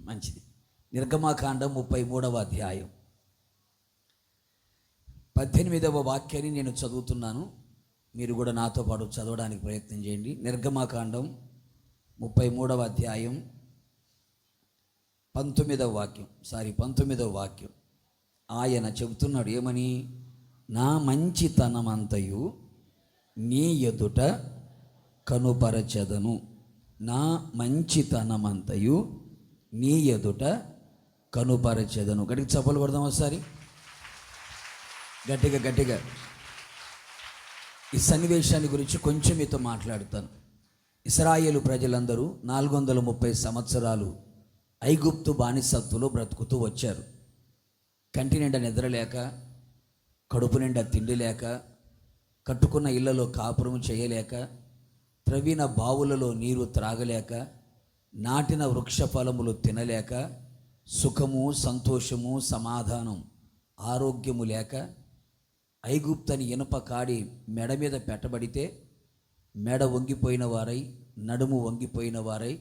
మంచిది. నిర్గమకాండం 33వ అధ్యాయం 18వ వాక్యాన్ని నేను చదువుతున్నాను. మీరు కూడా నాతో పాటు చదవడానికి ప్రయత్నం చేయండి. నిర్గమకాండం 33వ అధ్యాయం 19వ వాక్యం. ఆయన చెబుతున్నాడు ఏమని? నా మంచితనమంతయు నీ ఎదుట కనుపరచెదను. నా మంచితనమంతయు నీ ఎదుట కనుపరచెదను. గట్టిగా చప్పలు కొడదాం ఒకసారి, గట్టిగా. ఈ సన్నివేశాన్ని గురించి కొంచెం మీతో మాట్లాడుతాను. ఇశ్రాయేలు ప్రజలందరూ 430 సంవత్సరాలు ఐగుప్తు బానిసత్తులో బ్రతుకుతూ వచ్చారు. కంటి నిండా నిద్రలేక, కడుపు నిండా తిండి లేక, కట్టుకున్న ఇళ్లలో కాపురం చేయలేక, త్రవ్విన బావులలో నీరు త్రాగలేక, నాటిన వృక్ష ఫలములు తినలేక, సుఖము, సంతోషము, సమాధానం, ఆరోగ్యము లేక, ఐగుప్తని ఇనుప కాడి మెడ మీద పెట్టబడితే మెడ వంగిపోయిన వారై, నడుము వంగిపోయిన వారై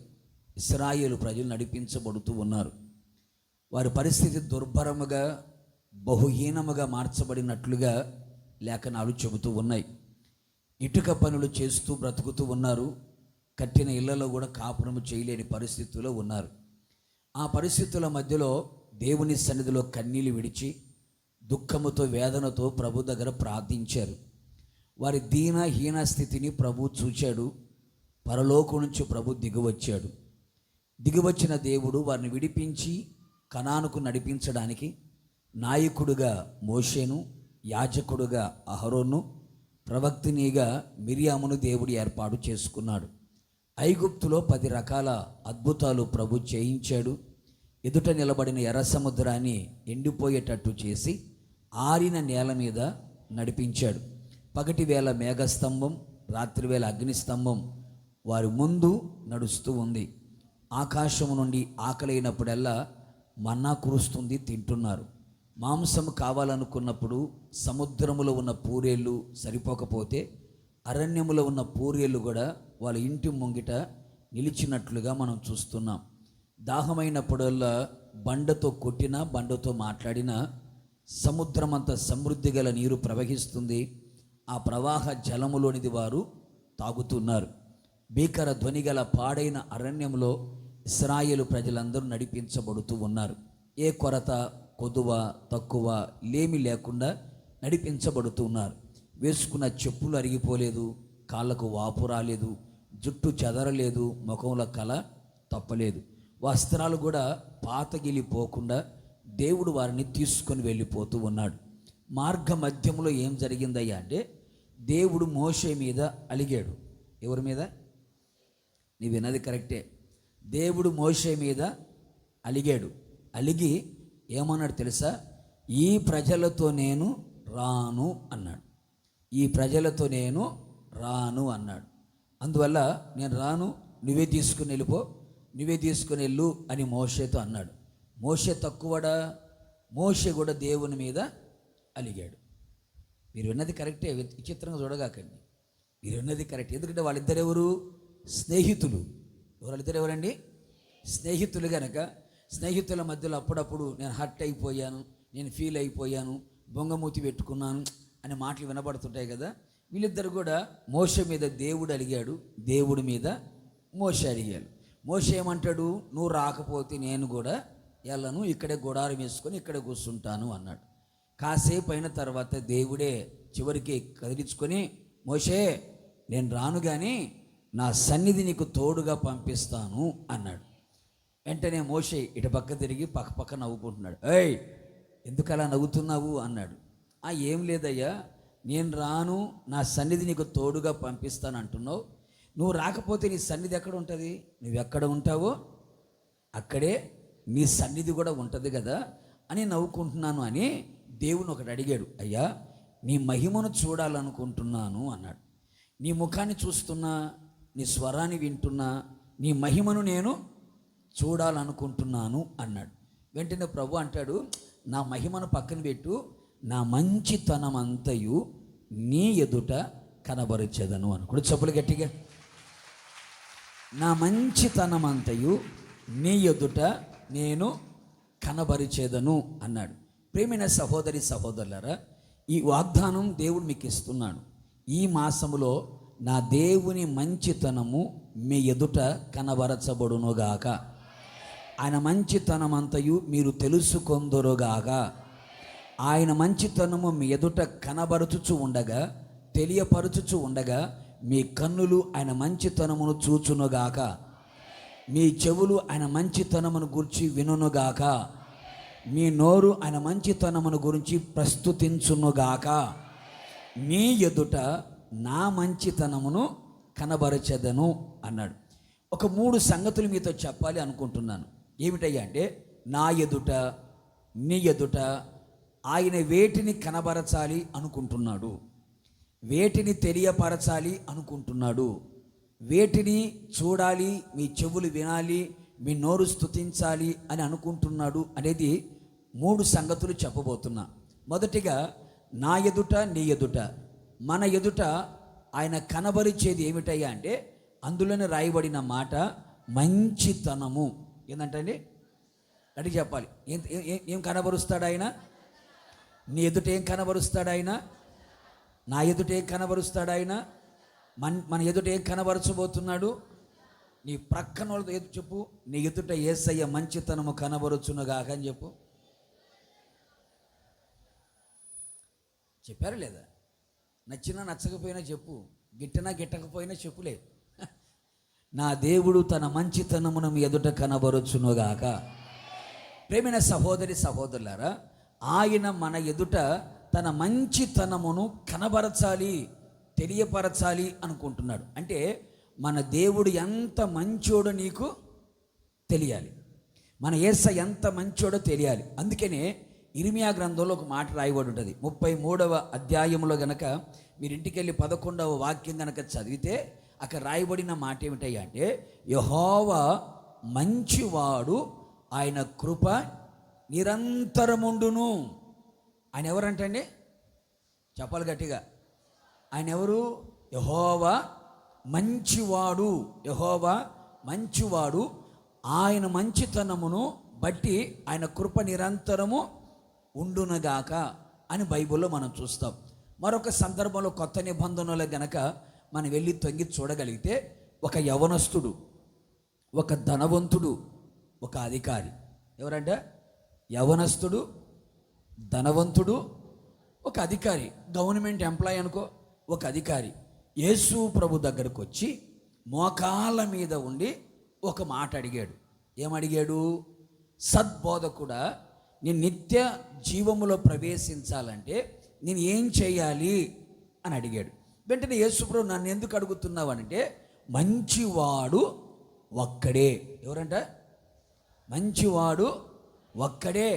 ఇశ్రాయేలు ప్రజలు నడిపించబడుతూ ఉన్నారు. వారి పరిస్థితి దుర్భరముగా, బహుహీనముగా మార్చబడినట్లుగా లేఖనాలు చెబుతూ ఉన్నాయి. ఇటుక పనులు చేస్తూ బ్రతుకుతూ ఉన్నారు. కట్టిన ఇళ్లలో కూడా కాపురము చేయలేని పరిస్థితుల్లో ఉన్నారు. ఆ పరిస్థితుల మధ్యలో దేవుని సన్నిధిలో కన్నీళ్లు విడిచి దుఃఖముతో, వేదనతో ప్రభు దగ్గర ప్రార్థించారు. వారి దీనహీన స్థితిని ప్రభు చూచాడు. పరలోకం నుంచి ప్రభు దిగివచ్చాడు. దిగివచ్చిన దేవుడు వారిని విడిపించి కనానుకు నడిపించడానికి నాయకుడుగా మోషేను, యాజకుడుగా అహరోను, ప్రవక్తినిగా మిరియామును దేవుడు ఏర్పాటు చేసుకున్నాడు. ఐగుప్తులో 10 రకాల అద్భుతాలు ప్రభు చేయించాడు. ఎదుట నిలబడిన ఎర్ర సముద్రాన్ని ఎండిపోయేటట్టు చేసి ఆరిన నేల మీద నడిపించాడు. పగటి వేళ మేఘస్తంభం, రాత్రివేళ అగ్నిస్తంభం వారి ముందు నడుస్తూ ఉంది. ఆకాశం నుండి ఆకలైనప్పుడల్లా మన్నా కురుస్తుంది, తింటున్నారు. మాంసం కావాలనుకున్నప్పుడు సముద్రములో ఉన్న పూరేళ్ళు సరిపోకపోతే అరణ్యములో ఉన్న పూరేళ్ళు కూడా వాళ్ళ ఇంటి ముంగిట నిలిచినట్లుగా మనం చూస్తున్నాం. దాహమైనప్పుడల్లా బండతో కొట్టినా, బండతో మాట్లాడినా సముద్రం అంత సమృద్ధి గల నీరు ప్రవహిస్తుంది. ఆ ప్రవాహ జలములోనిది వారు తాగుతున్నారు. భీకర ధ్వని గల పాడైన అరణ్యంలో ఇశ్రాయేలు ప్రజలందరూ నడిపించబడుతూ ఉన్నారు. ఏ కొరత, కొదువ, తక్కువ లేమి లేకుండా నడిపించబడుతూ ఉన్నారు. వేసుకున్న చెప్పులు అరిగిపోలేదు, కాళ్ళకు వాపు రాలేదు, జుట్టు చెదరలేదు, ముఖంలో కళ తప్పలేదు. వస్త్రాలు కూడా పాతగిలిపోకుండా దేవుడు వారిని తీసుకొని వెళ్ళిపోతూ ఉన్నాడు. మార్గ మధ్యంలో ఏం జరిగిందయ్యా అంటే, దేవుడు మోషే మీద అలిగాడు. ఎవరి మీద? నీ విన్నది కరెక్టే. దేవుడు మోషే మీద అలిగాడు. అలిగి ఏమన్నాడు తెలుసా? ఈ ప్రజలతో నేను రాను అన్నాడు. ఈ ప్రజలతో నేను రాను అన్నాడు. అందువల్ల నేను రాను, నువ్వే తీసుకుని వెళ్ళిపో, నువ్వే తీసుకుని వెళ్ళు అని మోషేతో అన్నాడు. మోషే తక్కువడా? మోషే కూడా దేవుని మీద అలిగాడు. మీరు విన్నది కరెక్టే, విచిత్రంగా చూడగాకండి. మీరు విన్నది కరెక్ట్. ఎందుకంటే వాళ్ళిద్దరు ఎవరు? స్నేహితులు. వాళ్ళిద్దరు ఎవరండి? స్నేహితులు. కనుక స్నేహితుల మధ్యలో అప్పుడప్పుడు నేను హర్ట్ అయిపోయాను, నేను ఫీల్ అయిపోయాను, బొంగమూతి పెట్టుకున్నాను అనే మాటలు వినబడుతుంటాయి కదా. వీళ్ళిద్దరు కూడా మోషే మీద దేవుడు అలిగాడు, దేవుడి మీద మోషే అడిగాడు. మోషే ఏమంటాడు? నువ్వు రాకపోతే నేను కూడా వెళ్ళను, ఇక్కడే గుడారం వేసుకొని ఇక్కడే కూర్చుంటాను అన్నాడు. కాసేపు అయిన తర్వాత దేవుడే చివరికి కదిలించుకొని, మోషే నేను రాను కానీ నా సన్నిధి నీకు తోడుగా పంపిస్తాను అన్నాడు. వెంటనే మోషే ఇటు పక్క తిరిగి పక్క నవ్వుకుంటున్నాడు. ఏయ్, ఎందుకు అలా నవ్వుతున్నావు అన్నాడు. ఏం లేదయ్యా, నేను రాను, నా సన్నిధి నీకు తోడుగా పంపిస్తాను అంటున్నావు. నువ్వు రాకపోతే నీ సన్నిధి ఎక్కడ ఉంటుంది? నువ్వెక్కడ ఉంటావో అక్కడే నీ సన్నిధి కూడా ఉంటుంది కదా అని నవ్వుకుంటున్నాను అని దేవుని ఒకటి అడిగాడు. అయ్యా, నీ మహిమను చూడాలనుకుంటున్నాను అన్నాడు. నీ ముఖాన్ని చూస్తున్నా, నీ స్వరాన్ని వింటున్నా, నీ మహిమను నేను చూడాలనుకుంటున్నాను అన్నాడు. వెంటనే ప్రభు అంటాడు, నా మహిమను పక్కన పెట్టు, నా మంచితనం అంతయు నీ ఎదుట కనబరిచెదను అనుకోడు. చెప్పులు గట్టిగా. నా మంచితనం అంతయు నీ ఎదుట నేను కనబరిచేదను అన్నాడు. ప్రియమైన సహోదరి సహోదరులారా, ఈ వాగ్దానం దేవుడు మీకు ఇస్తున్నాడు. ఈ మాసములో నా దేవుని మంచితనము మీ ఎదుట కనబరచబడునుగాక. ఆయన మంచితనమంతయు మీరు తెలుసుకొందురుగాక. ఆయన మంచితనము మీ ఎదుట కనబరుచుచు ఉండగా, తెలియపరచుచు ఉండగా, మీ కన్నులు ఆయన మంచితనమును చూచునుగాక, మీ చెవులు ఆయన మంచితనమును గురించి వినుగాక, మీ నోరు ఆయన మంచితనమును గురించి ప్రస్తుతించునుగాక. మీ ఎదుట నా మంచితనమును కనబరచెదను అన్నాడు. ఒక 3 సంగతులు మీతో చెప్పాలి అనుకుంటున్నాను. ఏమిటయ్యా అంటే, నా ఎదుట, నీ ఎదుట ఆయన వేటిని కనబరచాలి అనుకుంటున్నాడు, వేటిని తెలియపరచాలి అనుకుంటున్నాడు, వేటిని చూడాలి, మీ చెవులు వినాలి, మీ నోరు స్తుతించాలి అని అనుకుంటున్నాడు అనేది 3 సంగతులు చెప్పబోతున్నా. మొదటిగా, నా ఎదుట, నీ ఎదుట, మన ఎదుట ఆయన కనబరిచేది ఏమిటయ్యా అంటే, అందులోనే రాయబడిన మాట మంచితనము. ఏంటంటే అడిగి చెప్పాలి. ఏం కనబరుస్తాడు ఆయన? నీ ఎదుట ఏం కనబరుస్తాడు ఆయన? నా ఎదుట ఏం కనబరుస్తాడు ఆయన? మన ఎదుట ఏం కనబరచబోతున్నాడు? నీ ప్రక్కన వాళ్ళతో ఎదురు చెప్పు, నీ ఎదుట యేసయ్య మంచితనము కనబరుచునుగాక అని చెప్పు. చెప్పారు లేదా? నచ్చినా నచ్చకపోయినా చెప్పు, గిట్టినా గిట్టకపోయినా చెప్పులే. నా దేవుడు తన మంచితనమును మీ ఎదుట కనబరుచునుగాక. ప్రేమైన సహోదరి సహోదరులారా, ఆయన మన ఎదుట తన మంచితనమును కనబరచాలి, తెలియపరచాలి అనుకుంటున్నాడు. అంటే మన దేవుడు ఎంత మంచోడో నీకు తెలియాలి, మన యేసయ్య ఎంత మంచోడో తెలియాలి. అందుకనే ఇర్మియా గ్రంథంలో ఒక మాట రాయబడి ఉంటుంది. 33వ అధ్యాయంలో గనక మీరు ఇంటికెళ్ళి 11వ వాక్యం గనక చదివితే అక్కడ రాయబడిన మాట ఏమిటయ్యా అంటే, యెహోవా మంచివాడు, ఆయన కృప నిరంతరముండును. ఆయన ఎవరంటండి? చెప్పాలి గట్టిగా. ఆయన ఎవరు? యెహోవా మంచివాడు. యెహోవా మంచివాడు, ఆయన మంచితనమును బట్టి ఆయన కృప నిరంతరము ఉండునగాక అని బైబిల్లో మనం చూస్తాం. మరొక సందర్భంలో కొత్త నిబంధనలో గనక మనం వెళ్ళి తొంగి చూడగలిగితే, ఒక యవనస్తుడు, ఒక ధనవంతుడు, ఒక అధికారి. ఎవరంటే? యవనస్తుడు, ధనవంతుడు, ఒక అధికారి. గవర్నమెంట్ ఎంప్లాయీ అనుకో, ఒక అధికారి. యేసు ప్రభు దగ్గరకు వచ్చి మోకాళ్ళ మీద ఉండి ఒక మాట అడిగాడు. ఏమడిగాడు? సద్బోధకుడా, నేను నిత్య జీవములో ప్రవేశించాలంటే నేను ఏం చేయాలి అని అడిగాడు. వెంటనే యేసు ప్రభు, నన్ను ఎందుకు అడుగుతున్నావు అంటే, మంచివాడు ఒక్కడే. ఎవరంట? మంచివాడు ఒక్కడే.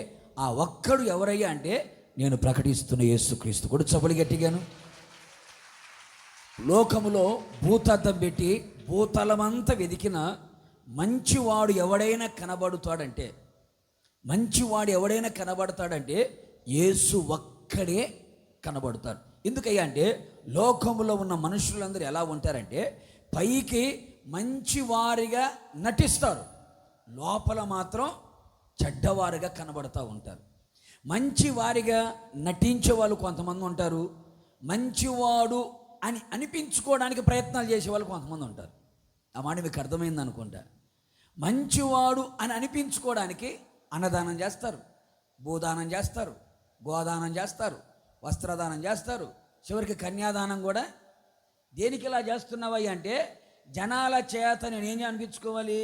ఆ ఒక్కడు ఎవరయ్యా అంటే, నేను ప్రకటిస్తున్న యేసుక్రీస్తు. కూడా చపలి గట్టిగాను. లోకములో భూతద్దం పెట్టి భూతలమంతా వెతికిన మంచివాడు ఎవడైనా కనబడతాడంటే, మంచివాడు ఎవడైనా కనబడతాడంటే యేసు ఒక్కడే కనబడతాడు. ఎందుకయ్యా అంటే, లోకములో ఉన్న మనుషులందరూ ఎలా ఉంటారంటే, పైకి మంచివారిగా నటిస్తారు, లోపల మాత్రం చెడ్డవారిగా కనబడుతూ ఉంటారు. మంచివారిగా నటించే వాళ్ళు కొంతమంది ఉంటారు, మంచివాడు అని అనిపించుకోవడానికి ప్రయత్నాలు చేసేవాళ్ళు కొంతమంది ఉంటారు. ఆ మాట మీకు అర్థమైంది అనుకుంటా. మంచివాడు అని అనిపించుకోవడానికి అన్నదానం చేస్తారు, భూదానం చేస్తారు, గోదానం చేస్తారు, వస్త్రదానం చేస్తారు, చివరికి కన్యాదానం కూడా. దేనికి ఇలా చేస్తున్నావయ్య అంటే, జనాల చేత నేనేం అనిపించుకోవాలి?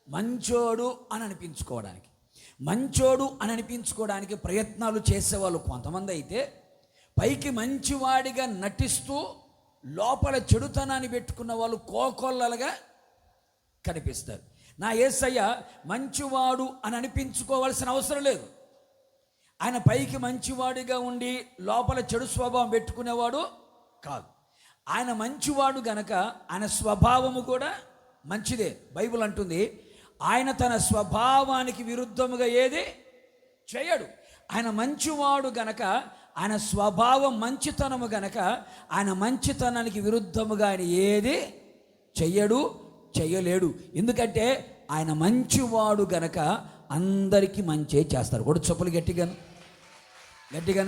మంచోడు అని అనిపించుకోవడానికి. మంచోడు అని అనిపించుకోవడానికి ప్రయత్నాలు చేసేవాళ్ళు కొంతమంది అయితే, పైకి మంచివాడిగా నటిస్తూ లోపల చెడుతనాన్ని పెట్టుకున్న వాళ్ళు కోకొల్లలుగా కనిపిస్తారు. నా యేసయ్య మంచివాడు అని అనిపించుకోవాల్సిన అవసరం లేదు. ఆయన పైకి మంచివాడిగా ఉండి లోపల చెడు స్వభావం పెట్టుకునేవాడు కాదు. ఆయన మంచివాడు గనక ఆయన స్వభావము కూడా మంచిదే. బైబిల్ అంటుంది, ఆయన తన స్వభావానికి విరుద్ధముగా ఏది చేయడు. ఆయన మంచివాడు గనక, ఆయన స్వభావం మంచితనము గనక, ఆయన మంచితనానికి విరుద్ధముగా ఆయన ఏది చెయ్యడు, చెయ్యలేడు. ఎందుకంటే ఆయన మంచివాడు గనక అందరికీ మంచి చేస్తారు. కూడా చెప్పులు గట్టిగాను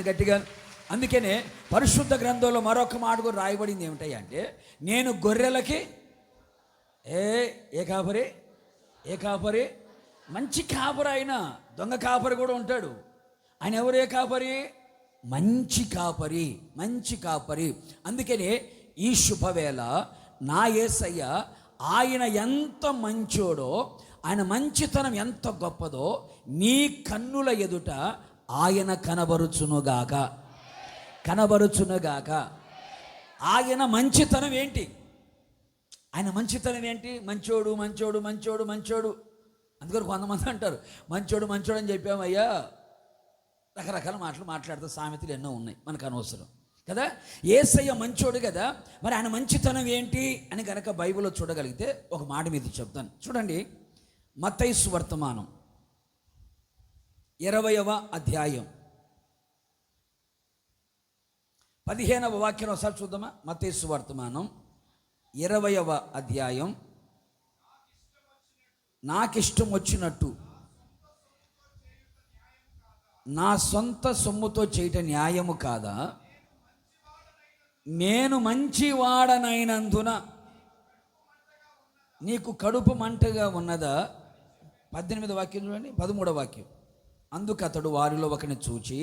గట్టిగాను. అందుకనే పరిశుద్ధ గ్రంథంలో మరొక మాట కూడా రాయబడింది ఏమిటాయి అంటే, నేను గొర్రెలకి ఏ కాపరి మంచి కాపరి. ఆయన దొంగ కాపరి కూడా ఉంటాడు. ఆయన ఎవరు? ఏ కాపరి? మంచి కాపరి. అందుకనే ఈ శుభవేళ నా యేసయ్య ఆయన ఎంత మంచోడో, ఆయన మంచితనం ఎంత గొప్పదో నీ కన్నుల ఎదుట ఆయన కనబరుచునుగాక. ఆయన మంచితనం ఏంటి? మంచోడు. అందుకని కొంతమంది అంటారు మంచోడు అని చెప్పామయ్యా. రకరకాల మాటలు మాట్లాడుతూ సామెతలు ఎన్నో ఉన్నాయి, మనకు అనవసరం కదా. యేసయ్య మంచోడు కదా, మరి ఆయన మంచితనం ఏంటి అని కనుక బైబిల్లో చూడగలిగితే ఒక మాట మీద చెప్తాను. చూడండి, మత్తయి సువర్తమానం 20వ అధ్యాయం 15వ వాక్యం ఒకసారి చూద్దామా. మత్తయి సువర్తమానం 20వ అధ్యాయం, నాకిష్టం వచ్చినట్టు నా సొంత సొమ్ముతో చేయటం న్యాయము కాదా? నేను మంచివాడనైనందున నీకు కడుపు మంటగా ఉన్నదా? 18వ వాక్యం చూడండి, 13వ వాక్యం. అందుకు అతడు వారిలో ఒకరిని చూచి,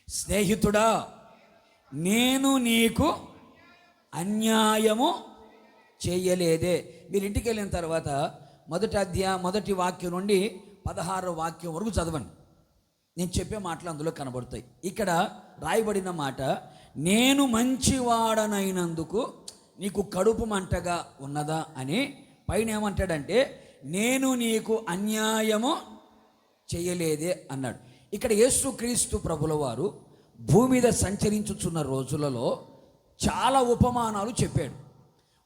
స్నేహితుడా, నేను నీకు అన్యాయము చేయలేదే. మీరు ఇంటికి వెళ్ళిన తర్వాత మొదటి వాక్యం నుండి 16వ వాక్యం వరకు చదవండి. నేను చెప్పే మాటలు అందులో కనబడతాయి. ఇక్కడ రాయబడిన మాట, నేను మంచివాడనైనందుకు నీకు కడుపు మంటగా ఉన్నదా అని. పైన ఏమంటాడంటే, నేను నీకు అన్యాయము చేయలేదే అన్నాడు. ఇక్కడ యేసుక్రీస్తు ప్రభుల వారు భూమి మీద సంచరించుచున్న రోజులలో చాలా ఉపమానాలు చెప్పాడు.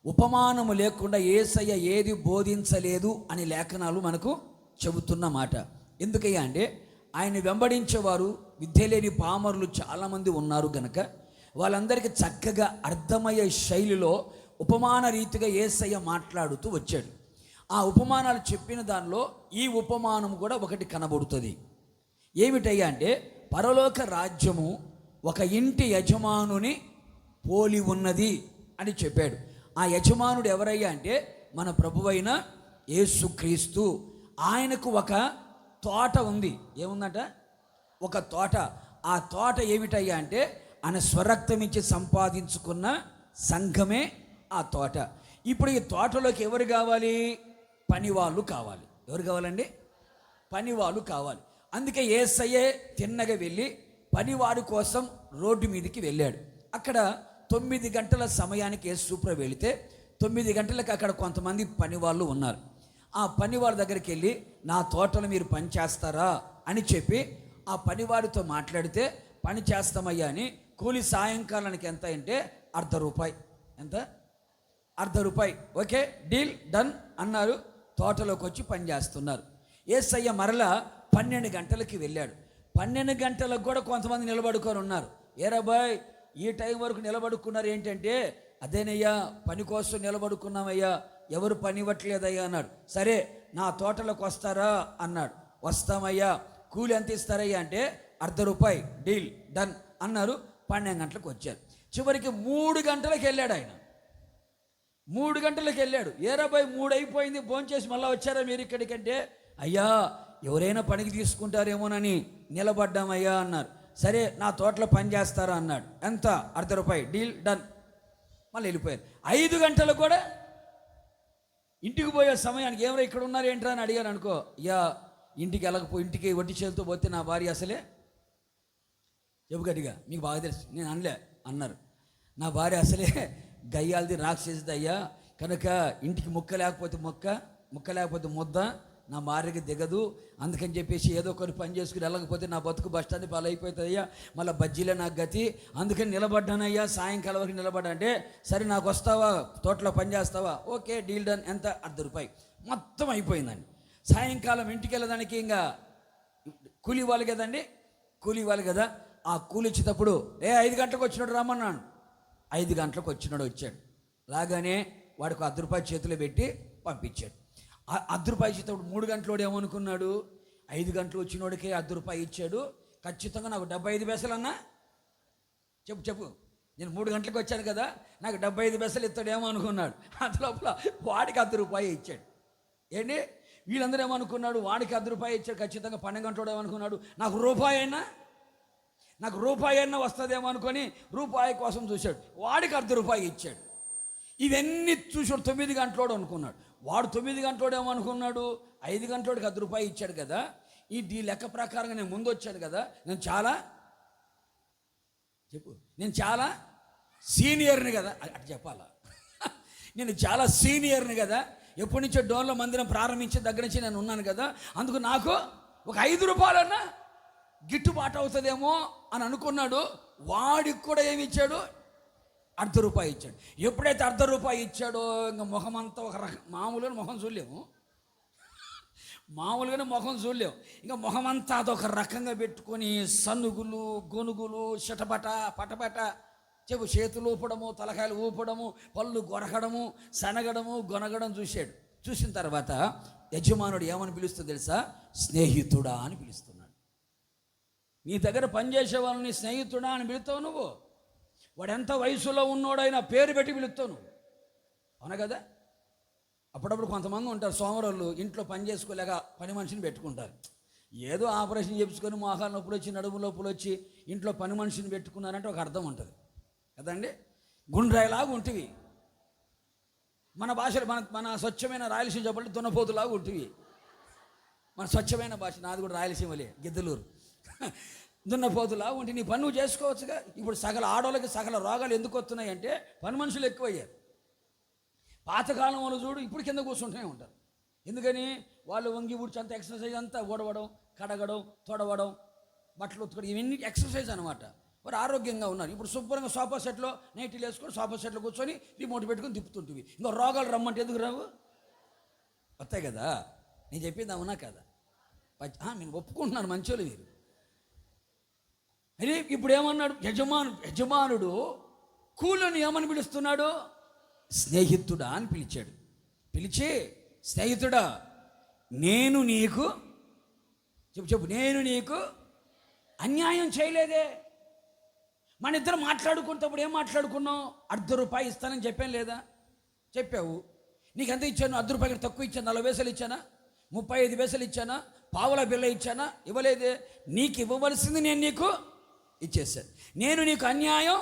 ఉపమానము లేకుండా యేసయ్య ఏది బోధించలేదు అని లేఖనాలు మనకు చెబుతున్న మాట. ఎందుకయ్యా అంటే, ఆయన వెంబడించేవారు విద్య లేని పామరులు చాలామంది ఉన్నారు గనక వాళ్ళందరికీ చక్కగా అర్థమయ్యే శైలిలో ఉపమాన రీతిగా యేసయ్య మాట్లాడుతూ వచ్చాడు. ఆ ఉపమానాలు చెప్పిన దానిలో ఈ ఉపమానం కూడా ఒకటి కనబడుతుంది. ఏమిటయ్యా అంటే, పరలోక రాజ్యము ఒక ఇంటి యజమానుని పోలి ఉన్నది అని చెప్పాడు. ఆ యజమానుడు ఎవరయ్యా అంటే, మన ప్రభువైన యేసుక్రీస్తు. ఆయనకు ఒక తోట ఉంది. ఏముందట? ఒక తోట. ఆ తోట ఏమిటయ్యా అంటే, ఆయన స్వరక్తం ఇచ్చి సంపాదించుకున్న సంఘమే ఆ తోట. ఇప్పుడు ఈ తోటలోకి ఎవరు కావాలి? పనివాళ్ళు కావాలి. ఎవరు కావాలండి? పనివాళ్ళు కావాలి. అందుకే యేసయ్యే తిన్నగా వెళ్ళి పనివాడి కోసం రోడ్డు మీదకి వెళ్ళాడు. అక్కడ 9 గంటల సమయానికి యేసుప్రభు వెళితే 9 గంటలకు అక్కడ కొంతమంది పనివాళ్ళు ఉన్నారు. ఆ పనివాడి దగ్గరికి వెళ్ళి, నా తోటలో మీరు పని చేస్తారా అని చెప్పి ఆ పనివాడితో మాట్లాడితే, పని చేస్తామయ్యా అని. కూలి సాయంకాలానికి ఎంత అంటే ₹1/2. ఎంత? ₹1/2. ఓకే, డీల్ డన్ అన్నారు. తోటలోకి వచ్చి పని చేస్తున్నారు. యేసయ్య మరలా 12 గంటలకి వెళ్ళాడు. 12 గంటలకు కూడా కొంతమంది నిలబడుకొని ఉన్నారు. ఏరాబాయ్, ఈ టైం వరకు నిలబడుకున్నారు ఏంటంటే, అదేనయ్యా పని కోసం నిలబడుకున్నామయ్యా, ఎవరు పని ఇవ్వట్లేదయ్యా అన్నాడు. సరే, నా తోటలోకి వస్తారా అన్నాడు. వస్తామయ్యా. కూలి ఎంత ఇస్తారయ్యా అంటే ₹1/2. డీల్ డన్ అన్నారు. 12 గంటలకు వచ్చారు. చివరికి 3 గంటలకు వెళ్ళాడు ఆయన. 3 గంటలకు వెళ్ళాడు. ఏరాబాయ్ 3 అయిపోయింది, భోంచేసి మళ్ళీ వచ్చారా మీరు ఇక్కడికంటే, అయ్యా ఎవరైనా పనికి తీసుకుంటారేమోనని నిలబడ్డామయ్యా అన్నారు. సరే, నా తోటలో పని చేస్తారా అన్నాడు. ఎంత? ₹1/2. Deal done. మళ్ళీ వెళ్ళిపోయారు. 5 గంటలు కూడా ఇంటికి పోయే సమయానికి, ఎవరో ఇక్కడ ఉన్నారు ఏంట్రా అని అడిగారు అనుకో, అయ్యా ఇంటికి వడ్డీ చేతులతో పోతే నా భార్య అసలే, చెప్పు గట్టిగా, మీకు బాగా తెలుసు, నేను అనలే అన్నారు, నా భార్య అసలే గయ్యాలది రాక్షసిది అయ్యా, కనుక ఇంటికి ముక్క లేకపోతే ముద్ద నా భార్యకి దిగదు, అందుకని చెప్పేసి ఏదో కొన్ని పని చేసుకుని వెళ్ళకపోతే నా బతుకు బస్టాండ్ పాలైపోతుంది అయ్యా, మళ్ళీ బజ్జీలే నాకు గతి, అందుకని నిలబడ్డానయ్యా, సాయంకాలం వరకు నిలబడ్డా అంటే, సరే నాకు వస్తావా, తోటలో పని చేస్తావా, ఓకే డీల్ డన్. ఎంత? ₹1/2. మొత్తం అయిపోయిందండి. సాయంకాలం ఇంటికి వెళ్ళడానికి ఇంకా కూలి ఇవ్వాలి కదండి, కూలి ఇవ్వాలి కదా. ఆ కూలి ఇచ్చేటప్పుడు 5 గంటలకు వచ్చినాడు రమ్మన్నాను. 5 గంటలకు వచ్చాడు. రాగానే వాడికి ₹100 చేతిలో పెట్టి పంపించాడు. రூపాయి ఇచ్చేటప్పుడు 3 గంటలోడు ఏమనుకున్నాడు, 5 గంటలు వచ్చినోడికే రూపాయి ఇచ్చాడు, ఖచ్చితంగా నాకు 75 పైసలన్నా చెప్పు నేను 3 గంటలకు వచ్చాను కదా, నాకు 75 పైసలు ఇస్తాడేమో అనుకున్నాడు. అంతలోపల వాడికి రూపాయి ఇచ్చాడు. ఏంటి వీళ్ళందరూ ఏమనుకున్నాడు, వాడికి రూపాయి ఇచ్చాడు, ఖచ్చితంగా 12 గంటలోడు ఏమనుకున్నాడు, నాకు రూపాయి అయినా వస్తుందేమో అనుకొని రూపాయి కోసం చూశాడు, వాడికి రూపాయి ఇచ్చాడు. ఇవన్నీ చూసాడు 9 గంటలోడు అనుకున్నాడు. వాడు 9 గంటలోడు ఏమనుకున్నాడు, 5 గంటలోడికి రూపాయి ఇచ్చాడు కదా, ఈ లెక్క ప్రకారంగా నేను ముందు వచ్చాను కదా, నేను చాలా సీనియర్ని కదా, అటు చెప్పాలా నేను చాలా సీనియర్ని కదా, ఎప్పటి నుంచో డోన్లో మందిరం ప్రారంభించిన దగ్గర నుంచి నేను ఉన్నాను కదా, అందుకు నాకు ఒక 5 రూపాయలన్నా గిట్టుబాటు అవుతుందేమో అని అనుకున్నాడు. వాడికి కూడా ఏమి ఇచ్చాడు, రూపాయి ఇచ్చాడు. ఎప్పుడైతే రూపాయి ఇచ్చాడో ఇంకా ముఖం అంతా ఒక రకం, మామూలుగా ముఖం చూడలేము, ఇంకా ముఖం అంతా అదొక రకంగా పెట్టుకొని సన్నుగులు గొనుగులు చిటపట పటపట చేతులు ఊపడము, తలకాయలు ఊపడము, పళ్ళు గొరకడము, సనగడము, గొనగడం చూశాడు. చూసిన తర్వాత యజమానుడు ఏమని పిలుస్తుందో తెలుసా, స్నేహితుడా అని పిలుస్తున్నాడు. నీ దగ్గర పనిచేసే వాళ్ళని స్నేహితుడా అని పిలుస్తావు నువ్వు. వాడు ఎంత వయసులో ఉన్నోడైనా పేరు పెట్టి పిలుస్తావు నువ్వు, అవునా కదా. అప్పుడప్పుడు కొంతమంది ఉంటారు సోమరోళ్ళు, ఇంట్లో పని చేసుకోలేక పని మనిషిని పెట్టుకుంటారు. ఏదో ఆపరేషన్ చేయించుకొని మోకాలు నొప్పులు వచ్చి నడుము నొప్పులు వచ్చి ఇంట్లో పని మనిషిని పెట్టుకున్నారంటే ఒక అర్థం ఉంటుంది కదండి. గుండ్రాయిలాగా ఉంటుంది మన భాషలో, మన స్వచ్ఛమైన రాయలసీమ చెప్పండి దున్నపోతులాగా ఉంటుంది మన స్వచ్ఛమైన భాష. నాది కూడా రాయలసీమలే, గిద్దలూరు. దున్నపోతులాగా ఉంటే నీ పని నువ్వు చేసుకోవచ్చుగా. ఇప్పుడు సకల ఆడోళ్ళకి సకల రోగాలు ఎందుకు వస్తున్నాయి అంటే పని మనుషులు ఎక్కువయ్యారు. పాతకాలం వాళ్ళు చూడు ఇప్పుడు కింద కూర్చుంటూనే ఉంటారు. ఎందుకని వాళ్ళు వంగి ఊడ్చి అంత ఎక్సర్సైజ్ అంతా ఓడవడం, కడగడం, తొడవడం, బట్టలు ఉతుకడం, ఇవన్నీ ఎక్సర్సైజ్ అనమాట. వారు ఆరోగ్యంగా ఉన్నారు. ఇప్పుడు శుభ్రంగా సోఫా సెట్లో నైటీలు వేసుకొని సోఫా సెట్లో కూర్చొని రిమోట్ పెట్టుకొని తిప్పుతుంటివి. ఇంకా రోగాలు రమ్మంటే ఎందుకు రావు, వస్తాయి కదా. నేను చెప్పింది అవునా కదా, నేను ఒప్పుకుంటున్నాను, మంచోళ్ళు మీరు. అరే ఇప్పుడు ఏమన్నాడు యజమానుడు కూలని ఏమని పిలుస్తున్నాడు, స్నేహితుడా అని పిలిచాడు. పిలిచి స్నేహితుడా నేను నీకు చెప్పు నేను నీకు అన్యాయం చేయలేదే. మన ఇద్దరు మాట్లాడుకున్నప్పుడు ఏం మాట్లాడుకున్నావు, రూపాయి ఇస్తానని చెప్పాను లేదా, చెప్పావు. నీకు ఎంత ఇచ్చాను, రూపాయకి తక్కువ ఇచ్చాను, 40 పైసలు ఇచ్చానా, 35 పైసలు ఇచ్చానా, పావుల బిల్ల ఇచ్చానా, ఇవ్వలేదే. నీకు ఇవ్వవలసింది నేను నీకు ఇచ్చేసాను. నేను నీకు అన్యాయం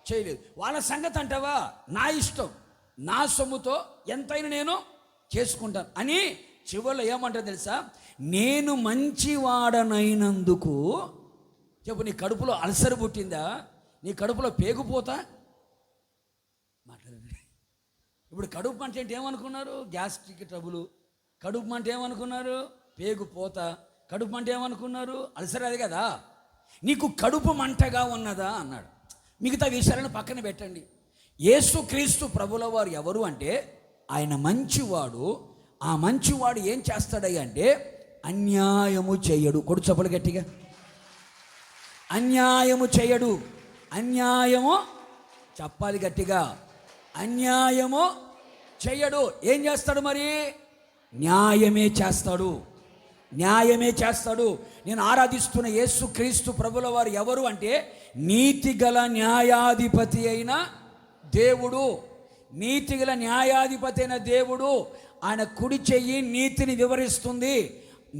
చేయలేదు. వాళ్ళ సంగతి అంటావా, నా ఇష్టం, నా సొమ్ముతో ఎంతైనా నేను చేసుకుంటాను అని చివరిలో ఏమంటారు తెలుసా, నేను మంచివాడనైనందుకు. చెప్పు, నీ కడుపులో అల్సర్ పుట్టిందా, నీ కడుపులో పేగుపోతా మాట్లాడండి. ఇప్పుడు కడుపు అంటే ఏంటి ఏమనుకున్నారు, గ్యాస్ట్రిక్ ట్రబుల్. కడుపు అంటే ఏమనుకున్నారు, పేగుపోత. కడుపు అంటే ఏమనుకున్నారు, అల్సర్. అది కదా. నీకు కడుపు మంటగా ఉన్నదా అన్నాడు. మిగతా విషయాలను పక్కన పెట్టండి. యేసుక్రీస్తు ప్రభుల వారు ఎవరు అంటే ఆయన మంచివాడు. ఆ మంచివాడు ఏం చేస్తాడయ్య అంటే అన్యాయము చేయడు. కొడు చప్పలు గట్టిగా, అన్యాయము చేయడు. అన్యాయము చెప్పాలి గట్టిగా, అన్యాయము చేయడు. ఏం చేస్తాడు మరి, న్యాయమే చేస్తాడు, న్యాయమే చేస్తాడు. నేను ఆరాధిస్తున్న యేసుక్రీస్తు ప్రభుల వారు ఎవరు అంటే నీతిగల న్యాయాధిపతి అయిన దేవుడు. నీతిగల న్యాయాధిపతి అయిన దేవుడు. ఆయన కుడి చెయ్యి నీతిని వివరిస్తుంది,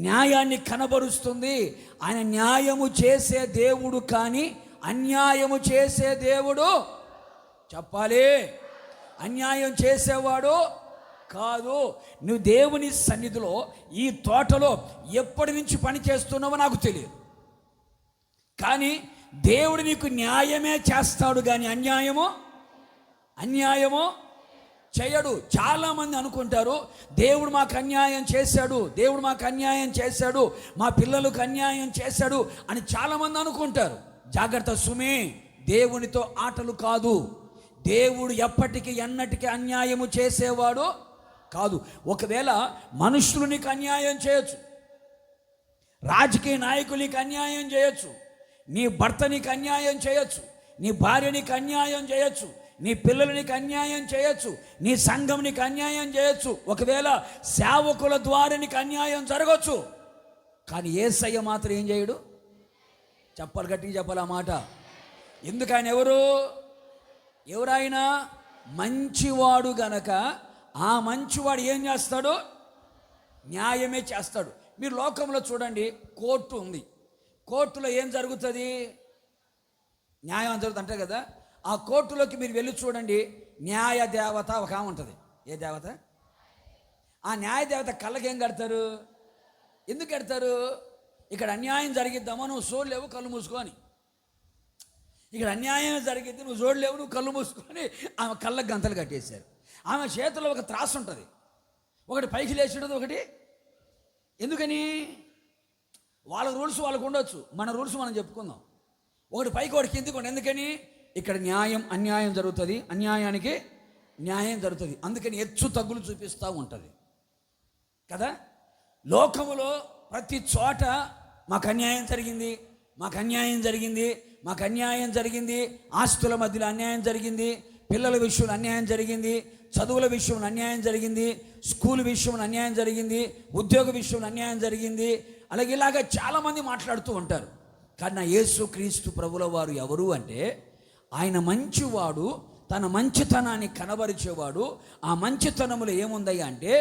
న్యాయాన్ని కనబరుస్తుంది. ఆయన న్యాయము చేసే దేవుడు కానీ అన్యాయము చేసే దేవుడు చెప్పాలి, అన్యాయం చేసేవాడు కాదు. నువ్వు దేవుని సన్నిధిలో ఈ తోటలో ఎప్పటి నుంచి పని చేస్తున్నావో నాకు తెలియదు, కానీ దేవుడు నీకు న్యాయమే చేస్తాడు కానీ అన్యాయము చేయడు. చాలామంది అనుకుంటారు దేవుడు మాకు అన్యాయం చేశాడు, దేవుడు మాకు అన్యాయం చేశాడు, మా పిల్లలకు అన్యాయం చేశాడు అని చాలామంది అనుకుంటారు. జాగ్రత్త సుమే, దేవునితో ఆటలు కాదు. దేవుడు ఎప్పటికీ ఎన్నటికీ అన్యాయము చేసేవాడు కాదు. ఒకవేళ మనుషులు నీకు అన్యాయం చేయొచ్చు, రాజకీయ నాయకులు నీకు అన్యాయం చేయొచ్చు, నీ భర్త నీకు అన్యాయం చేయొచ్చు, నీ భార్య నీకు అన్యాయం చేయొచ్చు, నీ పిల్లలు నీకు అన్యాయం చేయొచ్చు, నీ సంఘం నీకు అన్యాయం చేయొచ్చు, ఒకవేళ సేవకుల ద్వారా నీకు అన్యాయం జరగచ్చు. కానీ యేసయ్య మాత్రం ఏం చేయడు? చెప్పాలి, గట్టిగా చెప్పాలి ఆ మాట. ఎందుకు ఆయన ఎవరైనా మంచివాడు గనక ఆ మంచివాడు ఏం చేస్తాడు? న్యాయమే చేస్తాడు. మీరు లోకంలో చూడండి, కోర్టు ఉంది. కోర్టులో ఏం జరుగుతుంది? న్యాయం జరుగుతుంది అంటారు కదా. ఆ కోర్టులోకి మీరు వెళ్ళి చూడండి, న్యాయ దేవత ఒక ఆమె ఉంటుంది. ఏ దేవత? ఆ న్యాయ దేవత కళ్ళకేం కడతారు? ఎందుకు కడతారు? ఇక్కడ అన్యాయం జరిగిద్దామో నువ్వు చూడలేవు, కళ్ళు మూసుకొని. ఇక్కడ అన్యాయం జరిగిద్ది, నువ్వు చూడలేవు, నువ్వు కళ్ళు మూసుకొని ఆమె కళ్ళకు గంతలు కట్టేశారు. ఆమె చేతిలో ఒక త్రాసు ఉంటుంది, ఒకటి పైకి లేచి ఉంటుంది, ఒకటి. ఎందుకని? వాళ్ళ రూల్స్ వాళ్ళకు ఉండొచ్చు, మన రూల్స్ మనం చెప్పుకుందాం. ఒకటి పైకి, ఒకటి కిందికి ఉండి. ఎందుకని? ఇక్కడ అన్యాయం జరుగుతుంది, అన్యాయానికి న్యాయం జరుగుతుంది. అందుకని హెచ్చు తగ్గులు చూపిస్తూ ఉంటుంది కదా. లోకములో ప్రతి చోట మాకు అన్యాయం జరిగింది, మాకు అన్యాయం జరిగింది, మాకు అన్యాయం జరిగింది, ఆస్తుల మధ్యలో అన్యాయం జరిగింది, పిల్లల విషయంలో అన్యాయం జరిగింది, చదువుల విషయంలో అన్యాయం జరిగింది, స్కూల్ విషయంలో అన్యాయం జరిగింది, ఉద్యోగ విషయంలో అన్యాయం జరిగింది. అలాగే ఇలాగ చాలామంది మాట్లాడుతూ ఉంటారు. కానీ నా యేసుక్రీస్తు ప్రభుల వారు ఎవరు అంటే, ఆయన మంచివాడు, తన మంచితనాన్ని కనబరిచేవాడు. ఆ మంచితనములో ఏముందయ్యా అంటే,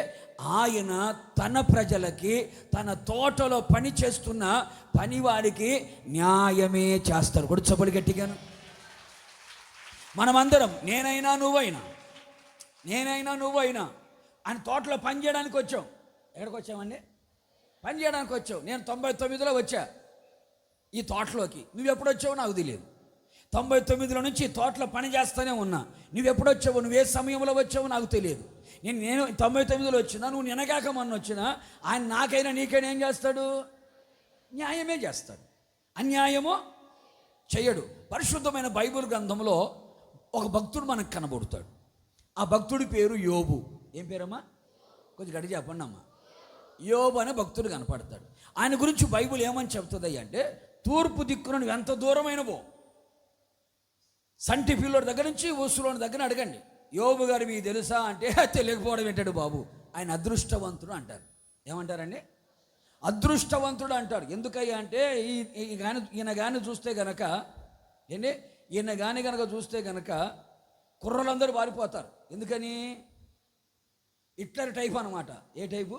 ఆయన తన ప్రజలకి, తన తోటలో పని చేస్తున్న పనివారికి న్యాయమే చేస్తారు. కూడా చప్పలు గట్టిగాను. మనమందరం, నేనైనా నువ్వైనా ఆయన తోటలో పని చేయడానికి వచ్చాం. ఎక్కడికి వచ్చామండి? పని చేయడానికి వచ్చావు. నేను 99లో వచ్చా ఈ తోటలోకి. నువ్వు ఎప్పుడు వచ్చావో నాకు తెలియదు. 99లో నుంచి తోటలో పని చేస్తూనే ఉన్నా. నువ్వు ఎప్పుడు వచ్చావు, నువ్వు ఏ సమయంలో వచ్చావో నాకు తెలియదు. నేను 99లో వచ్చినా, నువ్వు నినగాక మొన్న వచ్చినా, ఆయన నాకైనా నీకైనా ఏం చేస్తాడు? న్యాయమే చేస్తాడు, అన్యాయమో చెయ్యడు. పరిశుద్ధమైన బైబిల్ గ్రంథంలో ఒక భక్తుడు మనకు కనబడుతాడు. ఆ భక్తుడి పేరు యోబు. ఏం పేరమ్మా? కొంచెం గట్టి చెప్పండి అమ్మా. యోబు అనే భక్తుడు కనపడతాడు. ఆయన గురించి బైబిల్ ఏమని చెప్తుంది అంటే, తూర్పు దిక్కున నువ్వు ఎంత దూరమైనవో, సంటి పిల్లోడి దగ్గర నుంచి ఊసులోని దగ్గర అడగండి, యోబు గారు మీకు తెలుసా అంటే, తెలియకపోవడం ఏంటాడు బాబు, ఆయన అదృష్టవంతుడు అంటారు. ఏమంటారండి? అదృష్టవంతుడు అంటారు. ఎందుకయ్యా అంటే, ఈయన కానీ చూస్తే గనక చూస్తే గనక కుర్రలందరూ పారిపోతారు. ఎందుకని? హిట్లర్ టైప్ అనమాట. ఏ టైపు?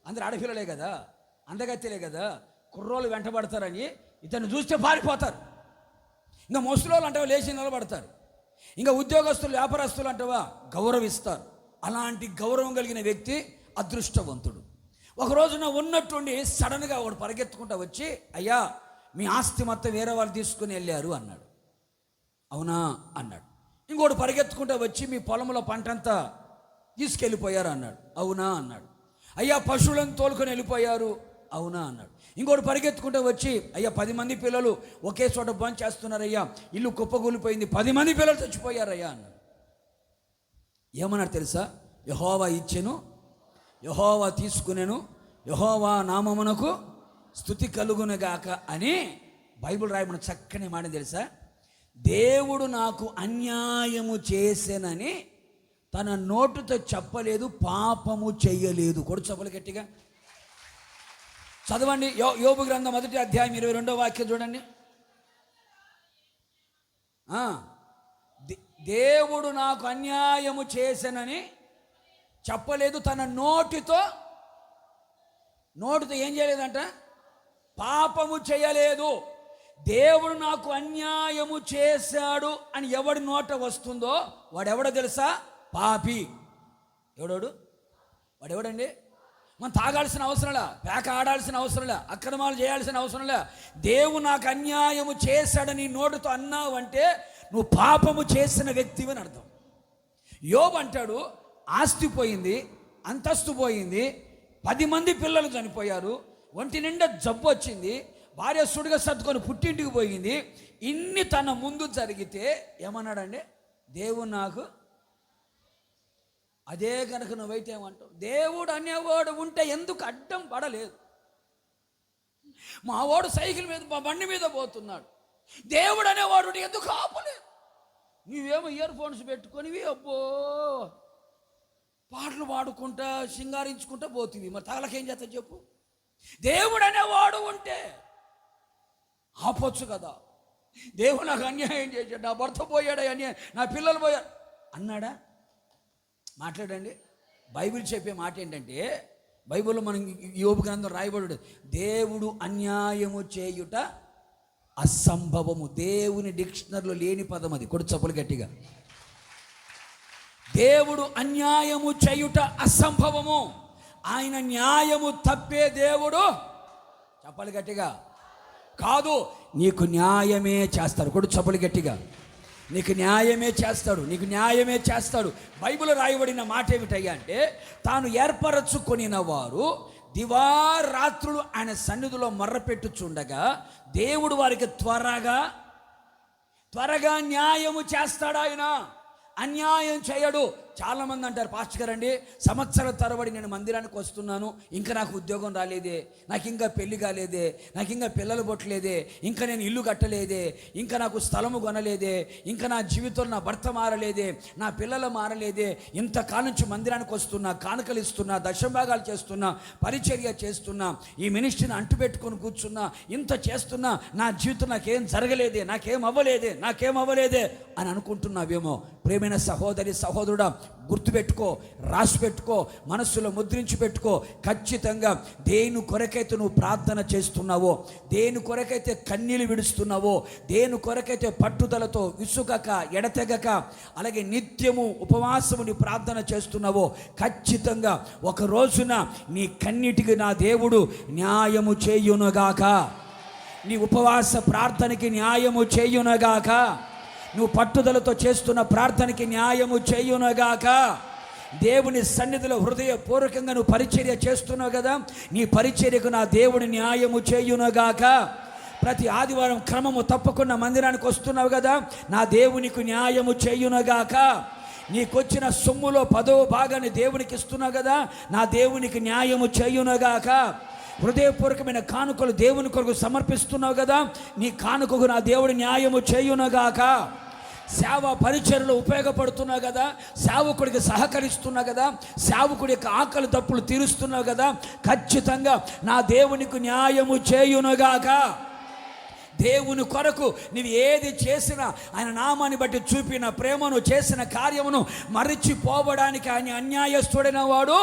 అందరు ఆడపిల్లలే కదా, అందగత్తెలే కదా, కుర్రోళ్ళు వెంటబడతారని ఇతను చూస్తే పారిపోతారు. ఇంకా ముసలోళ్ళు అంటావా లేచి నిలబడతారు. ఇంకా ఉద్యోగస్తులు, వ్యాపారస్తులు అంటావా గౌరవిస్తారు. అలాంటి గౌరవం కలిగిన వ్యక్తి అదృష్టవంతుడు. ఒక రోజున ఉన్నట్టుండి సడన్గా వాడు పరిగెత్తుకుంటా వచ్చి, అయ్యా మీ ఆస్తి మొత్తం వేరే వాళ్ళు తీసుకుని వెళ్ళారు అన్నాడు. అవునా అన్నాడు. ఇంకోటి పరిగెత్తుకుంటా వచ్చి, మీ పొలంలో పంటంతా తీసుకెళ్ళిపోయారు అన్నాడు. అవునా అన్నాడు. అయ్యా పశువులను తోలుకొని వెళ్ళిపోయారు. అవునా అన్నాడు. ఇంకోటి పరిగెత్తుకుంటూ వచ్చి, అయ్యా 10 మంది పిల్లలు ఒకే చోట భోజనం చేస్తున్నారయ్యా, ఇల్లు కుప్పగూలిపోయింది, 10 మంది పిల్లలు చచ్చిపోయారయ్యా అన్నాడు. ఏమన్నాడు తెలుసా? యెహోవా ఇచ్చెను, యెహోవా తీసుకునేను, యెహోవా నామమునకు స్తుతి కలుగునుగాక అని బైబిల్ రాయమన్న చక్కని మాట తెలుసా? దేవుడు నాకు అన్యాయము చేసేనని తన నోటుతో చెప్పలేదు, పాపము చెయ్యలేదు. కొడు చెప్పలు గట్టిగా చదవండి. యోబు గ్రంథం 1వ అధ్యాయం 22వ వాక్యం చూడండి. దేవుడు నాకు అన్యాయము చేశానని చెప్పలేదు, తన నోటితో ఏం చేయలేదంట? పాపము చేయలేదు. దేవుడు నాకు అన్యాయము చేశాడు అని ఎవడి నోట వస్తుందో వాడెవడో తెలుసా? పాపి. వాడెవడండి? మనం తాగాల్సిన అవసరంలా, పేక ఆడాల్సిన అవసరంలా, అక్రమాలు చేయాల్సిన అవసరంలా. దేవుడు నాకు అన్యాయము చేశాడని నోటితో అన్నావు అంటే నువ్వు పాపము చేసిన వ్యక్తివి అని అర్థం. యోబు అంటాడు, ఆస్తి పోయింది, అంతస్తు పోయింది, 10 మంది పిల్లలు చనిపోయారు, ఒంటి నిండా జబ్బు వచ్చింది, భార్య సుడిగా సర్దుకొని పుట్టింటికి పోయింది. ఇన్ని తన ముందు జరిగితే ఏమన్నాడండి? దేవుడు నాకు అదే కనుక నువ్వైతే ఏమంటావు? దేవుడు అనేవాడు ఉంటే ఎందుకు అడ్డం పడలేదు? మా వాడు సైకిల్ మీద, మా బండి మీద పోతున్నాడు, దేవుడు అనేవాడు ఎందుకు ఆపలేదు? నువ్వేమో ఇయర్ ఫోన్స్ పెట్టుకొని అబ్బో పాటలు పాడుకుంటా సింగారించుకుంటా పోతుంది. మరి తగలకేం చేస్తా చెప్పు? దేవుడు అనేవాడు ఉంటే ఆపొచ్చు కదా. దేవుడు నాకు అన్యాయం చేశాడు, నా భర్త పోయాడు, అన్యాయం, నా పిల్లలు పోయాడు అన్నాడా? మాట్లాడండి. బైబిల్ చెప్పే మాట ఏంటంటే, బైబిల్లో మనం యోబు గ్రంథం రాయబడి, దేవుడు అన్యాయము చేయుట అసంభవము. దేవుని డిక్షనరీలో లేని పదం అది. కొడు చప్పులు గట్టిగా. దేవుడు అన్యాయము చేయుట అసంభవము. ఆయన న్యాయము తప్పే దేవుడు. చెప్పలు గట్టిగా. కాదు, నీకు న్యాయమే చేస్తాడు. కొడు చప్పులు గట్టిగా. నీకు న్యాయమే చేస్తాడు, నీకు న్యాయమే చేస్తాడు. బైబిల్ రాయబడిన మాట ఏమిటయ్యా అంటే, తాను ఏర్పరచుకొనిన వారు దివారాత్రులు ఆయన సన్నిధిలో మొర్రపెట్టుచుండగా దేవుడు వారికి త్వరగా న్యాయము చేస్తాడు. ఆయన అన్యాయం చేయడు. చాలామంది అంటారు, పాస్టర్ గారండి సంవత్సరాల తరబడి నేను మందిరానికి వస్తున్నాను, ఇంకా నాకు ఉద్యోగం రాలేదే, నాకు ఇంకా పెళ్లి కాలేదే, నాకు ఇంకా పిల్లలు పుట్టలేదే, ఇంకా నేను ఇల్లు కట్టలేదే, ఇంకా నాకు స్థలము కొనలేదే, ఇంకా నా జీవితంలో నా భర్త మారలేదే, నా పిల్లలు మారలేదే, ఇంతకాలం నుంచి మందిరానికి వస్తున్నా, కానుకలు ఇస్తున్నా, దశభాగాలు చేస్తున్నా, పరిచర్య చేస్తున్నా, ఈ మినిస్ట్రీని అంటుపెట్టుకొని కూర్చున్నా, ఇంత చేస్తున్నా, నా జీవితం నాకేం జరగలేదే, నాకేం అవ్వలేదే అని అనుకుంటున్నావేమో. ప్రేమైన సహోదరి సహోదరుడా, గుర్తుపెట్టుకో, రాసి పెట్టుకో, మనస్సులో ముద్రించి పెట్టుకో. ఖచ్చితంగా దేని కొరకైతే నువ్వు ప్రార్థన చేస్తున్నావో, దేని కొరకైతే కన్నీళ్ళు విడుస్తున్నావో, దేని కొరకైతే పట్టుదలతో విసుగక ఎడతెగక అలాగే నిత్యము ఉపవాసముని ప్రార్థన చేస్తున్నావో, ఖచ్చితంగా ఒక రోజున నీ కన్నిటికి నా దేవుడు న్యాయము చేయునుగాక. నీ ఉపవాస ప్రార్థనకి న్యాయము చేయునుగాక. నువ్వు పట్టుదలతో చేస్తున్న ప్రార్థనకి న్యాయము చేయునుగాక. దేవుని సన్నిధిలో హృదయపూర్వకంగా నువ్వు పరిచర్య చేస్తున్నావు కదా, నీ పరిచర్యకు నా దేవుని న్యాయము చేయునుగాక. ప్రతి ఆదివారం క్రమము తప్పకుండా మందిరానికి వస్తున్నావు కదా, నా దేవునికి న్యాయము చేయునుగాక. నీకొచ్చిన సొమ్ములో 10వ భాగాన్ని దేవునికి ఇస్తున్నావు కదా, నా దేవునికి న్యాయము చేయునుగాక. హృదయపూర్వకమైన కానుకలు దేవుని కొరకు సమర్పిస్తున్నావు కదా, నీ కానుకకు నా దేవుడి న్యాయము చేయునుగాక. సేవ పరిచర్యలో ఉపయోగపడుతున్నావు కదా, సేవకుడికి సహకరిస్తున్నావు కదా, సేవకుడి యొక్క ఆకలి తప్పులు తీరుస్తున్నావు కదా, ఖచ్చితంగా నా దేవునికి న్యాయము చేయునుగాక. దేవుని కొరకు నీవు ఏది చేసినా ఆయన నామాన్ని బట్టి చూపిన ప్రేమను, చేసిన కార్యమును మరిచిపోవడానికి ఆయన అన్యాయస్తుడైన వాడు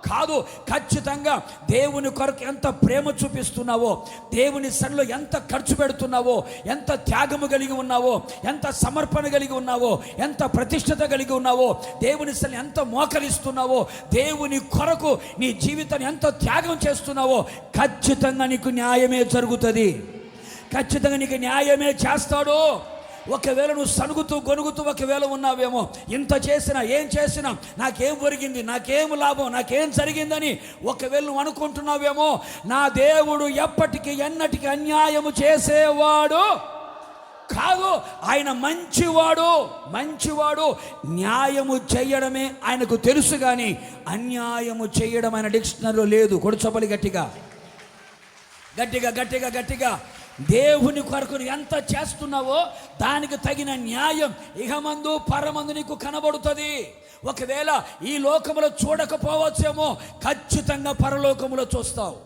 కాదు. ఖచ్చితంగా దేవుని కొరకు ఎంత ప్రేమ చూపిస్తున్నావో, దేవుని సన్నిధిలో ఎంత ఖర్చు పెడుతున్నావో, ఎంత త్యాగము కలిగి ఉన్నావో, ఎంత సమర్పణ కలిగి ఉన్నావో, ఎంత ప్రతిష్టత కలిగి ఉన్నావో, దేవుని సన్నిధిలో ఎంత మోకరిస్తున్నావో, దేవుని కొరకు నీ జీవితాన్ని ఎంత త్యాగం చేస్తున్నావో, ఖచ్చితంగా నీకు న్యాయమే జరుగుతుంది. ఖచ్చితంగా నీకు న్యాయమే చేస్తాడు. ఒకవేళ నువ్వు సనుగుతూ గొనుగుతూ ఒకవేళ ఉన్నావేమో, ఇంత చేసినా ఏం చేసినా నాకేం ఒరిగింది, నాకేం లాభం, నాకేం జరిగిందని ఒకవేళ నువ్వు అనుకుంటున్నావేమో, నా దేవుడు ఎప్పటికీ ఎన్నటికీ అన్యాయము చేసేవాడు కాదు. ఆయన మంచివాడు. న్యాయము చేయడమే ఆయనకు తెలుసు, కానీ అన్యాయము చేయడం ఆయన డిక్షనరీలో లేదు. కొడుచపలి గట్టిగా. దేవుని కొరకు ఎంత చేస్తున్నావో దానికి తగిన న్యాయం ఇహమందు పరమందు నీకు కనబడుతుంది. ఒకవేళ ఈ లోకములో చూడకపోవచ్చేమో, ఖచ్చితంగా పరలోకములో చూస్తావు.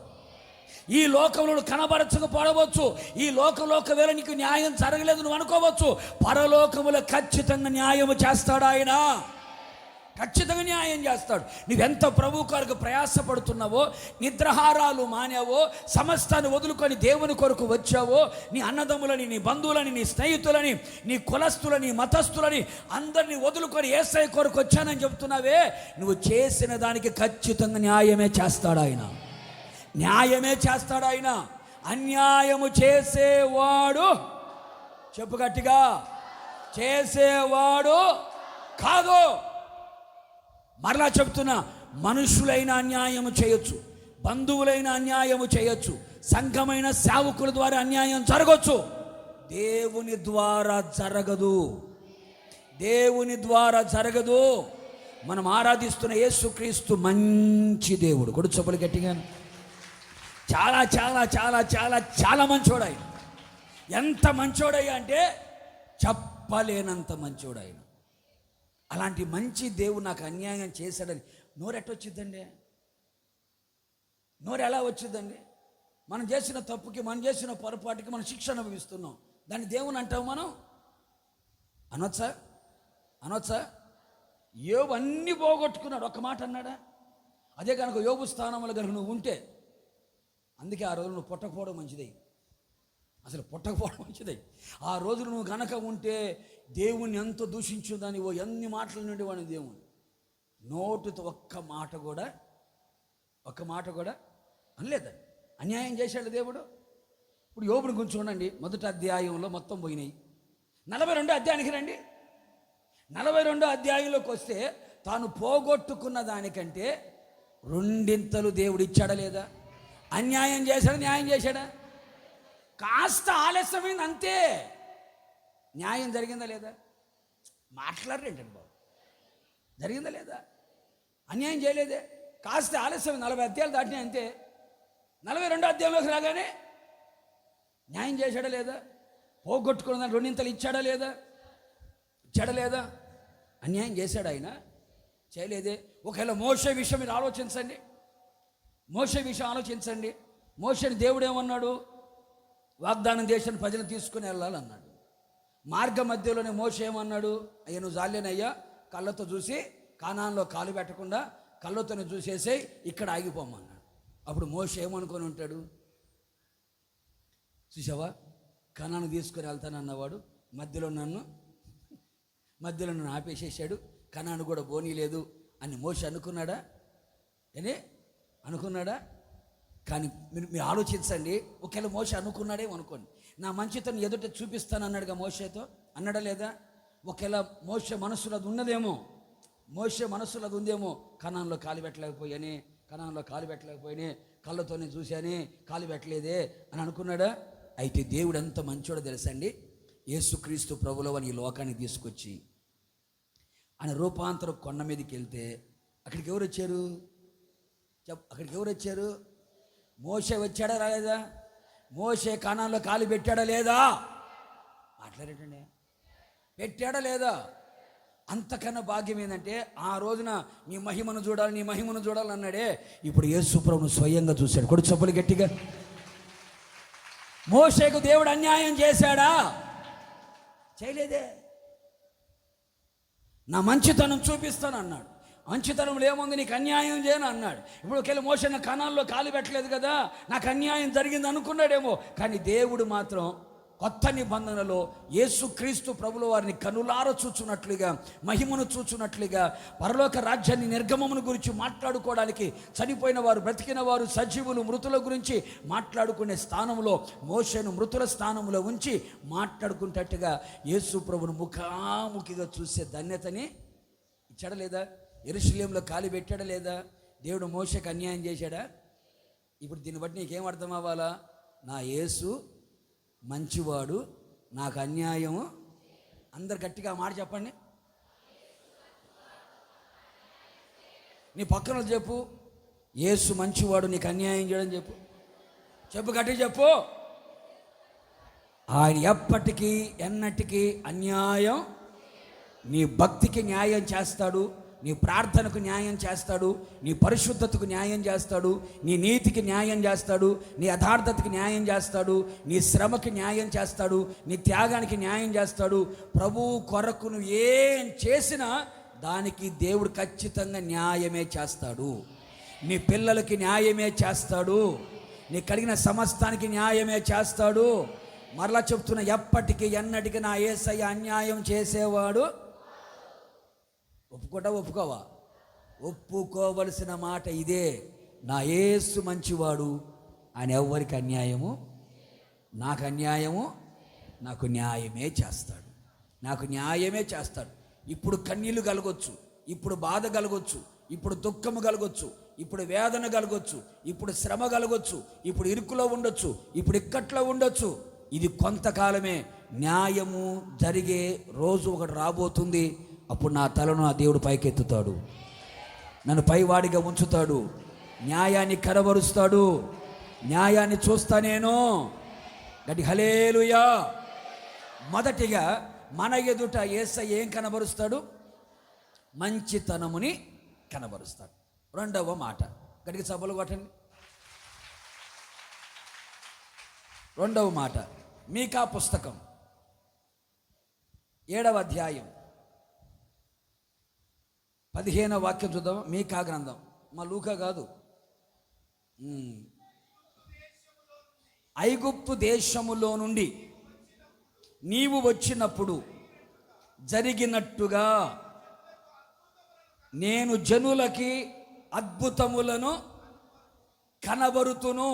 ఈ లోకంలో కనబరచకపోవచ్చు, ఈ లోకంలో ఒకవేళ నీకు న్యాయం జరగలేదు నువ్వు అనుకోవచ్చు, పరలోకములో ఖచ్చితంగా న్యాయము చేస్తాడు ఆయన. ఖచ్చితంగా న్యాయం చేస్తాడు. నువ్వెంత ప్రభు కొరకు ప్రయాసపడుతున్నావో, నిద్రాహారాలు మానేవో, సమస్తాన్ని వదులుకొని దేవుని కొరకు వచ్చావో, నీ అన్నదమ్ములని, నీ బంధువులని, నీ స్నేహితులని, నీ కులస్తులని, మతస్థులని అందరినీ వదులుకొని యేసయ్య కొరకు వచ్చానని చెప్తున్నావే, నువ్వు చేసిన దానికి ఖచ్చితంగా న్యాయమే చేస్తాడు ఆయన. అన్యాయము చేసేవాడు, చెప్పు గట్టిగా, చేసేవాడు కాదు. మరలా చెప్తున్నా, మనుషులైన అన్యాయము చేయొచ్చు, బంధువులైన అన్యాయము చేయొచ్చు, సంఘమైన సేవకుల ద్వారా అన్యాయం జరగచ్చు, దేవుని ద్వారా జరగదు. మనం ఆరాధిస్తున్న యేసుక్రీస్తు మంచి దేవుడు. కొడు చొప్పులు గట్టిగా. చాలా చాలా చాలా చాలా చాలా మంచోడాయి. ఎంత మంచోడయ్యా అంటే చెప్పలేనంత మంచోడు ఆయన. అలాంటి మంచి దేవుడు నాకు అన్యాయం చేశాడని నోరెట్టొచ్చిందండి? నోరు ఎలా వచ్చిందండి? మనం చేసిన తప్పుకి, మనం చేసిన పొరపాటుకి మనం శిక్ష అనుభవిస్తున్నాం. దాన్ని దేవుని అంటావు మనం? అనొచ్చా? యోబు అన్నీ పోగొట్టుకున్నాడు, ఒక్క మాట అన్నాడా? అదే కనుక యోబు స్థానంలో కనుక నువ్వు ఉంటే, అందుకే ఆ రోజు నువ్వు పుట్టకపోవడం మంచిదే. అసలు పుట్టకపోవడం మంచిదే. ఆ రోజు నువ్వు కనుక ఉంటే దేవుణ్ణి ఎంత దూషించుదని ఎన్ని మాటలు నుండి వాడిని దేవుని నోటుతో ఒక్క మాట కూడా అనలేదండి. అన్యాయం చేశాడు దేవుడు. ఇప్పుడు యోబుని గురించి చూడండి, మొదటి అధ్యాయంలో మొత్తం పోయినాయి. 42 అధ్యాయానికి రండి. 42 అధ్యాయంలోకి వస్తే తాను పోగొట్టుకున్న దానికంటే రెండింతలు దేవుడు ఇచ్చాడా లేదా? అన్యాయం చేశాడా, న్యాయం చేశాడా? కాస్త ఆలస్యమైంది అంతే. న్యాయం జరిగిందా లేదా? మాట్లాడరేంటండి బాబు, జరిగిందా లేదా? అన్యాయం చేయలేదే, కాస్త ఆలస్యం. 40 అధ్యాయాలు దాటినాయి అంతే. 42 అధ్యాయంలోకి రాగానే న్యాయం చేశాడా లేదా? పోగొట్టుకున్న దాన్ని రెండింతలు ఇచ్చాడా లేదా? అన్యాయం చేశాడు ఆయన? చేయలేదే. ఒకవేళ మోషే విషయం మీరు ఆలోచించండి. మోషేని దేవుడు ఏమన్నాడు? వాగ్దానం దేశాన్ని ప్రజలను తీసుకుని వెళ్ళాలన్నాడు. మార్గ మధ్యలోనే మోషే ఏమన్నాడు? అయ్యా నువ్వు జాలేనయ్యా, కళ్ళతో చూసి కానాన్లో కాలు పెట్టకుండా కళ్ళతోనే చూసేసి ఇక్కడ ఆగిపోమన్నాడు. అప్పుడు మోషే ఏమనుకొని ఉంటాడు? చూసావా, కనాను తీసుకొని వెళ్తానన్నవాడు మధ్యలో నన్ను ఆపేసేసాడు, కనాను కూడా పోనీలేదు అని మోషే అనుకున్నాడా? కానీ మీరు ఆలోచించండి. ఒకవేళ మోషే అనుకోండి, నా మంచితనం ఎదుట చూపిస్తాను అన్నాడుగా మోషేతో, అన్నాడా లేదా? ఒకవేళ మోషే మనస్సులో అది ఉన్నదేమో, కనాన్లో కాలు పెట్టలేకపోయానే, కళ్ళతోనే చూశానే, కాలు పెట్టలేదే అని అనుకున్నాడా? అయితే దేవుడు ఎంత మంచోడో తెలుసండి. యేసుక్రీస్తు ప్రభుల వారిని ఈ లోకానికి తీసుకొచ్చి ఆయన రూపాంతరం కొండ మీదకి వెళ్తే అక్కడికి ఎవరు వచ్చారు? మోషే వచ్చాడా రాలేదా? మోషే కానాన్లో కాలు పెట్టాడా లేదా? మాట్లాడేటండి, పెట్టాడా లేదా? అంతకన్నా భాగ్యం ఏంటంటే ఆ రోజున నీ మహిమను చూడాలి అన్నాడే. ఇప్పుడు యేసు ప్రభువును స్వయంగా చూశాడు. కొడు చొప్పులు గట్టిగా. మోషేకు దేవుడు అన్యాయం చేశాడా? చేయలేదే. నా మంచితనం చూపిస్తాను అన్నాడు. మంచితనంలో ఏముంది? నీకు అన్యాయం చేయను అన్నాడు. ఇప్పుడు ఒకవేళ మోషే నా కణాల్లో కాలు పెట్టలేదు కదా, నాకు అన్యాయం జరిగింది అనుకున్నాడేమో. కానీ దేవుడు మాత్రం కొత్త నిబంధనలో యేసుక్రీస్తు ప్రభుల వారిని కనులార చూచున్నట్లుగా, మహిమను చూచున్నట్లుగా, పరలోక రాజ్యాన్ని నిర్గమమును గురించి మాట్లాడుకోవడానికి చనిపోయిన వారు, బ్రతికిన వారు, సజీవులు, మృతుల గురించి మాట్లాడుకునే స్థానంలో మోషేను మృతుల స్థానంలో ఉంచి మాట్లాడుకునేటట్టుగా యేసు ప్రభును ముఖాముఖిగా చూసే ధన్యతని ఇచ్చాడా లేదా? యెరూషలేములో కాలు పెట్టాడా లేదా? దేవుడు మోషేకు అన్యాయం చేశాడా? ఇప్పుడు దీన్ని బట్టి నీకేం అర్థం అవ్వాలా? నా యేసు మంచివాడు, నాకు అన్యాయం. అందరు గట్టిగా మాట చెప్పండి. నీ పక్కన చెప్పు, యేసు మంచివాడు, నీకు అన్యాయం చేయడం చెప్పు గట్టిగా చెప్పు. ఆయన ఎప్పటికీ ఎన్నటికీ అన్యాయం, నీ భక్తికి న్యాయం చేస్తాడు, నీ ప్రార్థనకు న్యాయం చేస్తాడు, నీ పరిశుద్ధతకు న్యాయం చేస్తాడు, నీ నీతికి న్యాయం చేస్తాడు, నీ యథార్థతకి న్యాయం చేస్తాడు, నీ శ్రమకి న్యాయం చేస్తాడు, నీ త్యాగానికి న్యాయం చేస్తాడు. ప్రభువు కొరకు నువ్వు ఏం చేసినా దానికి దేవుడు ఖచ్చితంగా న్యాయమే చేస్తాడు. నీ పిల్లలకి న్యాయమే చేస్తాడు, నీ కలిగిన సమస్తానికి న్యాయమే చేస్తాడు. మరలా చెప్తున్నా, ఎప్పటికీ ఎన్నటికీ నా యేసయ్య అన్యాయం చేసేవాడు. ఒప్పుకోవా? ఒప్పుకోవలసిన మాట ఇదే. నా యేసు మంచివాడు, ఆయన ఎవ్వరికి అన్యాయము, నాకు న్యాయమే చేస్తాడు. ఇప్పుడు కన్నీళ్ళు కలగొచ్చు, ఇప్పుడు బాధ కలగొచ్చు, ఇప్పుడు దుఃఖము కలగొచ్చు, ఇప్పుడు వేదన కలగొచ్చు, ఇప్పుడు శ్రమ కలగొచ్చు, ఇప్పుడు ఇరుకులో ఉండొచ్చు, ఇప్పుడు ఇక్కట్లో ఉండొచ్చు. ఇది కొంతకాలమే. న్యాయము జరిగే రోజు ఒకటి రాబోతుంది. అప్పుడు నా తలను నా దేవుడు పైకెత్తుతాడు, నన్ను పైవాడిగా ఉంచుతాడు, న్యాయాన్ని కనబరుస్తాడు, న్యాయాన్ని చూస్తా నేను. గట్టి హల్లెలూయా. మొదటిగా మన ఎదుట యేసయ్య ఏం కనబరుస్తాడు? మంచితనముని కనబరుస్తాడు. రెండవ మాట, గట్టిగా సభలు కొట్టండి. రెండవ మాట, మీకా పుస్తకం 7వ అధ్యాయం 15వ వాక్యం చూద్దాం. మీకా గ్రంథం, మా లూకా కాదు. ఐగుప్తు దేశములో నుండి నీవు వచ్చినప్పుడు జరిగినట్టుగా నేను జనులకి అద్భుతములను కనబరుతును.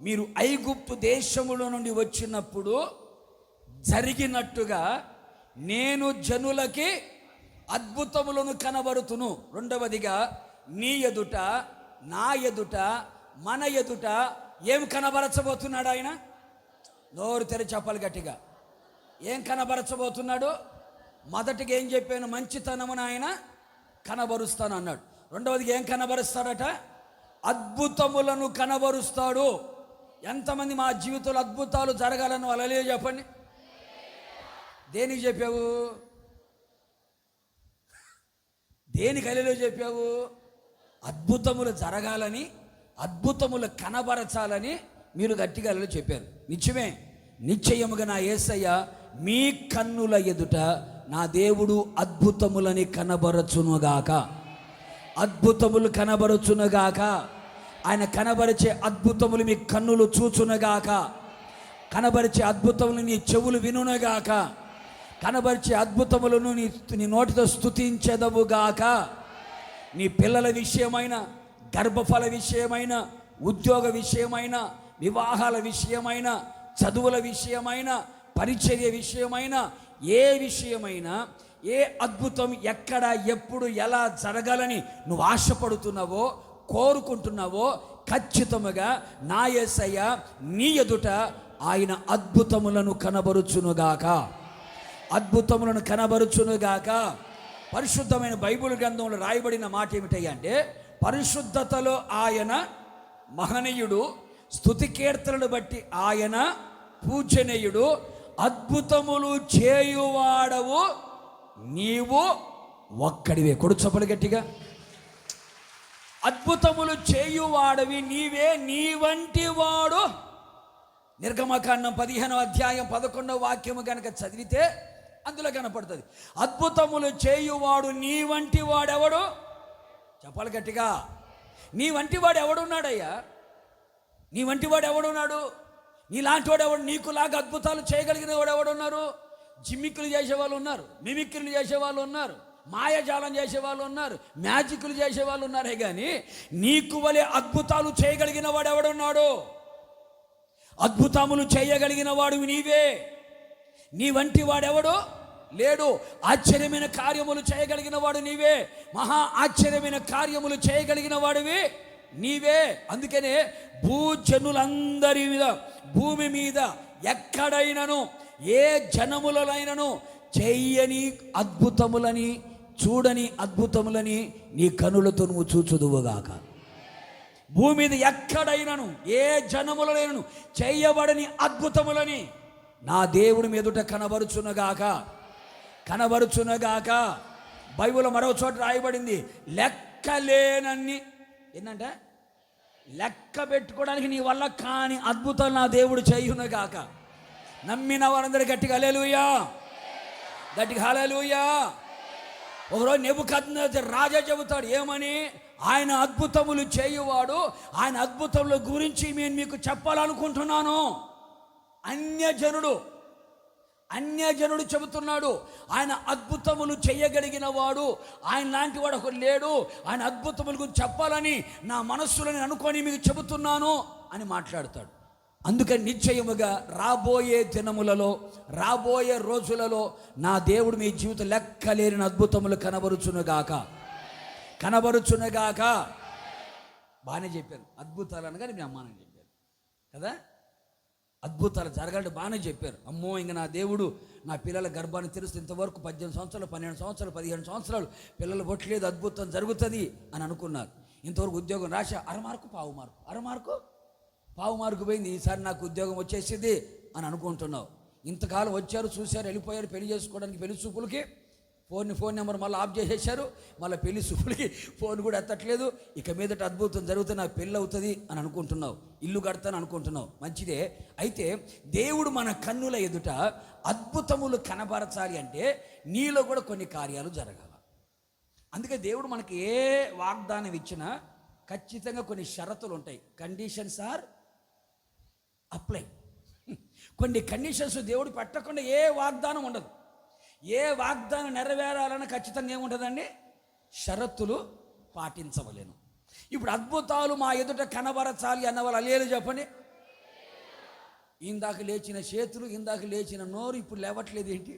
మీరు ఐగుప్తు దేశములో నుండి వచ్చినప్పుడు జరిగినట్టుగా నేను జనులకి అద్భుతములను కనబరుతును. రెండవదిగా, నీ ఎదుట, నా ఎదుట, మన ఎదుట ఏం కనబరచబోతున్నాడు ఆయన? నోరు తెరి చెప్పాలి గట్టిగా. ఏం కనబరచబోతున్నాడు? మొదటిగా ఏం చెప్పాను? మంచితనమును ఆయన కనబరుస్తాను అన్నాడు. రెండవదిగా ఏం కనబరుస్తాడట? అద్భుతములను కనబరుస్తాడు. ఎంతమంది మా జీవితంలో అద్భుతాలు జరగాలని వాళ్ళే చెప్పండి. దేనికి చెప్పావు? దేనికి అలెలు చెప్పావు? అద్భుతములు జరగాలని, అద్భుతములు కనబరచాలని మీరు గట్టిగా అలెలు చెప్పారు. నిత్యమే, నిశ్చయముగా నా యేసయ్య మీ కన్నుల ఎదుట నా దేవుడు అద్భుతములని కనబరచునుగాక. అద్భుతములు కనబరచునుగాక. ఆయన కనబరిచే అద్భుతములు మీ కన్నులు చూచునుగాక. కనబరిచే అద్భుతములు నీ చెవులు వినునుగాక. కనబరిచే అద్భుతములను నీ నోటితో స్తుతించెదవుగాక. నీ పిల్లల విషయమైన, గర్భఫల విషయమైన, ఉద్యోగ విషయమైన, వివాహాల విషయమైన, చదువుల విషయమైన, పరిచర్య విషయమైన, ఏ విషయమైనా, ఏ అద్భుతం ఎక్కడ, ఎప్పుడు, ఎలా జరగాలని నువ్వు ఆశపడుతున్నావో, కోరుకుంటున్నావో, ఖచ్చితముగా నా యేసయ్య నీ ఎదుట ఆయన అద్భుతములను కనబరుచునుగాక. అద్భుతములను కనబరుచునుగాక. పరిశుద్ధమైన బైబిల్ గ్రంథంలో రాయబడిన మాట ఏమిటంటే, పరిశుద్ధతలో ఆయన మహనీయుడు, స్తుతి కీర్తనలు బట్టి ఆయన పూజనీయుడు, అద్భుతములు చేయువాడవు నీవు ఒక్కడివే. కొడు చప్పలు గట్టిగా. అద్భుతములు చేయువాడవి నీవే, నీ వంటి వాడు. నిర్గమకాండం 15వ అధ్యాయం 11వ వాక్యము కనుక చదివితే అందులో కనపడుతుంది. అద్భుతములు చేయువాడు నీ వంటి వాడెవడు? చెప్పాలి గట్టిగా. నీ వంటి వాడు ఎవడున్నాడయ్యా? నీ వంటి వాడు ఎవడున్నాడు? నీలాంటి వాడు ఎవడు? నీకులాగా అద్భుతాలు చేయగలిగిన వాడు ఎవడున్నారు? జిమ్మిక్కులు చేసేవాళ్ళు ఉన్నారు, మిమిక్రీలు చేసేవాళ్ళు ఉన్నారు, మాయాజాలం చేసేవాళ్ళు ఉన్నారు, మ్యాజిక్లు చేసేవాళ్ళు ఉన్నారే కానీ నీకు వలె అద్భుతాలు చేయగలిగిన వాడు ఎవడున్నాడు? అద్భుతములు చేయగలిగిన వాడు నీవే. నీ వంటి వాడెవడు లేడు. ఆశ్చర్యమైన కార్యములు చేయగలిగిన వాడు నీవే. మహా ఆశ్చర్యమైన కార్యములు చేయగలిగిన వాడివి నీవే. అందుకనే భూజనులందరి మీద, భూమి మీద ఎక్కడైనను, ఏ జనములైనను చెయ్యని అద్భుతములని, చూడని అద్భుతములని నీ కనులతో నువ్వు చూచుదువుగాక. భూమి మీద ఎక్కడైనను, ఏ జనములైనను చేయబడని అద్భుతములని నా దేవుడి మీదుట కనబరుచునగాక. కనబరుచునగాక. బైబిల్లో మరో చోట రాయబడింది, లెక్కలేనన్ని, ఏంటంటే లెక్క పెట్టుకోవడానికి నీ వల్ల కాని అద్భుతాలు నా దేవుడు చేయునగాక. నమ్మిన వారందరూ గట్టిగా హల్లెలూయా, గట్టిగా హల్లెలూయా. ఒకరోజు నెబుకద్నెజర్ రాజా చెబుతాడు ఏమని? ఆయన అద్భుతములు చేయువాడు, ఆయన అద్భుతముల గురించి నేను మీకు చెప్పాలనుకుంటున్నాను. అన్యజనుడు చెబుతున్నాడు, ఆయన అద్భుతములు చేయగలిగిన వాడు, ఆయన లాంటి వాడు ఒకరు లేడు, ఆయన అద్భుతముల గురించి చెప్పాలని నా మనస్సులో అనుకొని మీకు చెబుతున్నాను అని మాట్లాడతాడు. అందుకని నిశ్చయముగా రాబోయే దినములలో, రాబోయే రోజులలో నా దేవుడు మీ జీవితం లెక్కలేని అద్భుతములు కనబరుచునుగాక. బాగానే చెప్పారు. అద్భుతాలు అనగానే మీ అమ్మానని చెప్పారు కదా. అద్భుతాలు జరగాలంటే బాగానే చెప్పారు. అమ్మో, ఇంక నా దేవుడు నా పిల్లల గర్భాన్ని తెరిస్తే ఇంతవరకు 18 సంవత్సరాలు, 12 సంవత్సరాలు, 15 సంవత్సరాలు పిల్లలు పుట్టలేదు, అద్భుతం జరుగుతుంది అని అనుకున్నారు. ఇంతవరకు ఉద్యోగం రాశా, అరమార్కు పావు మార్కు పోయింది, ఈసారి నాకు ఉద్యోగం వచ్చేసింది అని అనుకుంటున్నావు. ఇంతకాలం వచ్చారు, చూశారు, వెళ్ళిపోయారు. పెళ్లి చేసుకోవడానికి పెళ్లి చూపులకి ఫోన్ నెంబర్ మళ్ళీ ఆఫ్ చేసేశారు. మళ్ళీ పెళ్లి చూపులకి ఫోన్ కూడా ఎత్తట్లేదు. ఇక మీదట అద్భుతం జరుగుతుంది, నాకు పెళ్ళి అవుతుంది అని అనుకుంటున్నావు, ఇల్లు కడతాను అనుకుంటున్నావు, మంచిదే. అయితే దేవుడు మన కన్నుల ఎదుట అద్భుతములు కనబరచాలి అంటే నీలో కూడా కొన్ని కార్యాలు జరగాలి. అందుకే దేవుడు మనకి ఏ వాగ్దానం ఇచ్చినా ఖచ్చితంగా కొన్ని షరతులు ఉంటాయి. Conditions are apply. కొన్ని కండిషన్స్ దేవుడు పెట్టకుండా ఏ వాగ్దానం ఉండదు. ఏ వాగ్దానం నెరవేరాలన్నా ఖచ్చితంగా ఏముంటుందండి? షరతులు పాటించవలేను. ఇప్పుడు అద్భుతాలు మా ఎదుట కనబరచాలి అన్న వాళ్ళు అలేలు చెప్పండి. ఇందాక లేచిన చేతులు, ఇందాక లేచిన నోరు ఇప్పుడు లేవట్లేదు ఏంటి?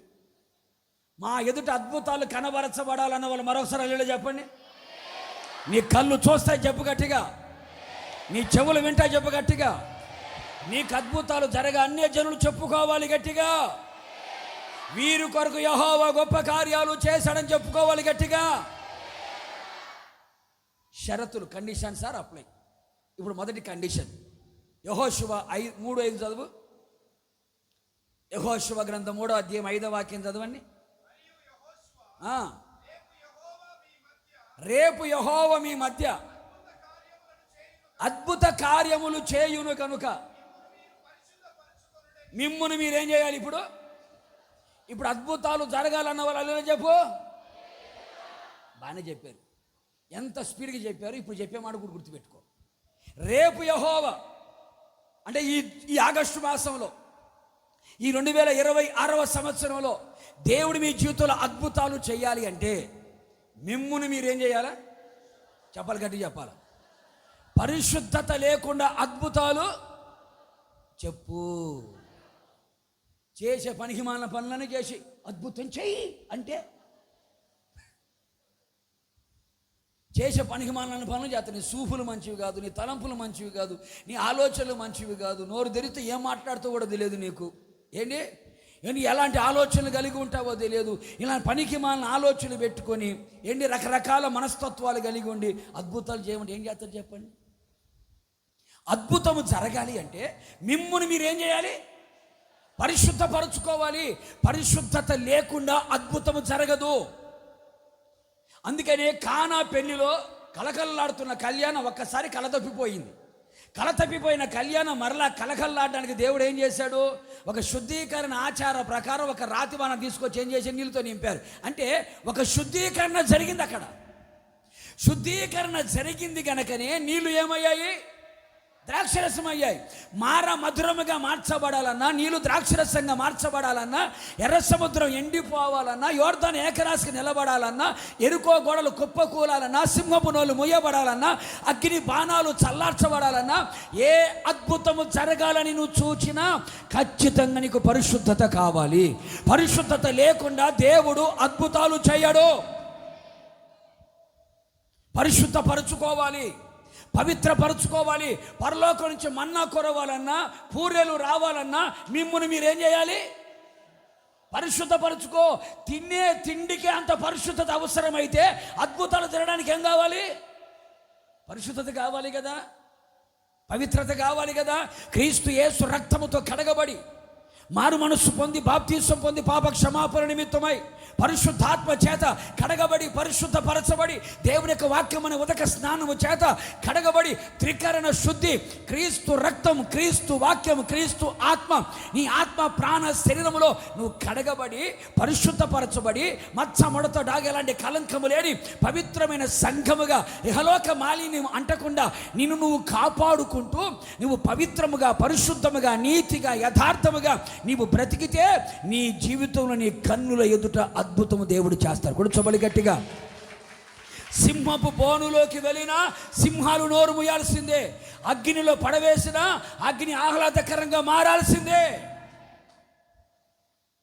మా ఎదుట అద్భుతాలు కనబరచబడాలన్న వాళ్ళు మరొకసారి అలేలు చెప్పండి. నీ కళ్ళు చూస్తాయి చెప్పు గట్టిగా, నీ చెవులు వింటాయి చెప్పు గట్టిగా. నీకు అద్భుతాలు జరగ అన్య జనులు చెప్పుకోవాలి గట్టిగా. వీరి కొరకు యెహోవా గొప్ప కార్యాలు చేశాడని చెప్పుకోవాలి గట్టిగా. షరతులు, కండిషన్స్ ఆర్ అప్లై. ఇప్పుడు మొదటి కండిషన్ యెహోషువ 3:5 చదువు. యెహోషువ గ్రంథం 3వ అధ్యాయం 5వ వాక్యం చదవండి. రేపు యెహోవా మీ మధ్య అద్భుత కార్యములు చేయును కనుక మిమ్మును మీరేం చేయాలి? ఇప్పుడు అద్భుతాలు జరగాలన్న వాళ్ళు అలా చెప్పు. బాగానే చెప్పారు, ఎంత స్పీడ్గా చెప్పారు. ఇప్పుడు చెప్పే మాట కూడా గుర్తుపెట్టుకో. రేపు యెహోవా అంటే ఈ ఆగస్టు మాసంలో, ఈ 2026వ సంవత్సరంలో దేవుడు మీ జీవితంలో అద్భుతాలు చేయాలి అంటే మిమ్మును మీరేం చేయాలా? చెప్పాలి, గట్టి చెప్పాలి. పరిశుద్ధత లేకుండా అద్భుతాలు చెప్పు. చేసే పనికిమాలిన పనులను చేసి అద్భుతం చెయ్యి అంటే చేసే పనికిమాలిన పనులు చేస్తాను. నీ సూపులు మంచివి కాదు, నీ తలంపులు మంచివి కాదు, నీ ఆలోచనలు మంచివి కాదు. నోరు తెరిస్తే ఏం మాట్లాడుతూ కూడా తెలియదు నీకు. ఏంటి ఎలాంటి ఆలోచనలు కలిగి ఉంటావో తెలియదు. ఇలాంటి పనికిమాలిన ఆలోచనలు పెట్టుకొని రకరకాల మనస్తత్వాలు కలిగి ఉండి అద్భుతాలు చేయమంటే ఏం చేస్తారు చెప్పండి? అద్భుతము జరగాలి అంటే మిమ్ముని మీరేం చేయాలి? పరిశుద్ధపరచుకోవాలి. పరిశుద్ధత లేకుండా అద్భుతము జరగదు. అందుకనే కానా పెళ్లిలో కలకల్లాడుతున్న కళ్యాణం ఒక్కసారి కలతప్పిపోయింది. కలతప్పిపోయిన కళ్యాణం మరలా కలకల్లాడడానికి దేవుడు ఏం చేశాడు? ఒక శుద్ధీకరణ ఆచార ప్రకారం ఒక రాతివాన తీసుకొచ్చి ఏం చేసి నీళ్ళతో నింపారు. అంటే ఒక శుద్ధీకరణ జరిగింది. అక్కడ శుద్ధీకరణ జరిగింది కనుకనే నీళ్లు ఏమయ్యాయి? ద్రాక్షరసం అయ్యాయి. మధురముగా మార్చబడాలన్నా, నీళ్లు ద్రాక్షరసంగా మార్చబడాలన్నా, ఎర్ర సముద్రం ఎండిపోవాలన్నా, యోర్దాను ఏకరాశికి నిలబడాలన్నా, ఎరుకో గోడలు కుప్పకూలాలన్నా, సింహపు నోళ్ళు ముయ్యబడాలన్నా, అగ్ని బాణాలు చల్లార్చబడాలన్నా, ఏ అద్భుతము జరగాలని నువ్వు చూచినా ఖచ్చితంగా నీకు పరిశుద్ధత కావాలి. పరిశుద్ధత లేకుండా దేవుడు అద్భుతాలు చేయడు. పరిశుద్ధపరచుకోవాలి, పవిత్రపరచుకోవాలి. పరలోకం నుంచి మన్నా కురవాలన్నా, పూరేలు రావాలన్నా మిమ్మును మీరేం చేయాలి? పరిశుద్ధపరచుకో. తినే తిండికే అంత పరిశుద్ధత అవసరమైతే అద్భుతాలు జరగడానికి ఏం కావాలి? పరిశుద్ధత కావాలి కదా, పవిత్రత కావాలి కదా. క్రీస్తు యేసు రక్తముతో కడగబడి, మారు మనస్సు పొంది, బాప్తీసం పొంది, పాప క్షమాపణ నిమిత్తమై పరిశుద్ధాత్మ చేత కడగబడి, పరిశుద్ధపరచబడి, దేవుని యొక్క వాక్యం అనే ఉదక స్నానము చేత కడగబడి, త్రికరణ శుద్ధి, క్రీస్తు రక్తం, క్రీస్తు వాక్యం, క్రీస్తు ఆత్మ, నీ ఆత్మ ప్రాణ శరీరములో నువ్వు కడగబడి, పరిశుద్ధపరచబడి, మచ్చ ముడత డాగేలాంటి కలంకము లేని పవిత్రమైన సంఘముగా, ఇహలోక మాలిన్యం అంటకుండా నిన్ను నువ్వు కాపాడుకుంటూ, నువ్వు పవిత్రముగా, పరిశుద్ధముగా, నీతిగా, యథార్థముగా నీవు బ్రతికితే నీ జీవితంలో నీ కన్నుల ఎదుట అద్భుతము దేవుడు చేస్తారు. కూర్చోబడి గట్టిగా. సింహపు బోనులోకి వెళ్ళినా సింహాలు నోరు ముయ్యాల్సిందే. అగ్నిలో పడవేసినా అగ్ని ఆహ్లాదకరంగా మారాల్సిందే.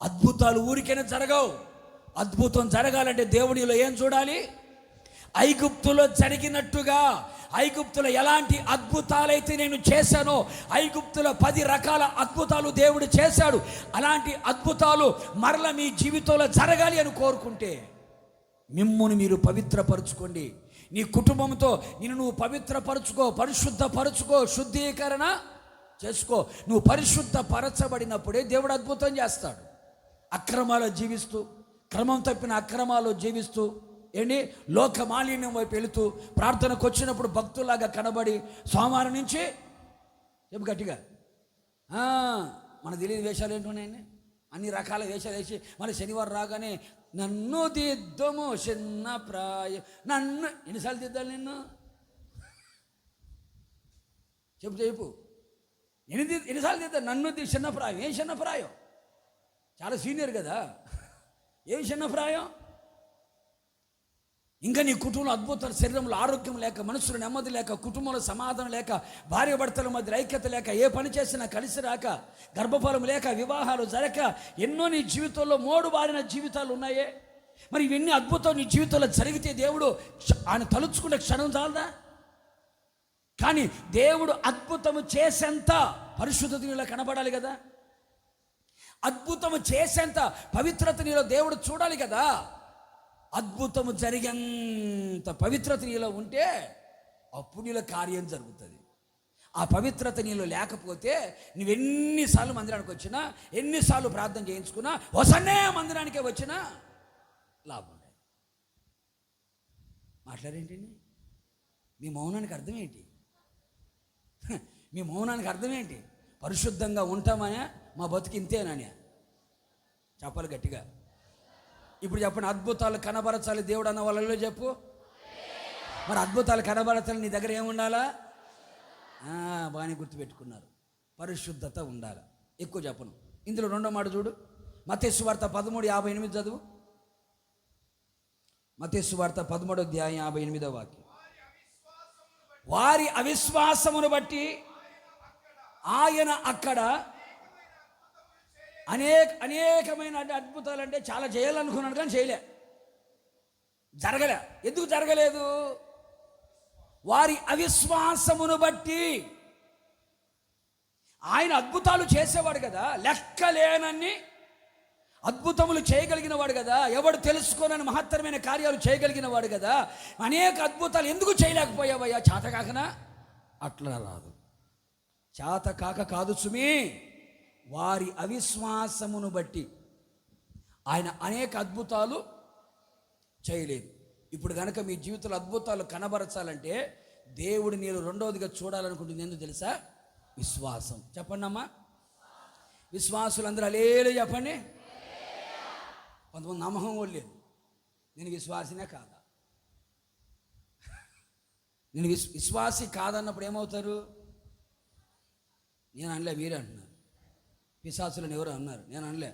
అద్భుతాలు ఊరికైనా జరగవు. అద్భుతం జరగాలంటే దేవునిలో ఏం చూడాలి? ఐగుప్తులో జరిగినట్టుగా, ఐగుప్తులో ఎలాంటి అద్భుతాలైతే నేను చేశానో, ఐగుప్తులో 10 రకాల అద్భుతాలు దేవుడు చేశాడు. అలాంటి అద్భుతాలు మరల మీ జీవితంలో జరగాలి అని కోరుకుంటే మిమ్మును మీరు పవిత్రపరచుకోండి. నీ కుటుంబంతో నిన్ను నువ్వు పవిత్రపరచుకో, పరిశుద్ధపరచుకో, శుద్ధీకరణ చేసుకో. నువ్వు పరిశుద్ధ పరచబడినప్పుడే దేవుడు అద్భుతం చేస్తాడు. అక్రమాలు జీవిస్తూ, క్రమం తప్పిన అక్రమాలు జీవిస్తూ, లోక మాలిన్యం వైపు వెళుతూ, ప్రార్థనకు వచ్చినప్పుడు భక్తులాగా కనబడి, సోమవారం నుంచి చెప్పు గట్టిగా మన తెలియని వేషాలు ఏంటున్నాయని అన్ని రకాల వేషాలు వేసి మళ్ళీ శనివారం రాగానే నన్ను దిద్దము చిన్న ప్రాయం, నన్ను ఎన్నిసార్లు దిద్దాలి నిన్ను చెప్పు ఎన్నిసార్లు దిద్దా? నన్ను చిన్న ప్రాయం. ఏం చిన్న ప్రాయం? చాలా సీనియర్ కదా. ఏం చిన్న ప్రాయం? ఇంకా నీ కుటుంబంలో అద్భుతాలు, శరీరంలో ఆరోగ్యం లేక, మనసులో నెమ్మది లేక, కుటుంబంలో సమాధానం లేక, భార్య భర్తల మధ్య ఐక్యత లేక, ఏ పని చేసినా కలిసి రాక, గర్భఫలం లేక, వివాహాలు జరగక, ఎన్నో నీ జీవితంలో మోడుబారిన జీవితాలు ఉన్నాయే. మరి ఇవన్నీ అద్భుతం నీ జీవితంలో జరిగితే దేవుడు ఆయన తలుచుకునే క్షణం చాలదా? కానీ దేవుడు అద్భుతము చేసేంత పరిశుద్ధత నీలో కనబడాలి కదా. అద్భుతము చేసేంత పవిత్రత నీలో దేవుడు చూడాలి కదా. అద్భుతము జరిగేంత పవిత్రత నీలో ఉంటే అప్పుడు నీలో కార్యం జరుగుతుంది. ఆ పవిత్రత నీలో లేకపోతే నువ్వెన్నిసార్లు మందిరానికి వచ్చినా, ఎన్నిసార్లు ప్రార్థన చేయించుకున్నా, వసన్నే మందిరానికే వచ్చినా లాభం లేదు. మాట్లాడేంటండి? మీ మౌనానికి అర్థం ఏంటి? మీ మౌనానికి అర్థం ఏంటి? పరిశుద్ధంగా ఉంటామనే మా బతుకు ఇంతేనని చెప్పాలి గట్టిగా. ఇప్పుడు చెప్పండి, అద్భుతాలు కనబరచాలి దేవుడు అన్న వాళ్ళలో చెప్పు. మరి అద్భుతాలు కనబరచాలి నీ దగ్గర ఏముండాలా? బాగానే గుర్తుపెట్టుకున్నారు, పరిశుద్ధత ఉండాలి. ఎక్కువ చెప్పను. ఇందులో రెండో మాట చూడు, మత్తయి సువార్త 13:58 చదువు. మత్తయి సువార్త 13:58 వాక్యం. వారి అవిశ్వాసమును బట్టి ఆయన అక్కడ అనేకమైన అద్భుతాలు, అంటే చాలా చేయాలనుకున్నాడు కానీ జరగలే. ఎందుకు జరగలేదు? వారి అవిశ్వాసమును బట్టి. ఆయన అద్భుతాలు చేసేవాడు కదా, లెక్కలేనన్ని అద్భుతములు చేయగలిగిన వాడు కదా, ఎవడు తెలుసుకోనని మహత్తరమైన కార్యాలు చేయగలిగిన వాడు కదా. అనేక అద్భుతాలు ఎందుకు చేయలేకపోయావయ్యా? చేతకాకనా? అట్లా రాదు. చేతకాక కాదు సుమి, వారి అవిశ్వాసమును బట్టి ఆయన అనేక అద్భుతాలు చేయలేదు. ఇప్పుడు కనుక మీ జీవితంలో అద్భుతాలు కనబరచాలంటే దేవుడు నేను రెండవదిగా చూడాలనుకుంటుంది ఎందుకు తెలుసా? విశ్వాసం. చెప్పండి అమ్మా, విశ్వాసులందరూ అలేలు చెప్పండి. కొంతమంది నమ్మకం కూడా లేదు, నేను విశ్వాసినే కాదా. నేను విశ్వాసి కాదన్నప్పుడు ఏమవుతారు? నేను అనలే, మీరే అంటున్నారు. పిశాచులను ఎవరు అన్నారు, నేను అనలే,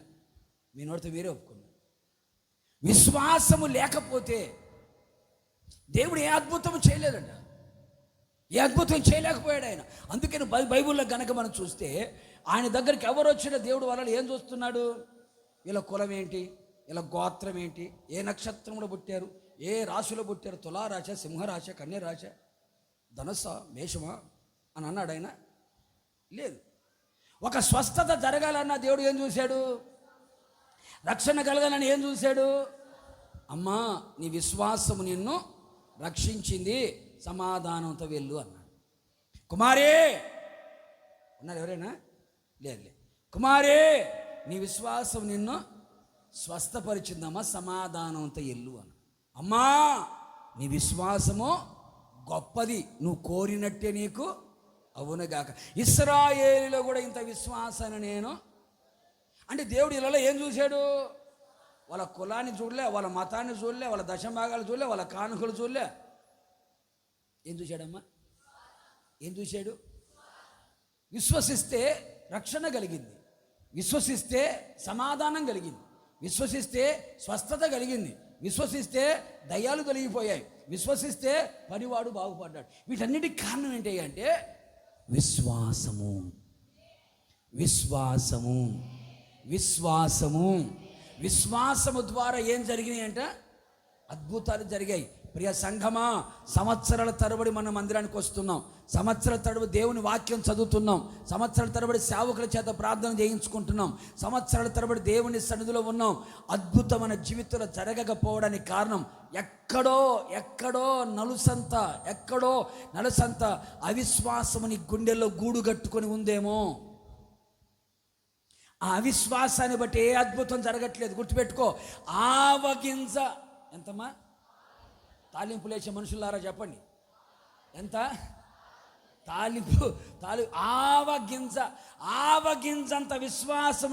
మీ నోటితో మీరే ఒప్పుకున్నారు. విశ్వాసము లేకపోతే దేవుడు ఏ అద్భుతం చేయలేదంట, ఏ అద్భుతం చేయలేకపోయాడు ఆయన. అందుకని బైబిల్లో గనక మనం చూస్తే ఆయన దగ్గరికి ఎవరు వచ్చినా దేవుడు వాళ్ళని ఏం చూస్తున్నాడు? వీళ్ళ కులం ఏంటి, వీళ్ళ గోత్రం ఏంటి, ఏ నక్షత్రంలో పుట్టారు, ఏ రాశిలో పుట్టారు, తులారాశ, సింహరాశ, కన్యరాశ, ధనస్స, మేషమా అని అన్నాడు ఆయన? లేదు. ఒక స్వస్థత జరగాలన్నా దేవుడు ఏం చూశాడు? రక్షణ కలగాలని ఏం చూశాడు? అమ్మా నీ విశ్వాసము నిన్ను రక్షించింది, సమాధానంతో వెళ్ళు అన్నాడు. కుమారే ఉన్నారు ఎవరైనా? లేదు. కుమారే నీ విశ్వాసం నిన్ను స్వస్థపరిచిందమ్మా, సమాధానంతో వెళ్ళు అన్న. అమ్మా నీ విశ్వాసము గొప్పది, నువ్వు కోరినట్టే నీకు అవునుగాక. ఇశ్రాయేలులో కూడా ఇంత విశ్వాసాన్ని నేను, అంటే దేవుడు ఇళ్ళలో ఏం చూశాడు? వాళ్ళ కులాన్ని చూడలే, వాళ్ళ మతాన్ని చూడలే, వాళ్ళ దశభాగాలు చూడలే, వాళ్ళ కానుకలు చూడలే. ఏం చూశాడమ్మా? ఏం చూశాడు? విశ్వసిస్తే రక్షణ కలిగింది, విశ్వసిస్తే సమాధానం కలిగింది, విశ్వసిస్తే స్వస్థత కలిగింది, విశ్వసిస్తే దయ్యాలు తొలగిపోయాయి, విశ్వసిస్తే పనివాడు బాగుపడ్డాడు. వీటన్నిటికి కారణం ఏంటి అంటే విశ్వాసము. విశ్వాసము విశ్వాసము విశ్వాసము ద్వారా ఏం జరిగినాయి అంట? అద్భుతాలు జరిగాయి. ప్రియ సంఘమా, సంవత్సరాల తరబడి మనం మందిరానికి వస్తున్నాం, సంవత్సరాల తరబడి దేవుని వాక్యం చదువుతున్నాం, సంవత్సరాల తరబడి సేవకుల చేత ప్రార్థన చేయించుకుంటున్నాం, సంవత్సరాల తరబడి దేవుని సన్నిధిలో ఉన్నాం. అద్భుతమైన జీవితంలో జరగకపోవడానికి కారణం ఎక్కడో నలుసంత అవిశ్వాసముని గుండెల్లో గూడు కట్టుకొని ఉందేమో. ఆ అవిశ్వాసాన్ని బట్టి ఏ అద్భుతం జరగట్లేదు. గుర్తుపెట్టుకో, ఆవగింజ ఎంతమ్మా? తాలింపు లేచే మనుషులారా చెప్పండి, ఎంత తాలింపు ఆవగింజంత విశ్వాసం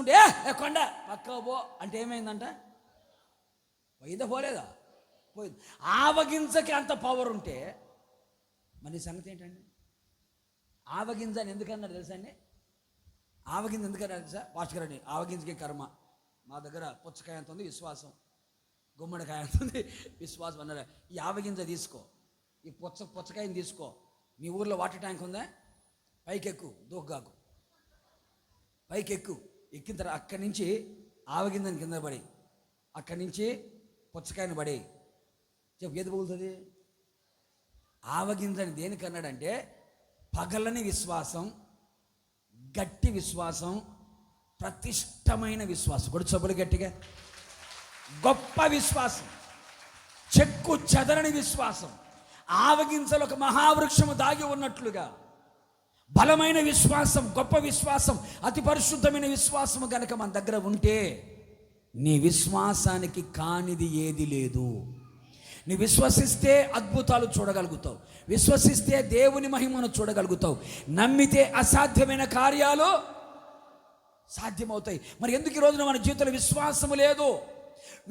కొండ పక్క పో అంటే ఏమైందంట? పోయిందా పోలేదా? పోయింది. ఆవగింజకి అంత పవర్ ఉంటే మరి సంగతి ఏంటండి? ఆవగింజ అని ఎందుకన్నారు తెలుసా అండి? ఆవగింజ ఎందుకన్నారు తెలుసా? వాచుకరండి, ఆవగింజకి కర్మ. మా దగ్గర పుచ్చకాయ ఎంత ఉంది విశ్వాసం, గుమ్మడికాయ ఎంత ఉంది విశ్వాసం అన్నారు. ఈ ఆవగింజ తీసుకో, ఈ పుచ్చకాయని తీసుకో. మీ ఊర్లో వాటర్ ట్యాంక్ ఉందా? పైకెక్కు, దూకాకు, పైకెక్కు. ఎక్కిన తర్వాత అక్కడి నుంచి ఆవగింజని కింద పడి, అక్కడి నుంచి పుచ్చకాయని పడి చెప్పు, ఏది పగులుతుంది? ఆవగింజని దేనికి అన్నాడంటే, పగలని విశ్వాసం, గట్టి విశ్వాసం, ప్రతిష్టమైన విశ్వాసం. కొడు చొప్పులు గట్టిగా. గొప్ప విశ్వాసం, చెక్కు చెదరని విశ్వాసం, ఆవగింజలు ఒక మహావృక్షము దాగి ఉన్నట్లుగా బలమైన విశ్వాసం, గొప్ప విశ్వాసం, అతి పరిశుద్ధమైన విశ్వాసము గనక మన దగ్గర ఉంటే నీ విశ్వాసానికి కానిది ఏది లేదు. నీ విశ్వసిస్తే అద్భుతాలు చూడగలుగుతావు, విశ్వసిస్తే దేవుని మహిమను చూడగలుగుతావు, నమ్మితే అసాధ్యమైన కార్యాలు సాధ్యమవుతాయి. మరి ఎందుకు ఈ రోజున మన జీవితంలో విశ్వాసము లేదు?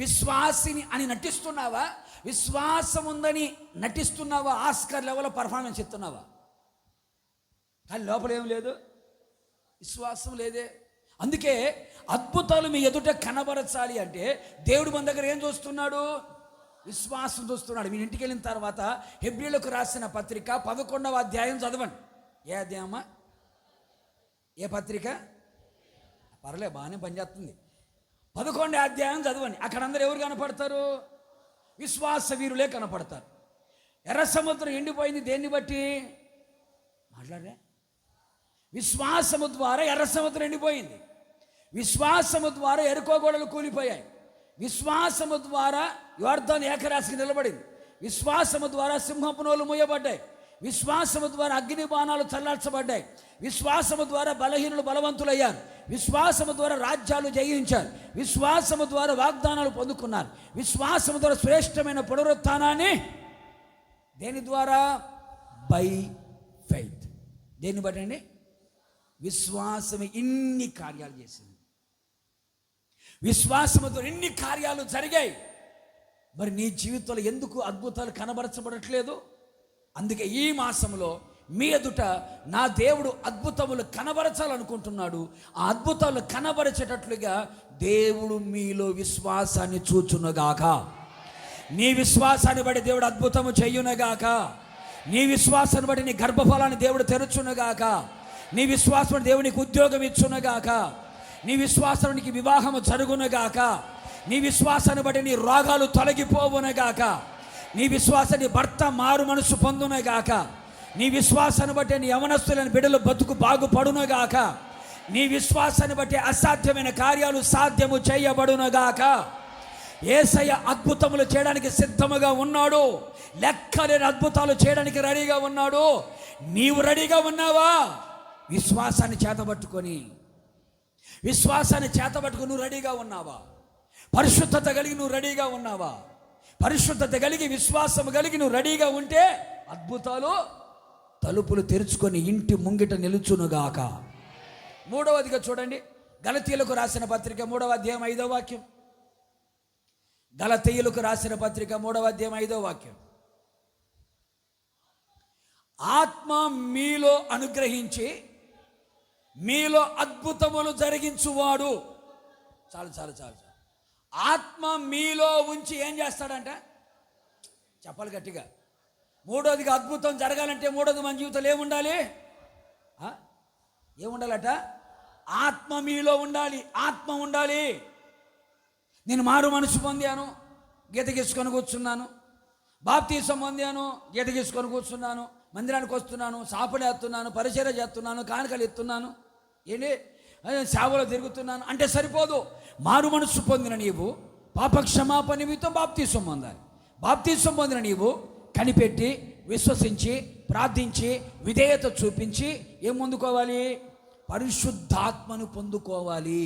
విశ్వాసిని అని నటిస్తున్నావా? విశ్వాసం ఉందని నటిస్తున్నావా? ఆస్కర్ లెవెల్లో పర్ఫార్మెన్స్ ఇస్తున్నావా? కానీ లోపల ఏం లేదు, విశ్వాసం లేదే. అందుకే అద్భుతాలు మీ ఎదుట కనబరచాలి అంటే దేవుడు మన దగ్గర ఏం చూస్తున్నాడు? విశ్వాసం చూస్తున్నాడు. మీ ఇంటికి వెళ్ళిన తర్వాత హెబ్రీయులకు రాసిన పత్రిక 11వ అధ్యాయం చదవండి. ఏ అధ్యాయమా? ఏ పత్రిక? పర్లే, బాగానే పనిచేస్తుంది. 11వ అధ్యాయం చదవండి. అక్కడ అందరూ ఎవరు కనపడతారు? విశ్వాస వీరులే కనపడతారు. ఎర్ర సముద్రం ఎండిపోయింది దేన్ని బట్టి? మాట్లాడరే. విశ్వాసము ద్వారా ఎర్ర సముద్రం ఎండిపోయింది, విశ్వాసము ద్వారా ఎరుకో గోడలు కూలిపోయాయి, విశ్వాసము ద్వారా యోర్దాను ఏకరాశికి నిలబడింది, విశ్వాసము ద్వారా సింహపు నోలు మూయబడ్డాయి, విశ్వాసము ద్వారా అగ్ని బాణాలు చల్లార్చబడ్డాయి, విశ్వాసము ద్వారా బలహీనులు బలవంతులయ్యారు, విశ్వాసము ద్వారా రాజ్యాలు జయించారు, విశ్వాసము ద్వారా వాగ్దానాలు పొందుకున్నారు, విశ్వాసము ద్వారా శ్రేష్టమైన పునరుత్థానాన్ని. దేని ద్వారా? By faith. దేన్ని బట్టి అండి? విశ్వాసమే ఇన్ని కార్యాలు చేసింది. విశ్వాసము ద్వారా ఇన్ని కార్యాలు జరిగాయి. మరి నీ జీవితంలో ఎందుకు అద్భుతాలు కనబరచబడట్లేదు? అందుకే ఈ మాసంలో మీ ఎదుట నా దేవుడు అద్భుతములు కనబరచాలనుకుంటున్నాడు. ఆ అద్భుతాలు కనబరచేటట్లుగా దేవుడు మీలో విశ్వాసాన్ని చూచునుగాక. నీ విశ్వాసాన్ని బట్టి దేవుడు అద్భుతము చేయునుగాక. నీ విశ్వాసాన్ని బట్టి నీ గర్భఫలాన్ని దేవుడు తెరుచునుగాక. నీ విశ్వాసం దేవునికి ఉద్యోగం ఇచ్చునుగాక. నీ విశ్వాసానికి వివాహము జరుగునుగాక. నీ విశ్వాసాన్ని బట్టి నీ రోగాలు తొలగిపోవునుగాక. నీ విశ్వాసాన్ని భర్త మారు మనసు పొందునుగాక. నీ విశ్వాసాన్ని బట్టి నీ యవనస్తులైన బిడ్డలు బతుకు బాగుపడునుగాక. నీ విశ్వాసాన్ని బట్టి అసాధ్యమైన కార్యాలు సాధ్యము చేయబడునుగాక. యేసయ్య అద్భుతములు చేయడానికి సిద్ధముగా ఉన్నాడు. లెక్కలేని అద్భుతాలు చేయడానికి రెడీగా ఉన్నాడు. నీవు రెడీగా ఉన్నావా? విశ్వాసాన్ని చేతబట్టుకొని నువ్వు రెడీగా ఉన్నావా? పరిశుద్ధత కలిగి నువ్వు రెడీగా ఉన్నావా? పరిశుద్ధత కలిగి విశ్వాసం కలిగి నువ్వు రెడీగా ఉంటే అద్భుతాలు తలుపులు తెరుచుకొని ఇంటి ముంగిట నిలుచునుగాక. 3వదిగా చూడండి, గలతీయులకు రాసిన పత్రిక 3వ అధ్యాయం 5వ వాక్యం. గలతీయులకు రాసిన పత్రిక 3వ అధ్యాయం 5వ వాక్యం. ఆత్మ మీలో అనుగ్రహించి మీలో అద్భుతములు జరిగించువాడు. చాలు చాలు చాలు చాలు. ఆత్మ మీలో ఉంచి ఏం చేస్తాడంట? చెప్పాలి గట్టిగా. 3వదిగా అద్భుతం జరగాలంటే 3వది మన జీవితంలో ఏముండాలి? ఏముండాలట? ఆత్మ మీలో ఉండాలి. ఆత్మ ఉండాలి. నేను మారు మనసు పొందాను, గీత గీసుకొని కూర్చున్నాను, బాప్తీసం పొందాను, గీత గీసుకొని కూర్చున్నాను, మందిరానికి వస్తున్నాను, సాపడేస్తున్నాను, పరిచర్య చేస్తున్నాను, కానుకలు ఎత్తున్నాను, ఏంటి సేవలో తిరుగుతున్నాను అంటే సరిపోదు. మారు మనస్సు పొందిన నీవు పాపక్షమాపణ నిమిత్తం బాప్తీసం పొందాలి. బాప్తీసం పొందిన నీవు కనిపెట్టి విశ్వసించి ప్రార్థించి విధేయత చూపించి ఏం పొందుకోవాలి? పరిశుద్ధాత్మను పొందుకోవాలి.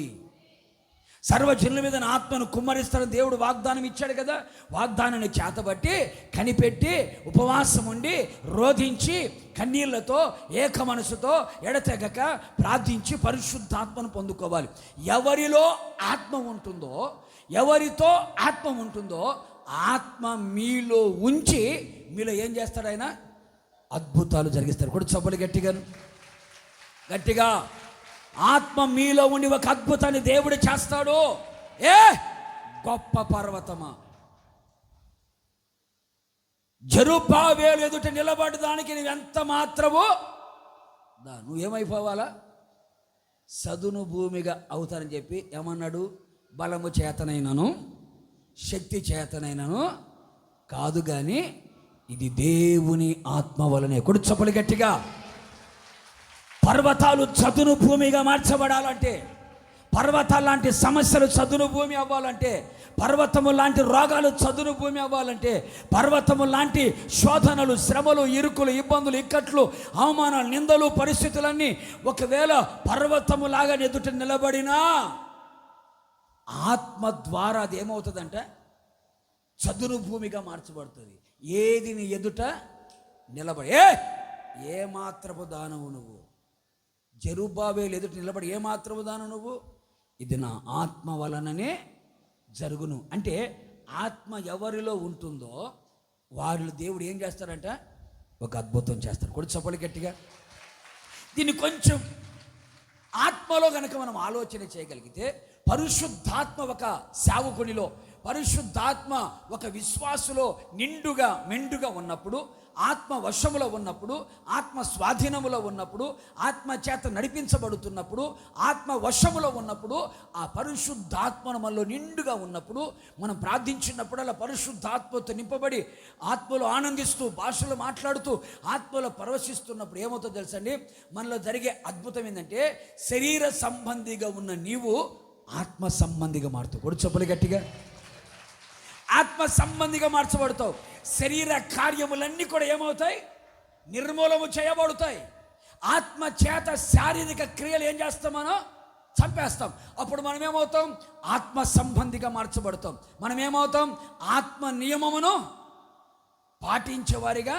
సర్వజనుల మీద నా ఆత్మను కుమ్మరిస్తానని దేవుడు వాగ్దానం ఇచ్చాడు కదా. వాగ్దానాన్ని చేతబట్టి కనిపెట్టి ఉపవాసం ఉండి రోధించి కన్నీళ్లతో ఏక మనసుతో ఎడతెగక ప్రార్థించి పరిశుద్ధాత్మను పొందుకోవాలి. ఎవరిలో ఆత్మ ఉంటుందో, ఎవరితో ఆత్మ ఉంటుందో ఆత్మ మీలో ఉంచి మీలో ఏం చేస్తాడు? ఆయన అద్భుతాలు జరిగిస్తాడు. కూడా చప్పలు గట్టిగా ఆత్మ మీలో ఉండి ఒక అద్భుతాన్ని దేవుడు చేస్తాడు. గొప్ప పర్వతమా, జెరుబ్బాబెలు ఎదుట నిలబడడానికి నువ్వు ఎంత మాత్రమో నువ్వేమైపోవాలా? సదును భూమిగా అవుతానని చెప్పి ఏమన్నాడు? బలము చేతనైనను శక్తి చేతనైనను కాదు, కానీ ఇది దేవుని ఆత్మ వలనే. కొడు చప్పలు గట్టిగా. పర్వతాలు చదును భూమిగా మార్చబడాలంటే, పర్వతాలు లాంటి సమస్యలు చదును భూమి అవ్వాలంటే, పర్వతము లాంటి రోగాలు చదును భూమి అవ్వాలంటే, పర్వతము లాంటి శోధనలు, శ్రమలు, ఇరుకులు, ఇబ్బందులు, ఇక్కట్లు, అవమానాలు, నిందలు, పరిస్థితులన్నీ ఒకవేళ పర్వతము లాగా ఎదుట నిలబడినా ఆత్మ ద్వారా అది ఏమవుతుందంటే చదును భూమిగా మార్చబడుతుంది. ఏది నీ ఎదుట నిలబడి ఏ మాత్రపు దానవు నువ్వు? జెరుబ్బాబెలు ఎదుట నిలబడి ఏ మాత్రపు దానవు నువ్వు? ఇది నా ఆత్మ వలననే జరుగును. అంటే ఆత్మ ఎవరిలో ఉంటుందో వారిలో దేవుడు ఏం చేస్తారంట? ఒక అద్భుతం చేస్తారు. కూడా చప్పలు గట్టిగా. దీన్ని కొంచెం ఆత్మలో కనుక మనం ఆలోచన చేయగలిగితే, పరిశుద్ధాత్మ ఒక సేవకునిలో, పరిశుద్ధాత్మ ఒక విశ్వాసులో నిండుగా మెండుగా ఉన్నప్పుడు, ఆత్మ వశములో ఉన్నప్పుడు, ఆత్మ స్వాధీనములో ఉన్నప్పుడు, ఆత్మ చేత నడిపించబడుతున్నప్పుడు, ఆత్మ వశములో ఉన్నప్పుడు, ఆ పరిశుద్ధాత్మను మనలో నిండుగా ఉన్నప్పుడు మనం ప్రార్థించినప్పుడు అలా పరిశుద్ధాత్మతో నింపబడి ఆత్మలో ఆనందిస్తూ భాషలు మాట్లాడుతూ ఆత్మలో పరవశిస్తున్నప్పుడు ఏమవుతుందో తెలుసండి? మనలో జరిగే అద్భుతం ఏంటంటే శరీర సంబంధిగా ఉన్న నీవు ఆత్మ సంబంధిగా మారుతావు. కూడా చెప్పలు గట్టిగా. ఆత్మ సంబంధిగా మార్చబడతావు. శరీర కార్యములన్నీ కూడా ఏమవుతాయి? నిర్మూలము చేయబడతాయి. ఆత్మ చేత శారీరక క్రియలు ఏం చేస్తాం? మనం చంపేస్తాం. అప్పుడు మనం ఏమవుతాం? ఆత్మ సంబంధిగా మార్చబడతాం. మనం ఏమవుతాం? ఆత్మ నియమమును పాటించేవారిగా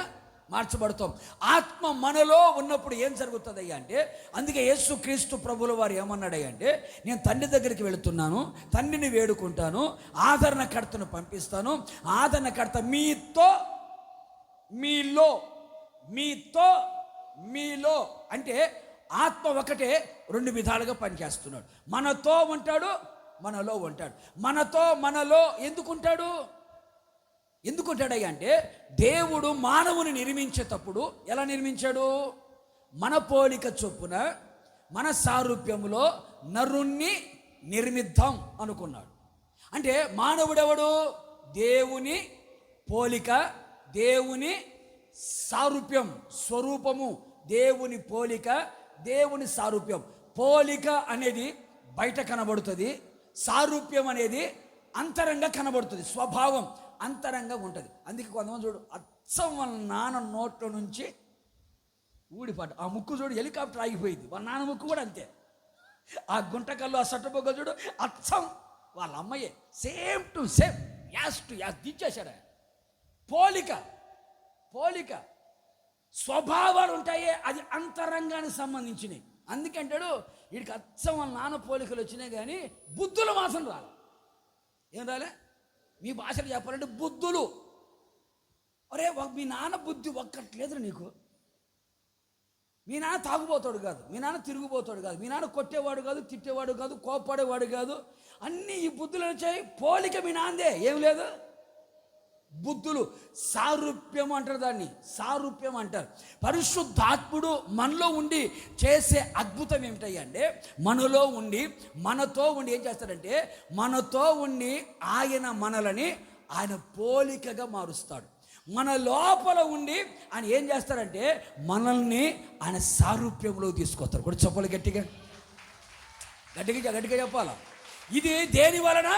మార్చబడతాం. ఆత్మ మనలో ఉన్నప్పుడు ఏం జరుగుతుంది అంటే, అందుకే యేసుక్రీస్తు ప్రభుల వారు ఏమన్నాడు అంటే, నేను తండ్రి దగ్గరికి వెళుతున్నాను, తండ్రిని వేడుకుంటాను, ఆదరణకర్తను పంపిస్తాను, ఆదరణకర్త మీలో అంటే ఆత్మ ఒకటే రెండు విధాలుగా పనిచేస్తున్నాడు. మనతో ఉంటాడు, మనలో ఉంటాడు. మనలో ఎందుకుంటాడయ్యా అంటే, దేవుడు మానవుని నిర్మించేటప్పుడు ఎలా నిర్మించాడు? మన పోలిక చొప్పున మన సారూప్యములో నరుణ్ణి నిర్మిద్దాం అనుకున్నాడు. అంటే మానవుడెవడు? దేవుని పోలిక, దేవుని సారూప్యం, స్వరూపము, దేవుని పోలిక, దేవుని సారూప్యం. పోలిక అనేది బయట కనబడుతుంది, సారూప్యం అనేది అంతరంగా కనబడుతుంది. స్వభావం అంతరంగా ఉంటుంది. అందుకే కొంతమంది చూడు, అచ్చం వాళ్ళ నాన్న నోట్లో నుంచి ఊడిపాటు, ఆ ముక్కు చూడు హెలికాప్టర్ ఆగిపోయింది. వాళ్ళ నాన్న ముక్కు కూడా అంతే. ఆ గుంటకల్లు, ఆ సట్టుబొగ్గ చూడు అచ్చం వాళ్ళ అమ్మయ్యే. సేమ్ టు సేమ్, యాస్ టు యాస్ దించేశాడు. పోలిక స్వభావాలు ఉంటాయే, అది అంతరంగానికి సంబంధించినవి. అందుకంటాడు వీడికి అచ్చం వాళ్ళ నాన్న పోలికలు వచ్చినాయి కానీ బుద్ధులు మాత్రం రాలే. ఏం రాలే? మీ భాషలో చెప్పాలంటే బుద్ధులు. అరే మీ నాన్న బుద్ధి ఒక్కట్లేదు నీకు. మీ నాన్న తాగుపోతాడు కాదు, మీ నాన్న తిరుగుపోతాడు కాదు, మీ నాన్న కొట్టేవాడు కాదు, తిట్టేవాడు కాదు, కోపడేవాడు కాదు. అన్నీ ఈ బుద్ధులు వచ్చాయి. పోలిక మీ నాందే, ఏం లేదు. బుద్ధులు సారూప్యం అంటారు, దాన్ని సారూప్యం అంటారు. పరిశుద్ధాత్ముడు మనలో ఉండి చేసే అద్భుతం ఏమిటంటే, మనలో ఉండి మనతో ఉండి ఏం చేస్తాడంటే, మనతో ఉండి ఆయన మనలని ఆయన పోలికగా మారుస్తాడు. మన లోపల ఉండి ఆయన ఏం చేస్తారంటే మనల్ని ఆయన సారూప్యంలో తీసుకొస్తారు. కూడా చెప్పాలి గట్టిగా గట్టిగా చెప్పాలా. ఇది దేని వలన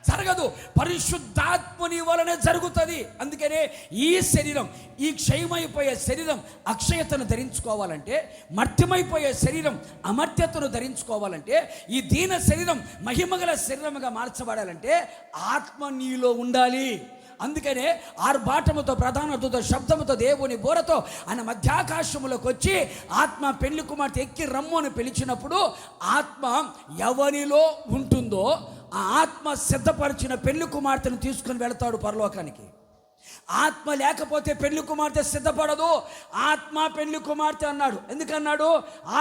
జరగదు, పరిశుద్ధాత్మని వలనే జరుగుతుంది. అందుకనే ఈ శరీరం, ఈ క్షయమైపోయే శరీరం అక్షయతను ధరించుకోవాలంటే, మర్త్యమైపోయే శరీరం అమర్త్యతను ధరించుకోవాలంటే, ఈ దీన శరీరం మహిమగల శరీరముగా మార్చబడాలంటే ఆత్మ నీలో ఉండాలి. అందుకనే ఆర్భాటముతో, ప్రధాన దూత శబ్దముతో, దేవుని బోరతో ఆయన మధ్యాకాశములోకి వచ్చి ఆత్మ పెళ్లి కుమార్తె ఎక్కి రమ్ము అని పిలిచినప్పుడు ఆత్మ ఎవరిలో ఉంటుందో ఆ ఆత్మ సిద్ధపరిచిన పెళ్లి కుమార్తెను తీసుకుని వెళతాడు పరలోకానికి. ఆత్మ లేకపోతే పెళ్లి కుమార్తె సిద్ధపడదు. ఆత్మ పెళ్లి కుమార్తె అన్నాడు. ఎందుకన్నాడు?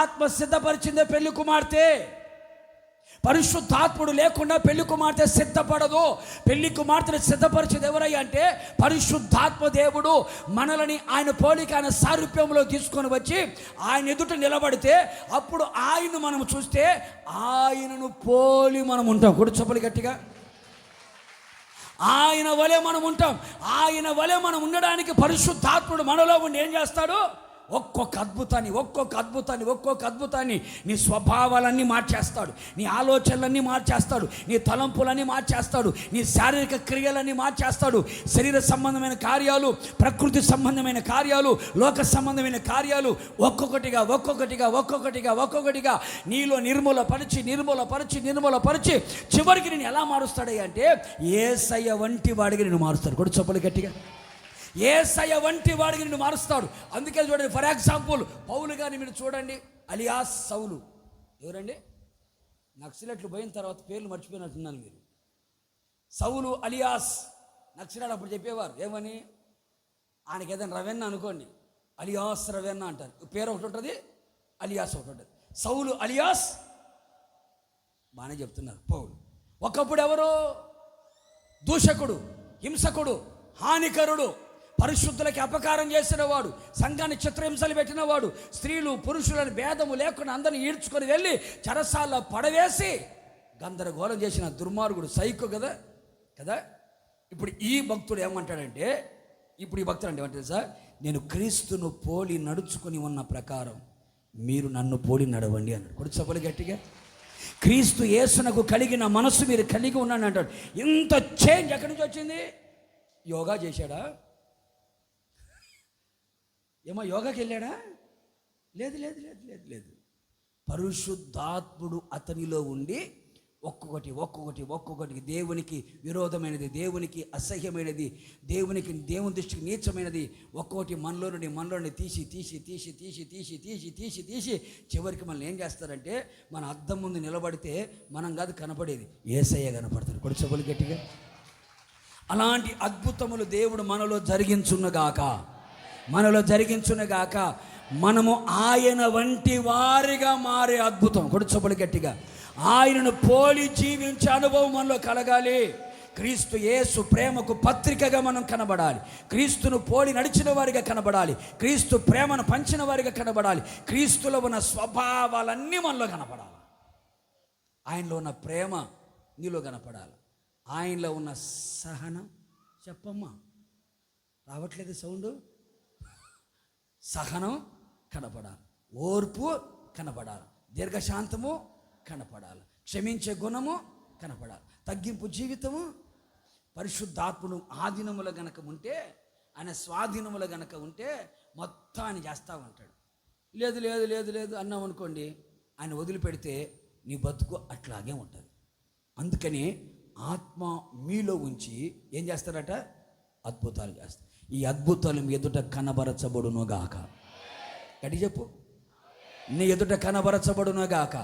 ఆత్మ సిద్ధపరిచిందే పెళ్లి కుమార్తె. పరిశుద్ధాత్ముడు లేకుండా పెళ్లి కుమార్తె సిద్ధపడదు. పెళ్లి కుమార్తెను సిద్ధపరిచేది ఎవరయ్యా అంటే పరిశుద్ధాత్మ దేవుడు. మనల్ని ఆయన పోలిక, ఆయన సారూప్యంలో తీసుకొని వచ్చి ఆయన ఎదుట నిలబడితే అప్పుడు ఆయన్ను మనం చూస్తే ఆయనను పోలి మనం ఉంటాం. కూడా చెప్పలు గట్టిగా, ఆయన వలె మనం ఉంటాం. ఆయన వలె మనం ఉండడానికి పరిశుద్ధాత్ముడు మనలో ఉండి ఏం చేస్తాడు? ఒక్కొక్క అద్భుతాన్ని నీ స్వభావాలన్నీ మార్చేస్తాడు, నీ ఆలోచనలన్నీ మార్చేస్తాడు, నీ తలంపులన్నీ మార్చేస్తాడు, నీ శారీరక క్రియలన్నీ మార్చేస్తాడు. శరీర సంబంధమైన కార్యాలు, ప్రకృతి సంబంధమైన కార్యాలు, లోక సంబంధమైన కార్యాలు ఒక్కొక్కటిగా నీలో నిర్మూలపరిచి చివరికి నేను ఎలా మారుస్తాడు అంటే యేసయ్య వంటి వాడికి నేను మారుస్తాడు. కూడా చెప్పలు గట్టిగా, యేసయ్య వంటి వాడికి నిన్ను మారుస్తాడు. అందుకే చూడండి, ఫర్ ఎగ్జాంపుల్ పౌలు గారిని మీరు చూడండి, అలియాస్ సౌలు. ఎవరండి? నక్సలైట్లు పోయిన తర్వాత పేర్లు మర్చిపోయినట్టున్నాను మీరు. సౌలు అలియాస్ నక్సలైట్ అప్పుడు చెప్పేవారు ఏమని? ఆయనకి ఏదైనా రవెన్న అనుకోండి, అలియాస్ రవెన్న అంటారు. పేరు ఒకటి ఉంటుంది, అలియాస్ ఒకటి ఉంటుంది. సౌలు అలియాస్ బాగానే చెప్తున్నారు పౌలు. ఒకప్పుడు ఎవరు? దూషకుడు, హింసకుడు, హానికరుడు, పరిశుద్ధులకి అపకారం చేసినవాడు, సంఘాన్ని చిత్రహింసలు పెట్టినవాడు, స్త్రీలు పురుషులను భేదము లేకుండా అందరిని ఈడ్చుకొని వెళ్ళి చెరసాల్లో పడవేసి గందరగోళం చేసిన దుర్మార్గుడు, సైకో కదా. ఇప్పుడు ఈ భక్తుడు ఏమంటాడంటే, ఏమంటాడు సార్? నేను క్రీస్తును పోలి నడుచుకొని ఉన్న ప్రకారం మీరు నన్ను పోలి నడవండి అన్నాడు. కూడా చెప్పలు గట్టిగా, క్రీస్తు యేసునకు కలిగిన మనసు మీరు కలిగి ఉన్నాను అంటాడు. ఇంత చేంజ్ ఎక్కడి నుంచి వచ్చింది? యోగా చేశాడా? ఏమో యోగాకి వెళ్ళాడా? లేదు. పరిశుద్ధాత్ముడు అతనిలో ఉండి ఒక్కొక్కటి దేవునికి విరోధమైనది, దేవునికి అసహ్యమైనది, దేవుని దృష్టికి నీచమైనది ఒక్కొక్కటి మనలోని తీసి చివరికి మనల్ని ఏం చేస్తారంటే మన అద్దం ముందు నిలబడితే మనం కాదు కనపడేది, యేసయ్య కనపడతాడు. కూడా చెవులు గట్టిగా. అలాంటి అద్భుతములు దేవుడు మనలో జరిగించునుగాక. మనము ఆయన వంటి వారిగా మారే అద్భుతం. కూడా చెప్పులు గట్టిగా, ఆయనను పోలి జీవించే అనుభవం మనలో కలగాలి. క్రీస్తు యేసు ప్రేమకు పత్రికగా మనం కనబడాలి. క్రీస్తును పోలి నడిచిన వారిగా కనబడాలి. క్రీస్తు ప్రేమను పంచిన వారిగా కనబడాలి. క్రీస్తులో ఉన్న స్వభావాలన్నీ మనలో కనపడాలి. ఆయనలో ఉన్న ప్రేమ నీలో కనపడాలి. ఆయనలో ఉన్న సహనం, చెప్పమ్మా రావట్లేదు సౌండ్, సహనం కనపడాలి, ఓర్పు కనపడాలి, దీర్ఘశాంతము కనపడాలి, క్షమించే గుణము కనపడాలి, తగ్గింపు జీవితము. పరిశుద్ధాత్ముడు ఆధీనములో గనక ఉంటే, ఆయన స్వాధీనములో గనక ఉంటే మొత్తం ఆయన చేస్తూ ఉంటాడు. లేదు అన్నాం అనుకోండి, ఆయన వదిలిపెడితే నీ బతుకు అట్లాగే ఉంటుంది. అందుకని ఆత్మ మీలో ఉంచి ఏం చేస్తారట? అద్భుతాలు చేస్తారు. ఈ అద్భుతాలు మీ ఎదుట కనబరచబడునుగాక. గట్టి చెప్పు, నీ ఎదుట కనబరచబడునుగాక.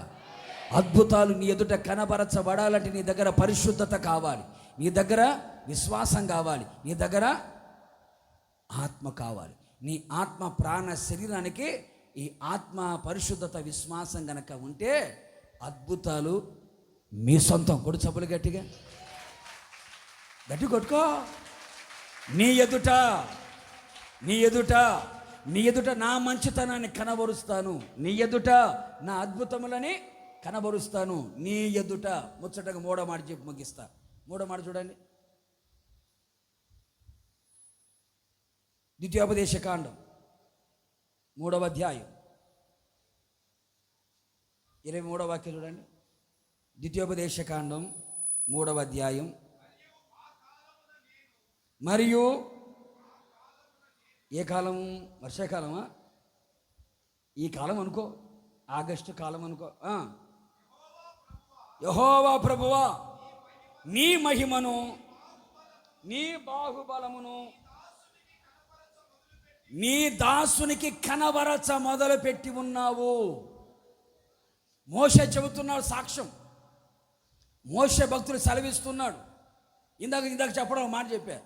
అద్భుతాలు నీ ఎదుట కనబరచబడాలంటే నీ దగ్గర పరిశుద్ధత కావాలి, నీ దగ్గర విశ్వాసం కావాలి, నీ దగ్గర ఆత్మ కావాలి. నీ ఆత్మ ప్రాణ శరీరానికి ఈ ఆత్మ పరిశుద్ధత విశ్వాసం గనక ఉంటే అద్భుతాలు మీ సొంతం. కొడు చప్పులు గట్టిగా గట్టి కొట్టుకో. నీ ఎదుట నా మంచితనాన్ని కనబరుస్తాను, నీ ఎదుట నా అద్భుతములని కనబరుస్తాను. నీ ఎదుట ముచ్చటగా మూడో మాట చెప్పి ముగిస్తా. మూడో మాట చూడండి. ద్వితీయోపదేశకాండం 3వ అధ్యాయం 23వ వాక్యం చూడండి. ద్వితీయోపదేశకాండం 3వ అధ్యాయం. మరియు ఏ కాలం? వర్షాకాలమా? ఈ కాలం అనుకో, ఆగస్టు కాలం అనుకో. యెహోవా ప్రభువా, నీ మహిమను, నీ బాహుబలమును నీ దాసునికి కనబరచ మొదలు పెట్టి ఉన్నావు. మోషే చెబుతున్నాడు సాక్ష్యం. మోషే భక్తులు సెలవిస్తున్నాడు. ఇందాక చెప్పడం మాట చెప్పా.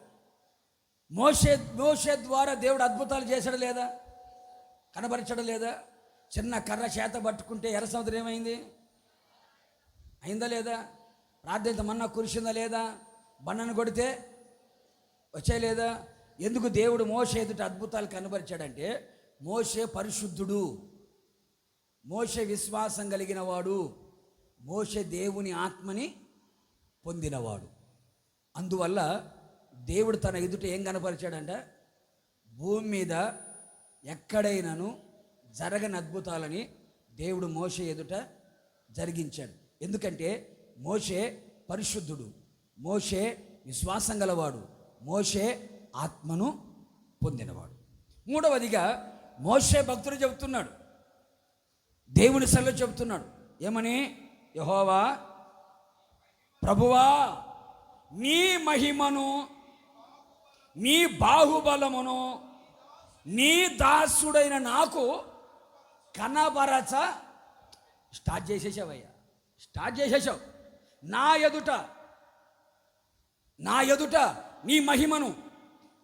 మోషే ద్వారా దేవుడు అద్భుతాలు చేశాడు లేదా? కనబరచడం లేదా? చిన్న కర్ర చేత పట్టుకుంటే ఎర్ర సముద్రం ఏమైంది? అయిందా లేదా? ప్రార్థన మన్నా కురిసిందా లేదా? బండను కొడితే వచ్చేయలేదా? ఎందుకు దేవుడు మోషే ఎదుట అద్భుతాలు కనబరిచాడంటే, మోషే పరిశుద్ధుడు, మోషే విశ్వాసం కలిగిన వాడు, మోషే దేవుని ఆత్మని పొందినవాడు. అందువల్ల దేవుడు తన ఎదుట ఏం కనపరిచాడంట? భూమి మీద ఎక్కడైనాను జరగని అద్భుతాలని దేవుడు మోషే ఎదుట జరిగించాడు. ఎందుకంటే మోషే పరిశుద్ధుడు, మోషే విశ్వాసం గలవాడు, మోషే ఆత్మను పొందినవాడు. మూడవదిగా మోషే భక్తుడు చెబుతున్నాడు, దేవుని సెలవు చెబుతున్నాడు. ఏమని? యెహోవా ప్రభువా, నీ మహిమను, నీ బాహుబలమును నీ దాసుడైన నాకు కనబరచ. Start చేసేసావయ్యా, start చేసేసావు. నా ఎదుట నీ మహిమను,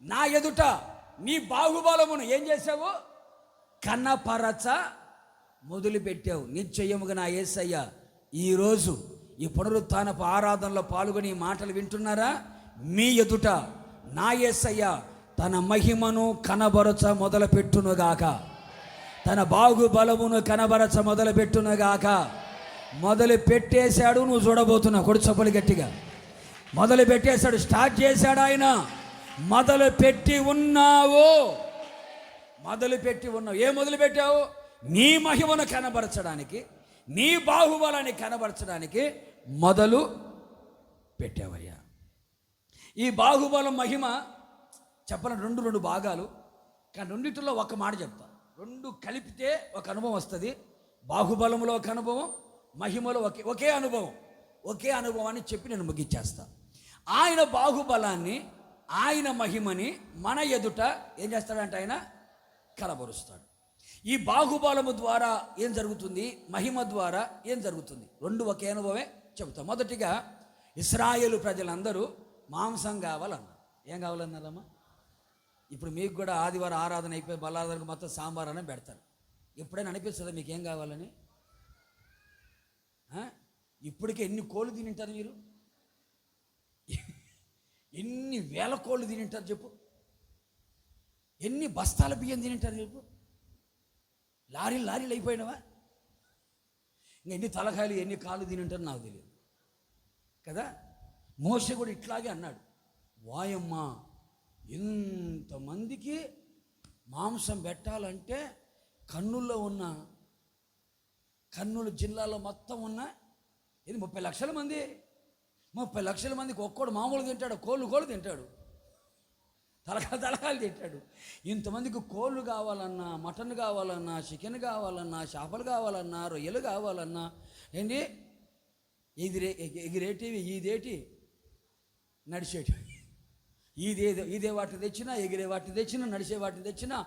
నా ఎదుట నీ బాహుబలమును ఏం చేసావు? కనపరచ మొదలుపెట్టావు. నిశ్చయముగా నా యేసయ్య ఈరోజు ఈ పునరుత్థానపు ఆరాధనలో పాల్గొని ఈ మాటలు వింటున్నారా? మీ ఎదుట నా యేసయ్య తన మహిమను కనబరచ మొదలుపెట్టునుగాక, తన బాహుబలమును కనబరచ మొదలుపెట్టునుగాక. మొదలు పెట్టేశాడు. నువ్వు చూడబోతున్నావు. కొడు చప్పలు గట్టిగా. మొదలు పెట్టేశాడు, స్టార్ట్ చేశాడు ఆయన. మొదలు పెట్టి ఉన్నావు. ఏ మొదలు పెట్టావు? నీ మహిమను కనబరచడానికి, నీ బాహుబలాన్ని కనబరచడానికి మొదలు పెట్టావయ్యా. ఈ బాహుబలం మహిమ చెప్పాలంటే రెండు భాగాలు, కానీ రెండిటిలో ఒక మాట చెప్తా. రెండు కలిపితే ఒక అనుభవం వస్తుంది. బాహుబలంలో ఒక అనుభవం, మహిమలో ఒకే అనుభవాన్ని చెప్పి నేను ముగించేస్తా. ఆయన బాహుబలాన్ని, ఆయన మహిమని మన ఎదుట ఏం చేస్తాడంటే ఆయన కనబరుస్తాడు. ఈ బాహుబలము ద్వారా ఏం జరుగుతుంది, మహిమ ద్వారా ఏం జరుగుతుంది, రెండు ఒకే అనుభవమే చెబుతాం. మొదటిగా ఇశ్రాయేలు ప్రజలందరూ మాంసం కావాలన్నారు. ఏం కావాలన్నారమ్మా? ఇప్పుడు మీకు కూడా ఆదివారం ఆరాధన అయిపోయి బల్లారాధనకు మొత్తం సాంబార్ అనే పెడతారు. ఎప్పుడైనా అనిపిస్తుందా మీకు ఏం కావాలని? ఇప్పటికే ఎన్ని కోళ్ళు తినింటారు మీరు? ఎన్ని వేల కోళ్ళు తినింటారు చెప్పు? ఎన్ని బస్తాల బియ్యం తినింటారు చెప్పు? లారీలు అయిపోయినవా? ఎన్ని తలకాయలు ఎన్ని కాళ్ళు తినింటారు నాకు తెలియదు కదా. మోషే కూడా ఇట్లాగే అన్నాడు, వాయమ్మ ఇంతమందికి మాంసం పెట్టాలంటే కర్నూలు జిల్లాలో మొత్తం ఉన్న 30 లక్షల మంది, 30 లక్షల మందికి ఒక్కడు మామూలు తింటాడు, కోళ్ళు తింటాడు, తలకాయలు తింటాడు. ఇంతమందికి కోళ్ళు కావాలన్నా, మటన్ కావాలన్నా, చికెన్ కావాలన్నా, చేపలు కావాలన్నా, రొయ్యలు కావాలన్నా, ఏంటి ఎగిరేటివి, ఇదేటి నడిచేటివి, ఇదే వాటిని తెచ్చినా, ఎగిరే వాటిని తెచ్చినా, నడిచే వాటిని తెచ్చినా,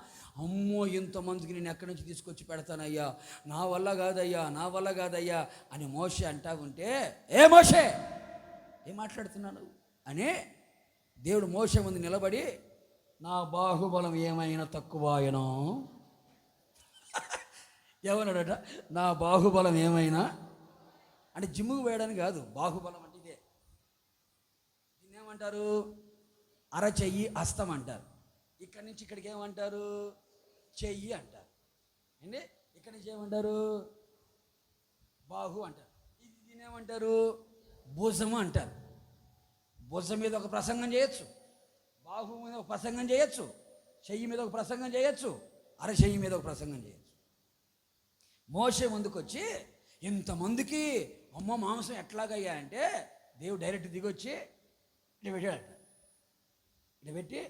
అమ్మో ఇంతమందికి నేను ఎక్కడి నుంచి తీసుకొచ్చి పెడతానయ్యా, నా వల్ల కాదయ్యా అని మోషే అంటా ఉంటే, ఏ మోషే ఏం మాట్లాడుతున్నాను అని దేవుడు మోషే ముందు నిలబడి, నా బాహుబలం ఏమైనా తక్కువాయనో ఏమన్నాడట? నా బాహుబలం ఏమైనా అంటే జిమ్ముకు వేయడానికి కాదు. బాహుబలం అంటే ఇదే. దీన్నేమంటారు? అరచెయ్యి, హస్తం అంటారు. ఇక్కడి నుంచి ఇక్కడికి ఏమంటారు? చెయ్యి అంటారు. అండి ఇక్కడి నుంచి ఏమంటారు? బాహు అంటారు. దీన్నేమంటారు? భుజము అంటారు. భుజం మీద ఒక ప్రసంగం చేయొచ్చు, బాహు మీద ఒక ప్రసంగం చేయొచ్చు, చెయ్యి మీద ఒక ప్రసంగం చేయొచ్చు, అరచెయ్యి మీద ఒక ప్రసంగం చేయొచ్చు. మోషే ముందుకొచ్చి ఇంతమందికి అమ్మ మాంసం ఎట్లాగయ్యా అంటే దేవుడు డైరెక్ట్ దిగొచ్చి ఇట్లా పెట్టాడట. ఇట్లా పెట్టి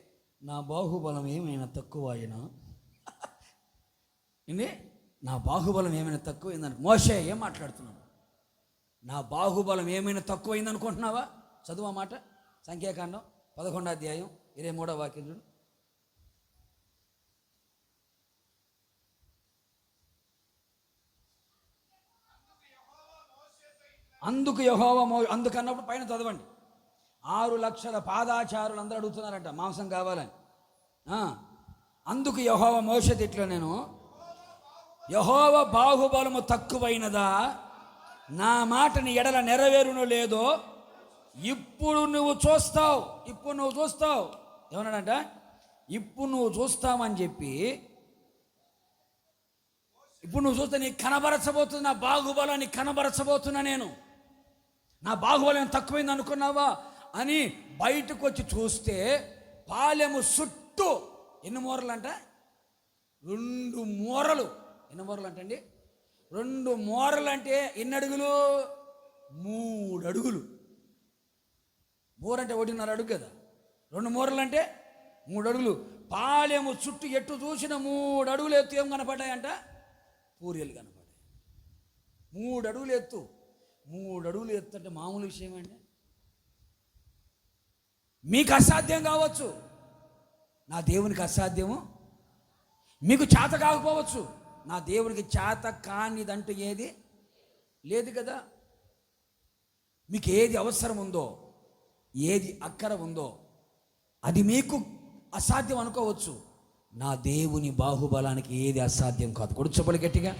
నా బాహుబలం ఏమైనా తక్కువ అయినా ఇది నా బాహుబలం ఏమైనా తక్కువైందని. మోషే ఏం మాట్లాడుతున్నావు? నా బాహుబలం ఏమైనా తక్కువైంది అనుకుంటున్నావా? చదువు ఆ మాట, సంఖ్యాకాండం 11వ అధ్యాయం 23వ వాక్యం చూడు. అందుకు యెహోవా అందుకన్నప్పుడు పైన చదవండి. 6 లక్షల పాదాచారులు అందరూ అడుగుతున్నారంట మాంసం కావాలని. అందుకు యెహోవా మోషేతో ఇట్లా, నేను యెహోవా బాహుబలము తక్కువైనదా, నా మాట నీ ఎడల నెరవేరునో లేదో ఇప్పుడు నువ్వు చూస్తావు. ఏమన్నాడంట? ఇప్పుడు నువ్వు చూస్తావని చెప్పి, ఇప్పుడు నువ్వు చూస్తే నీకు కనబరచబోతున్నా, నా బాహుబలాన్ని కనబరచబోతున్నా నేను. నా బాహుబలం తక్కువైంది అనుకున్నావా అని బయటకు వచ్చి చూస్తే పాలెము చుట్టూ ఎన్ని మూరలు అంట? 2 మూరలు. ఎన్ని మూరలు అంటండి? 2 మూరలు అంటే ఎన్ని అడుగులు? 3 అడుగులు. మూరంటే 1.5 అడుగు కదా. 2 మూరలు అంటే 3 అడుగులు. పాలెము చుట్టూ ఎట్టు చూసిన 3 అడుగులు ఎత్తు ఏం కనపడ్డాయంట? పూరియలు కనపడ్డాయి. 3 అడుగులు ఎత్తు. 3 అడుగులు ఎత్తు అంటే మామూలు విషయం అండి. మీకు అసాధ్యం కావచ్చు, నా దేవునికి అసాధ్యము. మీకు చేత కాకపోవచ్చు, నా దేవునికి చేత కానిదంటూ ఏది లేదు కదా. మీకు ఏది అవసరం ఉందో, ఏది అక్కర ఉందో అది మీకు అసాధ్యం అనుకోవచ్చు, నా దేవుని బాహుబలానికి ఏది అసాధ్యం కాదు. కొడుచబలి గట్టిగా.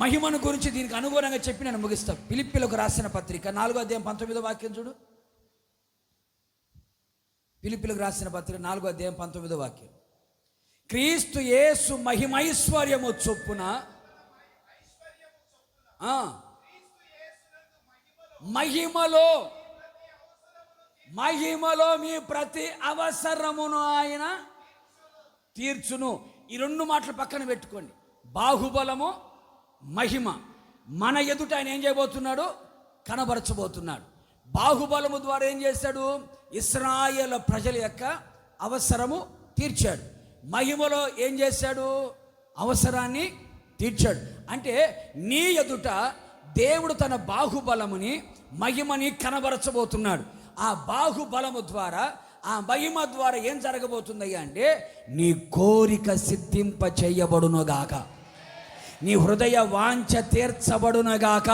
మహిమను గురించి దీనికి అనుగుణంగా చెప్పి నేను ముగిస్తా. ఫిలిప్పీలకు రాసిన పత్రిక 4వ అధ్యాయం 19వ వాక్యం చూడు. ఫిలిప్పీలకు రాసిన పత్రిక 4వ అధ్యాయం 19వ వాక్యం. క్రీస్తు యేసు మహిమైశ్వర్యము చొప్పున మహిమలో మీ ప్రతి అవసరమును ఆయన తీర్చును. ఈ 2 మాటలు పక్కన పెట్టుకోండి. బాహుబలము, మహిమ. మన ఎదుట ఆయన ఏం చేయబోతున్నాడు? కనబరచబోతున్నాడు. బాహుబలము ద్వారా ఏం చేశాడు? ఇశ్రాయేలు ప్రజల యొక్క అవసరము తీర్చాడు. మహిమలో ఏం చేశాడు? అవసరాన్ని తీర్చాడు. అంటే నీ ఎదుట దేవుడు తన బాహుబలముని, మహిమని కనబరచబోతున్నాడు. ఆ బాహుబలము ద్వారా, ఆ మహిమ ద్వారా ఏం జరగబోతుందయ్యా అంటే, నీ కోరిక సిద్ధింప చేయబడునుగాక, నీ హృదయ వాంఛ తీర్చబడునుగాక,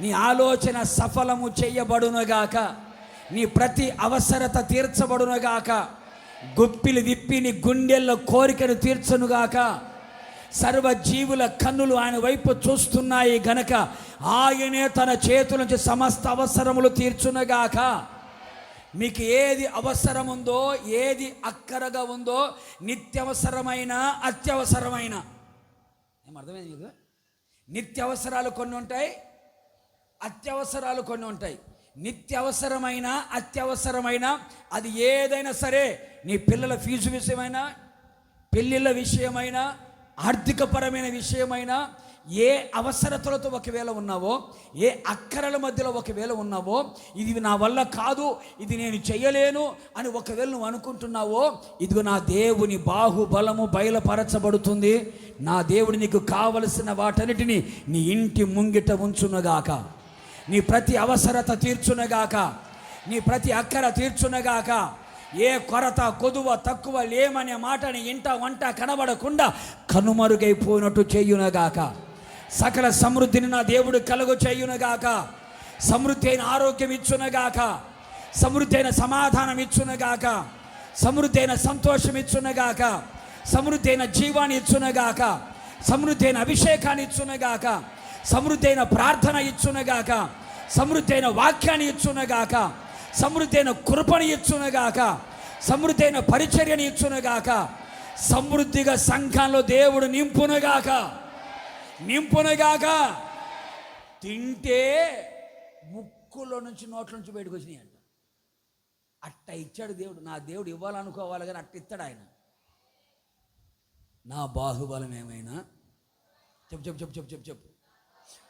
నీ ఆలోచన సఫలము చేయబడునుగాక, నీ ప్రతి అవసరత తీర్చబడునుగాక, గుప్పిలు విప్పి నీ గుండెల్లో కోరికను తీర్చునుగాక. సర్వజీవుల కన్నులు ఆయన వైపు చూస్తున్నాయి గనక ఆయనే తన చేతుల నుంచి సమస్త అవసరములు తీర్చునుగాక. మీకు ఏది అవసరం ఉందో, ఏది అక్కరగా ఉందో, నిత్యవసరమైన అత్యవసరమైన, ఏమర్థమైంది మీకు? నిత్యవసరాలు కొన్ని ఉంటాయి, అత్యవసరాలు కొన్ని ఉంటాయి. నిత్యవసరమైన అత్యవసరమైన అది ఏదైనా సరే, నీ పిల్లల ఫీజు విషయమైనా, పెళ్ళిళ్ళ విషయమైనా, ఆర్థికపరమైన విషయమైనా, ఏ అవసరతలతో ఒకవేళ ఉన్నావో, ఏ అక్కరల మధ్యలో ఒకవేళ ఉన్నావో, ఇది నా వల్ల కాదు, ఇది నేను చేయలేను అని ఒకవేళ నువ్వు అనుకుంటున్నావో, ఇదిగో నా దేవుని బాహుబలము బయలుపరచబడుతుంది. నా దేవుడు నీకు కావలసిన వాటన్నిటిని నీ ఇంటి ముంగిట ఉంచునుగాక, నీ ప్రతి అవసరత తీర్చునుగాక, నీ ప్రతి అక్కర తీర్చునుగాక. ఏ కొరత, కొదువ, తక్కువ లేమనే మాట నీ ఇంట వంట కనబడకుండా కనుమరుగైపోయినట్టు చేయునగాక. సకల సమృద్ధిని నా దేవుడు కలుగు చేయునగాక. సమృద్ధి అయిన ఆరోగ్యం ఇచ్చునగాక, సమృద్ధి అయిన సమాధానం ఇచ్చునగాక, సమృద్ధి అయిన సంతోషం ఇచ్చునగాక, సమృద్ధి అయిన జీవాన్ని ఇచ్చునగాక, సమృద్ధి అయిన అభిషేకాన్ని ఇచ్చునగాక, సమృద్ధి అయిన ప్రార్థన ఇచ్చునగాక, సమృద్ధి అయిన వాక్యాన్ని ఇచ్చునగాక, సమృద్ధి అయిన కృపను ఇచ్చునగాక, సమృద్ధి అయిన పరిచర్యని ఇచ్చునగాక. సమృద్ధిగా సంఘంలో దేవుడు నింపునగాక. తింటే ముక్కులో నుంచి నోట్ల నుంచి బయటకు వచ్చినాయి అంట. అట్ట ఇచ్చాడు దేవుడు. నా దేవుడు ఇవ్వాలనుకోవాలి కానీ అట్ట ఇస్తాడు ఆయన. నా బాహుబలం ఏమైనా చెప్పు చెప్పు చెప్పు చెప్పు చెప్పు చెప్పు.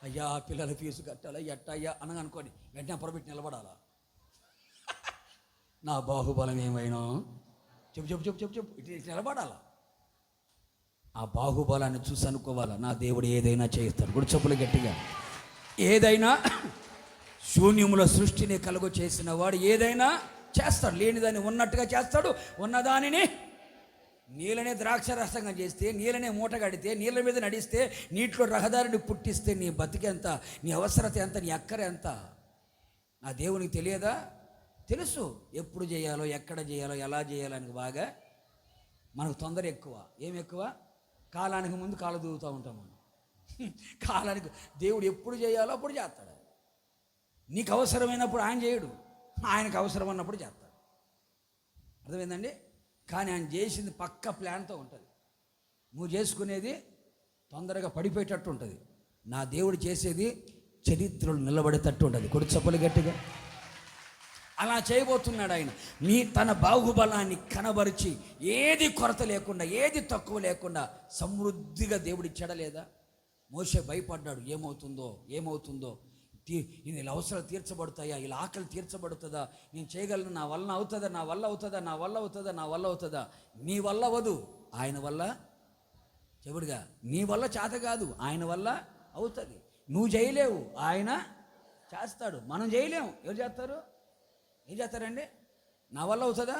అయ్యా పిల్లల ఫీజు కట్టాలా ఎట్టయ్యా అనగా అనుకోని వెంటనే పొరబెట్టి నిలబడాలా. నా బాహుబలం ఏమైనా చెప్పు చెప్పు చెప్పు చెప్పు చెప్పు ఇటు నిలబడాలా. ఆ బాహుబలాన్ని చూసి అనుకోవాలా, నా దేవుడు ఏదైనా చేస్తాడు. గుడి చెప్పులు గట్టిగా. ఏదైనా శూన్యముల సృష్టిని కలుగు చేసిన వాడు ఏదైనా చేస్తాడు. లేనిదాన్ని ఉన్నట్టుగా చేస్తాడు, ఉన్నదానిని నీళ్ళనే ద్రాక్ష రసంగా చేస్తే, నీళ్ళనే మూట కడితే, నీళ్ళ మీద నడిస్తే, నీటిలో రహదారిని పుట్టిస్తే నీ బతికెంత, నీ అవసరత ఎంత, నీ అక్కర ఎంత నా దేవునికి తెలియదా? తెలుసు. ఎప్పుడు చేయాలో, ఎక్కడ చేయాలో, ఎలా చేయాలో అని బాగా. మనకు తొందర ఎక్కువ. ఏం ఎక్కువ? కాలానికి ముందు కాలు దూగుతూ ఉంటాం మనం. కాలానికి దేవుడు ఎప్పుడు చేయాలో అప్పుడు చేస్తాడు. నీకు అవసరమైనప్పుడు ఆయన చేయడు, ఆయనకు అవసరం ఉన్నప్పుడు చేస్తాడు. అర్థమైందండి? కానీ ఆయన చేసింది పక్క ప్లాన్తో ఉంటుంది. నువ్వు చేసుకునేది తొందరగా పడిపోయేటట్టు ఉంటుంది. నా దేవుడు చేసేది చరిత్రలు నిలబడేటట్టు ఉంటుంది. కొడు చప్పలు గట్టిగా. అలా చేయబోతున్నాడు ఆయన. తన బాహుబలాన్ని కనబరిచి ఏది కొరత లేకుండా, ఏది తక్కువ లేకుండా సమృద్ధిగా దేవుడిచ్చాడా లేదా? మోషే భయపడ్డాడు, ఏమవుతుందో ఇలా అవసరాలు తీర్చబడతాయా, ఇలా ఆకలి తీర్చబడుతుందా, నేను చేయగలను, నా వల్ల అవుతుందా? నీ వల్ల అవదు, ఆయన వల్ల. చెబుడుగా, నీ వల్ల చేత కాదు, ఆయన వల్ల అవుతుంది. నువ్వు చేయలేవు, ఆయన చేస్తాడు. మనం చేయలేము, ఎవరు చేస్తారు? ఏం చేస్తారండి? నా వల్ల అవుతుందా,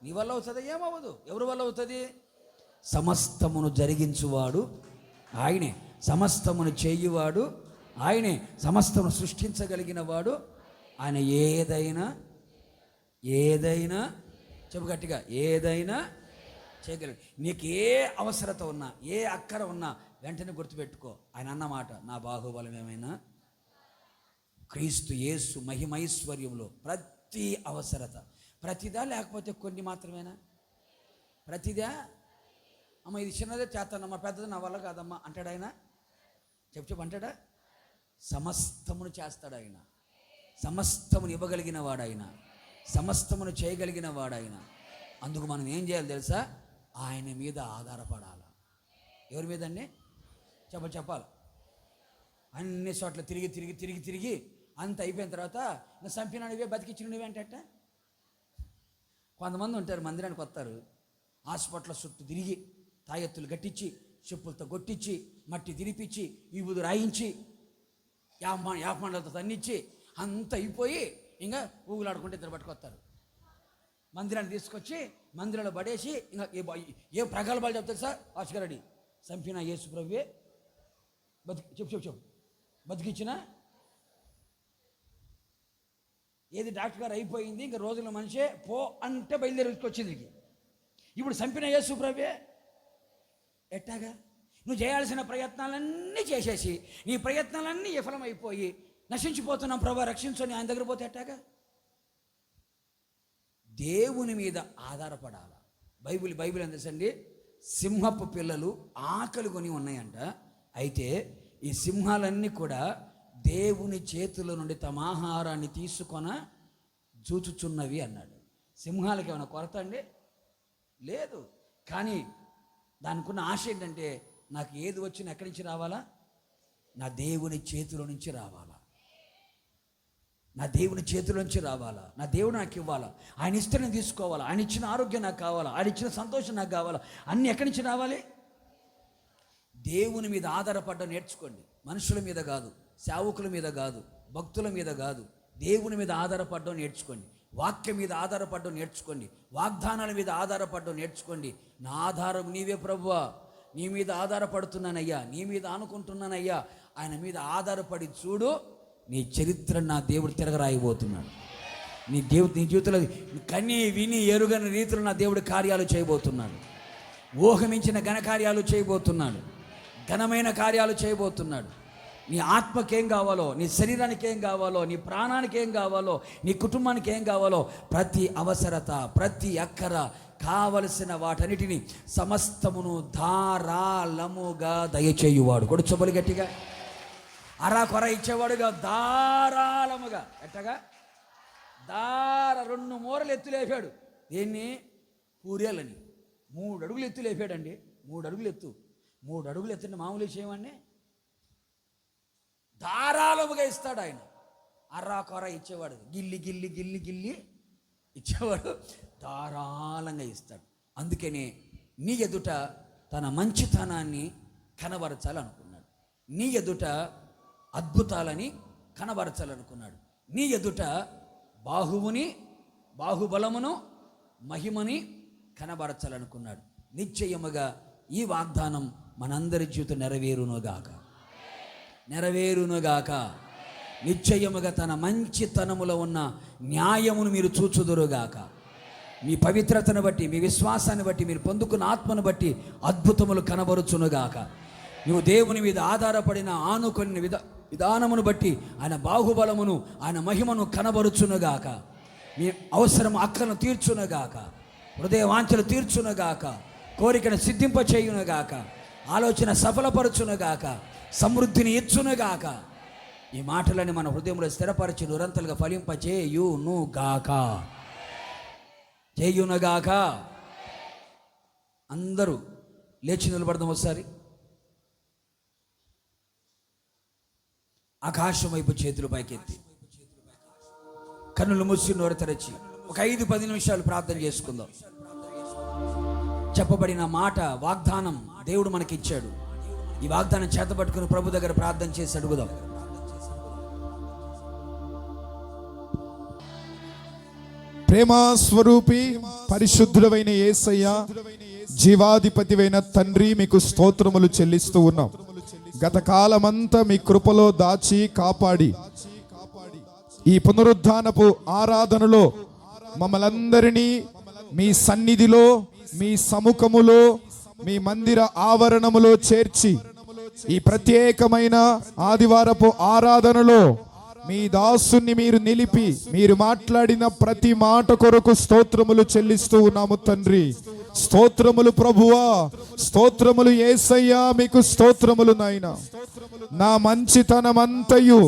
నీ వల్ల అవుతుందా? ఏమవ్వదు. ఎవరి వల్ల అవుతుంది? సమస్తమును జరిగించువాడు ఆయనే, సమస్తమును చేయువాడు ఆయనే, సమస్తమును సృష్టించగలిగిన వాడు ఆయన. ఏదైనా చెప్పు గట్టిగా, ఏదైనా చేయగలడు. నీకు ఏ అవసరత ఉన్నా, ఏ అక్కర ఉన్నా వెంటనే గుర్తుపెట్టుకో ఆయన అన్నమాట, నా బాహుబలం ఏమైనా క్రీస్తు యేసు మహిమైశ్వర్యంలో. ప్రతి అవసరత, ప్రతిదా లేకపోతే కొన్ని మాత్రమేనా? ప్రతిదా? అమ్మ ఇది చిన్నదే చేస్తానమ్మా, పెద్దది నా వల్ల కాదమ్మా అంటాడు ఆయన. చెప్పు అంటాడా? సమస్తమును చేస్తాడు ఆయన. సమస్తమును ఇవ్వగలిగిన వాడాయన, సమస్తమును చేయగలిగిన వాడాయన. అందుకు మనం ఏం చేయాలి తెలుసా? ఆయన మీద ఆధారపడాలి. ఎవరి మీద అండి? చెప్పాలి. అన్ని చోట్ల తిరిగి అంత అయిపోయిన తర్వాత ఇంకా చంపినవే, బతికిచ్చినవే అంటే కొంతమంది ఉంటారు, మందిరానికి వస్తారు, హాస్పిటల్ చుట్టూ తిరిగి తాయెత్తులు కట్టించి, చెప్పులతో కొట్టించి, మట్టి తిరిపించి, విభూది రాయించి, యాపమండలతో తన్నిచ్చి అంత అయిపోయి ఇంకా ఊగులాడుకుంటే ఇద్దరు పట్టుకొస్తారు. మందిరాన్ని తీసుకొచ్చి మందిరంలో పడేసి ఇంకా ఏ ప్రగల్భాలు చెప్తారు సార్? ఆస్కరడి చంపిన యేసు ప్రభువే చెప్పు బతికిచ్చిన, ఏది డాక్టర్ గారు అయిపోయింది, ఇంకా రోజుల మనిషే పో అంటే బయలుదేరికొచ్చింది. ఇప్పుడు చంపిన యేసు ప్రభువే. ఎట్టాగా? నువ్వు చేయాల్సిన ప్రయత్నాలన్నీ చేసేసి నీ ప్రయత్నాలన్నీ విఫలమైపోయి నశించిపోతున్నాం, ప్రభా రక్షించని ఆయన దగ్గర పోతే ఎట్టాగా? దేవుని మీద ఆధారపడాలి. బైబిల్ ఎందుకండి, సింహపు పిల్లలు ఆకలి కొని ఉన్నాయంట. అయితే ఈ సింహాలన్నీ కూడా దేవుని చేతుల నుండి తమ ఆహారాన్ని తీసుకొన చూచుచున్నవి అన్నాడు. సింహాలకి ఏమైనా కొరత అండి? లేదు. కానీ దానికి ఉన్న ఆశ ఏంటంటే, నాకు ఏది వచ్చినా ఎక్కడి నుంచి రావాలా? నా దేవుని చేతుల నుంచి రావాలా, నా దేవుని చేతుల నుంచి రావాలా, నా దేవుడు నాకు ఇవ్వాలా, ఆయన ఇష్టం తీసుకోవాలా, ఆయన ఇచ్చిన ఆరోగ్యం నాకు కావాలా, ఆయన ఇచ్చిన సంతోషం నాకు కావాలా. అన్నీ ఎక్కడి నుంచి రావాలి? దేవుని మీద ఆధారపడడం నేర్చుకోండి. మనుషుల మీద కాదు, సేవకుల మీద కాదు, భక్తుల మీద కాదు, దేవుని మీద ఆధారపడడం నేర్చుకోండి. వాక్యం మీద ఆధారపడడం నేర్చుకోండి. వాగ్దానాల మీద ఆధారపడడం నేర్చుకోండి. నా ఆధారం నీవే ప్రభువా, నీ మీద ఆధారపడుతున్నానయ్యా, నీ మీద ఆనుకుంటున్నానయ్యా. ఆయన మీద ఆధారపడి చూడు, నీ చరిత్ర నా దేవుడు తిరగరాయిపోతున్నాడు. నీ జీవితంలో కని విని ఎరుగని రీతిలో నా దేవుడు కార్యాలు చేయబోతున్నాడు. ఊహమించిన ఘనకార్యాలు చేయబోతున్నాడు, ఘనమైన కార్యాలు చేయబోతున్నాడు. నీ ఆత్మకేం కావాలో, నీ శరీరానికి ఏం కావాలో, నీ ప్రాణానికి ఏం కావాలో, నీ కుటుంబానికి ఏం కావాలో, ప్రతి అవసరత, ప్రతి అక్కర కావలసిన వాటన్నిటిని సమస్తమును ధారాళముగా దయచేయువాడు. కొడు చెప్పులు గట్టిగా. అరా కొర ఇచ్చేవాడుగా, ధారాళముగా. ఎట్టగా? 2 మూరలు ఎత్తులేపాడు. దేన్ని? పూరేలని 3 అడుగులు ఎత్తులేపాడండి. 3 అడుగులు ఎత్తు. 3 అడుగులు ఎత్తుంటే మామూలు చేయమండి, ధారాళముగా ఇస్తాడు ఆయన. అర్రా కొర ఇచ్చేవాడు, గిల్లి గిల్లి గిల్లి గిల్లి ఇచ్చేవాడు, ధారాళంగా ఇస్తాడు. అందుకనే నీ ఎదుట తన మంచితనాన్ని కనబరచాలనుకున్నాడు. నీ ఎదుట అద్భుతాలని కనబరచాలనుకున్నాడు. నీ ఎదుట బాహుబలమును మహిమని కనబరచాలనుకున్నాడు. నిశ్చయముగా ఈ వాగ్దానం మనందరి జీవితం నెరవేరునుగాక. నిశ్చయముగా తన మంచితనములో ఉన్న న్యాయమును మీరు చూచుదురుగాక. మీ పవిత్రతను బట్టి, మీ విశ్వాసాన్ని బట్టి, మీరు పొందుకున్న ఆత్మను బట్టి అద్భుతములు కనబరుచునుగాక. నువ్వు దేవుని మీద ఆధారపడిన ఆనుకొని విధానమును బట్టి ఆయన బాహుబలమును, ఆయన మహిమను కనబరుచునుగాక. మీ అవసరం అక్కను తీర్చునుగాక, హృదయ వాంఛలు తీర్చునుగాక, కోరికను సిద్ధింప చేయునుగాక, ఆలోచన సఫలపరచునుగాక, సమృద్ధిని ఇచ్చునుగాక. ఈ మాటలని మన హృదయంలో స్థిరపరిచి నిరంతరంగా ఫలింప చేయునుగాక. అందరూ లేచి నిలబడదాం ఒకసారి. ఆకాశం వైపు చేతులు పైకెత్తి, కన్నులు మూసి నోరు తెరచి ఒక 5-10 నిమిషాలు ప్రార్థన చేసుకుందాం. చెప్పబడిన మాట వాగ్దానం దేవుడు మనకిచ్చాడు. ఈ వాగ్దానం చేతపట్టుకుని ప్రభు దగ్గర ప్రార్థన చేసి అడుగుదాం. ప్రేమ స్వరూపి పరిశుద్ధుడైన యేసయ్య, జీవాధిపతివైన తండ్రి, మీకు స్తోత్రములు చెల్లిస్తూ ఉన్నాం. గత కాలమంతా మీ కృపలో దాచి కాపాడి ఈ పునరుద్ధానపు ఆరాధనలో మమ్మలందరినీ మీ సన్నిధిలో, మీ సముఖములో, మీ మందిర ఆవరణములో చేర్చి ఈ ప్రత్యేకమైన ఆదివారపు ఆరాధనలో మీ దాసుని మీరు నిలిపి మీరు మాట్లాడిన ప్రతి మాట కొరకు స్తోత్రములు చెల్లిస్తూ ఉన్నాము తండ్రి. స్తోత్రములు ప్రభువా, స్తోత్రములు యేసయ్యా, మీకు స్తోత్రములు నాయనా. నా మంచితనమంతయు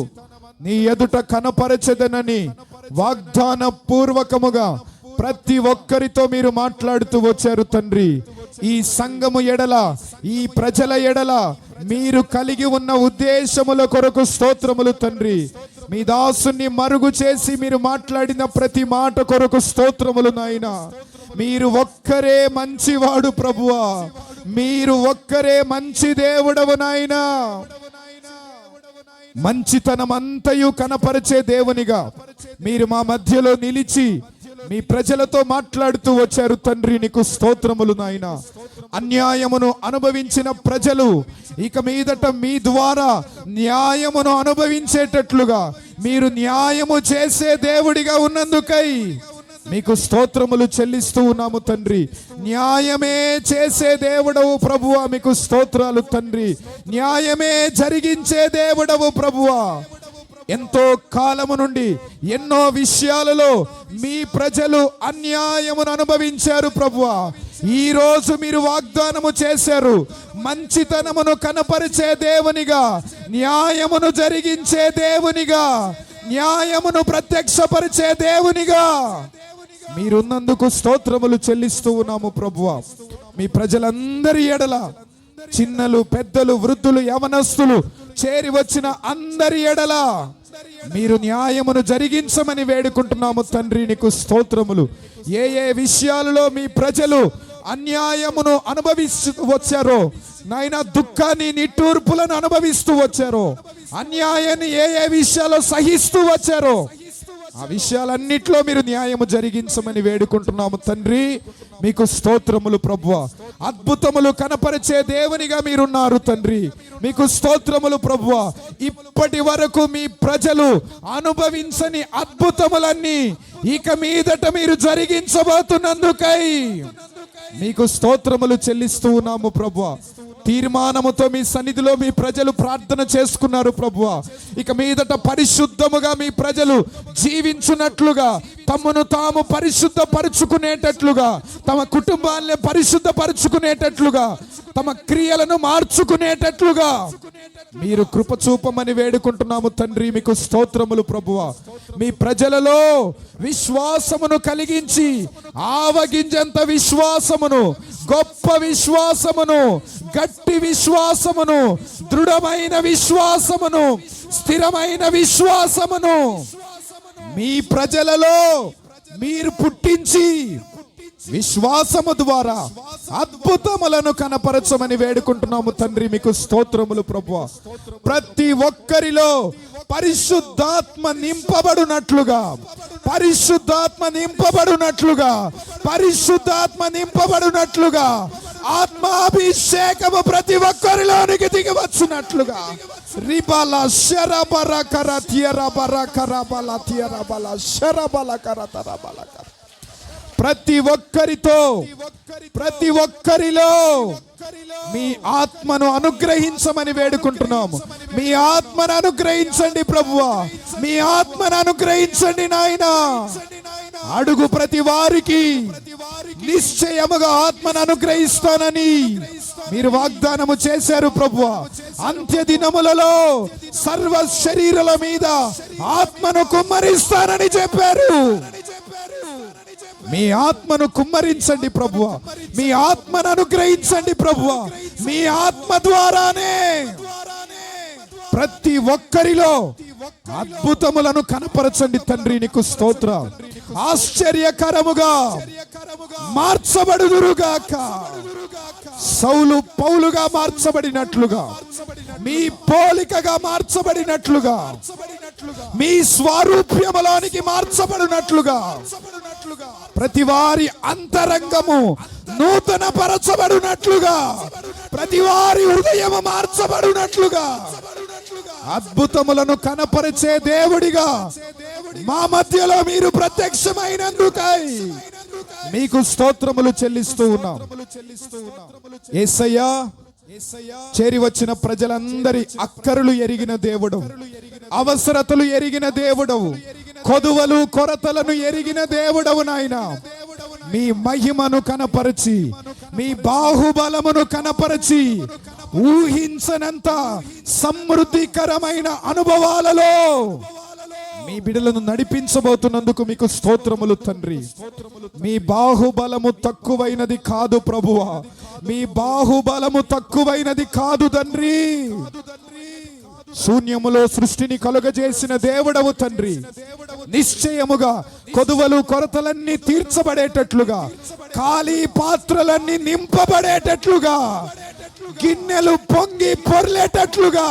నీ ఎదుట కనపరచెదనని వాగ్దాన పూర్వకముగా ప్రతి ఒక్కరితో మీరు మాట్లాడుతూ వచ్చారు తండ్రి. ఈ సంఘము ఎడల, ఈ ప్రజల ఎడల మీరు కలిగి ఉన్న ఉద్దేశముల కొరకు స్తోత్రములు తండ్రి. మీ దాసుని మరుగు చేసి మీరు మాట్లాడిన ప్రతి మాట కొరకు స్తోత్రములు నాయనా. మీరు ఒక్కరే మంచివాడు ప్రభువా, మీరు ఒక్కరే మంచి దేవుడవు నాయనా. మంచితనం అంతయు కనపరిచే దేవునిగా మీరు మా మధ్యలో నిలిచి మీ ప్రజలతో మాట్లాడుతూ వచ్చారు తండ్రి. నీకు స్తోత్రములు నాయనా. అన్యాయమును అనుభవించిన ప్రజలు ఇక మీదట మీ ద్వారా న్యాయమును అనుభవించేటట్లుగా మీరు న్యాయము చేసే దేవుడిగా ఉన్నందుకై మీకు స్తోత్రములు చెల్లిస్తూ ఉన్నాము తండ్రి. న్యాయమే చేసే దేవుడవు ప్రభువా, మీకు స్తోత్రాలు తండ్రి. న్యాయమే జరిగించే దేవుడవు ప్రభువా. ఎంతో కాలము నుండి ఎన్నో విషయాలలో మీ ప్రజలు అన్యాయమును అనుభవించారు ప్రభువా. ఈ రోజు మీరు వాగ్దానము చేశారు, మంచితనమును కనపరిచే దేవునిగా, న్యాయమును జరిగించే దేవునిగా, న్యాయమును ప్రత్యక్షపరిచే దేవునిగా మీరున్నందుకు స్తోత్రములు చెల్లిస్తూ ఉన్నాము ప్రభువా. మీ ప్రజలందరి ఎడల, చిన్నలు, పెద్దలు, వృద్ధులు, యవనస్తులు చేరి వచ్చిన అందరి ఎడల మీరు న్యాయమును జరిగించమని వేడుకుంటున్నాము తండ్రి. నీకు స్తోత్రములు. ఏ ఏ విషయాలలో మీ ప్రజలు అన్యాయమును అనుభవిస్తూ వచ్చారో నాయనా, దుఃఖాన్ని, నిట్టూర్పులను అనుభవిస్తూ వచ్చారో, అన్యాయాన్ని ఏ ఏ విషయాల్లో సహిస్తూ వచ్చారో ఆ విషయాలన్నిట్లో మీరు న్యాయము జరిగించమని వేడుకుంటున్నాము తండ్రి. మీకు స్తోత్రములు ప్రభువా. అద్భుతములు కనపరిచే దేవునిగా మీరున్నారు తండ్రి. మీకు స్తోత్రములు ప్రభువా. ఇప్పటి వరకు మీ ప్రజలు అనుభవించని అద్భుతములన్నీ ఇక మీదట మీరు జరిగించబోతున్నందుకై మీకు స్తోత్రములు చెల్లిస్తూ ఉన్నాము ప్రభువా. తీర్మానముతో మీ సన్నిధిలో మీ ప్రజలు ప్రార్థన చేసుకున్నారు ప్రభువా. ఇక మీదట పరిశుద్ధముగా మీ ప్రజలు జీవించున్నట్లుగా, తమను తాము పరిశుద్ధపరుచుకునేటట్లుగా, తమ కుటుంబాన్ని పరిశుద్ధపరుచుకునేటట్లుగా, తమ క్రియలను మార్చుకునేటట్లుగా మీరు కృప చూపమని వేడుకుంటున్నాము తండ్రి. మీకు స్తోత్రములు ప్రభువా. మీ ప్రజలలో విశ్వాసమును కలిగించి ఆవగింజంత విశ్వాసమును, గొప్ప విశ్వాసమును, గట్టి విశ్వాసమును, దృఢమైన విశ్వాసమును, స్థిరమైన విశ్వాసమును మీ ప్రజలలో మీరు పుట్టించి విశ్వాసము ద్వారా అద్భుతములను కనపరచమని వేడుకుంటున్నాము తండ్రి. మీకు స్తోత్రములు ప్రభువా. ప్రతి ఒక్కరిలో పరిశుద్ధాత్మ నింపబడునట్లుగా, పరిశుద్ధాత్మ నింపబడునట్లుగా, పరిశుద్ధాత్మ నింపబడునట్లుగా, ఆత్మాభిషేకము ప్రతి ఒక్కరిలోనికి దిగవచ్చునట్లుగా. రిబల శరబర కర తియరబర కరబల తియరబల శరబల కర తరబల కర. ప్రతి ఒక్కరిలో మీ ఆత్మను అనుగ్రహించమని వేడుకుంటున్నాము. మీ ఆత్మను అనుగ్రహించండి ప్రభువా. మీ ఆత్మను అనుగ్రహించండి నాయనా. అడుగు ప్రతి వారికి నిశ్చయముగా ఆత్మను అనుగ్రహిస్తానని మీరు వాగ్దానము చేశారు ప్రభువా. అంత్య దినములలో సర్వ శరీరాల మీద ఆత్మను కుమ్మరిస్తానని చెప్పారు. మీ ఆత్మను కుమ్మరించండి ప్రభువా. మీ ఆత్మను అనుగ్రహించండి ప్రభువా. మీ ఆత్మ ద్వారానే ప్రతి ఒక్కరిలో అద్భుతములను కనపరచండి తండ్రి. నీకు స్తోత్రం. ఆశ్చర్యకరముగా మార్చబడుదురుగాక. సౌలు పౌలుగా మార్చబడినట్లుగా, మీ పోలికగా మార్చబడినట్లుగా, మీ స్వరూప్యములోనికి మార్చబడినట్లుగా ప్రతి వారి అంతరంగము నూతన పరచబడినట్లుగా, ప్రతి వారి హృదయము మార్చబడినట్లుగా అద్భుతములను కనపరిచే దేవుడిగా మా మధ్యలో మీరు ప్రత్యక్షమైనందుకై మీకు స్తోత్రములు చెల్లిస్తూ ఉన్నాం. యేసయ్యా, చేరి వచ్చిన ప్రజలందరి అక్కరులు ఎరిగిన దేవుడు, అవసరతలు ఎరిగిన దేవుడవు, కొదువలు కొరతలను ఎరిగిన దేవుడవు నాయనా. మీ మహిమను కనపరచి, మీ బాహుబలమును కనపరచి, ఊహించనంత సమృద్ధికరమైన అనుభవాలలో మీ బిడ్డలను నడిపించబోతున్నందుకు మీకు స్తోత్రములు తండ్రి. మీ బాహుబలము తక్కువైనది కాదు ప్రభువా. మీ బాహుబలము తక్కువైనది కాదు తండ్రి. శూన్యములో సృష్టిని కలుగజేసిన దేవుడవు తండ్రి. నిశ్చయముగా కొదువలు కొరతలన్నీ తీర్చబడేటట్లుగా, ఖాళీ పాత్రలన్నీ నింపబడేటట్లుగా, గిన్నెలు పొంగి పొర్లేటట్లుగా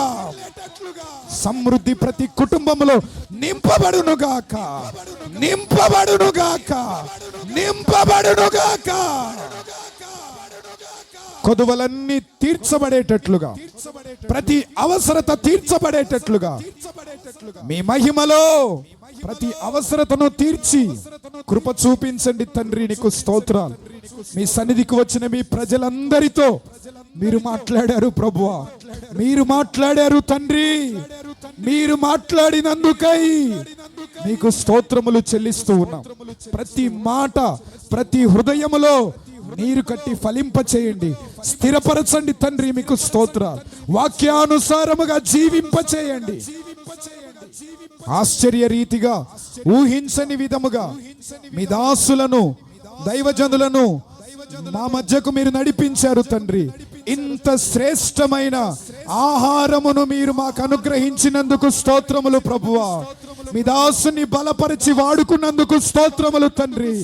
సమృద్ధి ప్రతి కుటుంబంలో నింపబడునుగాక, నింపబడునుగాక, నింపబడునుగాక. కొదువలన్నీ తీర్చబడేటట్లుగా, ప్రతి అవసరత తీర్చబడేటట్లుగా మీ మహిమలో ప్రతి అవసరతను తీర్చి కృప చూపించండి తండ్రి. నీకు స్తోత్రాలు. మీ సన్నిధికి వచ్చిన మీ ప్రజలందరితో మీరు మాట్లాడారు ప్రభువా. మీరు మాట్లాడారు తండ్రి. మీరు మాట్లాడినందుకై మీకు స్తోత్రములు చెల్లిస్తూ ఉన్నాం. ప్రతి మాట, ప్రతి హృదయములో నీరు కట్టి ఫలింప చేయండి, స్థిరపరచండి తండ్రి. మీకు స్తోత్రాలు. వాక్యానుసారముగా జీవింప చేయండి. ఆశ్చర్య రీతిగా, ఊహించని విధముగా మీ దాసులను, దైవజనులను మా మధ్యకు మీరు నడిపించారు తండ్రి. ఇంత శ్రేష్టమైన ఆహారమును మీరు మాకు అనుగ్రహించినందుకు స్తోత్రములు ప్రభువా. మీ దాసుని బలపరిచి వాడుకున్నందుకు స్తోత్రములు తండ్రి.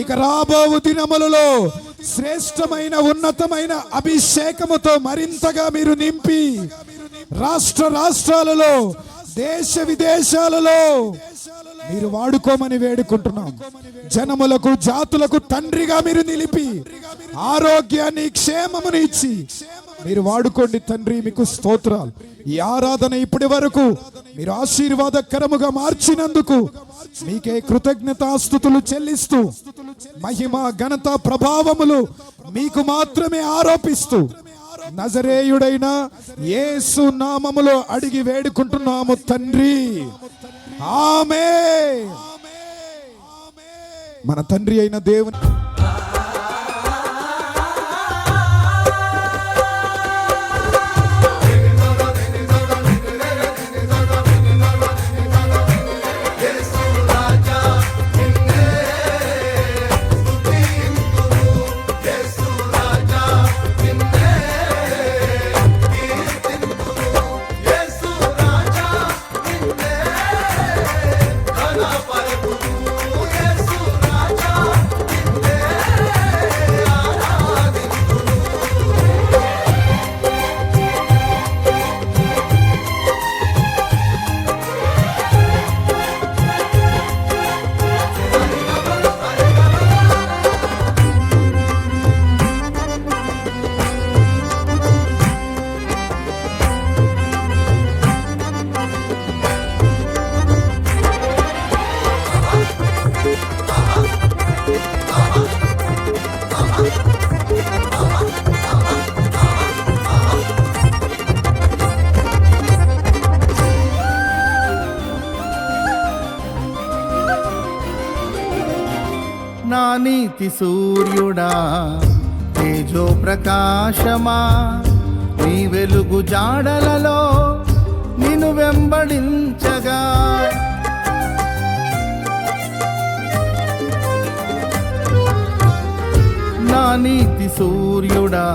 ఇక రాబో దినములలో శ్రేష్టమైన ఉన్నతమైన అభిషేకముతో మరింతగా మీరు నింపి రాష్ట్రాలలో, దేశ విదేశాలలో మీరు వాడుకోమని వేడుకుంటున్నాం. జనములకు, జాతులకు తండ్రిగా మీరు నిలిపి ఆరోగ్యాన్ని, క్షేమమును ఇచ్చి మీరు వాడుకోండి తండ్రి. మీకు స్తోత్రాలు. ఈ ఆరాధన ఇప్పటి వరకు మీరు ఆశీర్వాదకరముగా మార్చినందుకు మీకే కృతజ్ఞతాస్తుతులు చెల్లిస్తూ, మహిమ, ఘనత, ప్రభావములు మీకు మాత్రమే ఆరోపిస్తూ నజరేయుడైన యేసు నామములో అడిగి వేడుకుంటున్నాము తండ్రి. ఆమేన్. మన తండ్రి అయిన దేవుని నా నీతి సూర్యుడా తేజో ప్రకాశమా నీ వెలుగు జాడలలో నిన్ను వెంబడించగా నా నీతి సూర్యుడా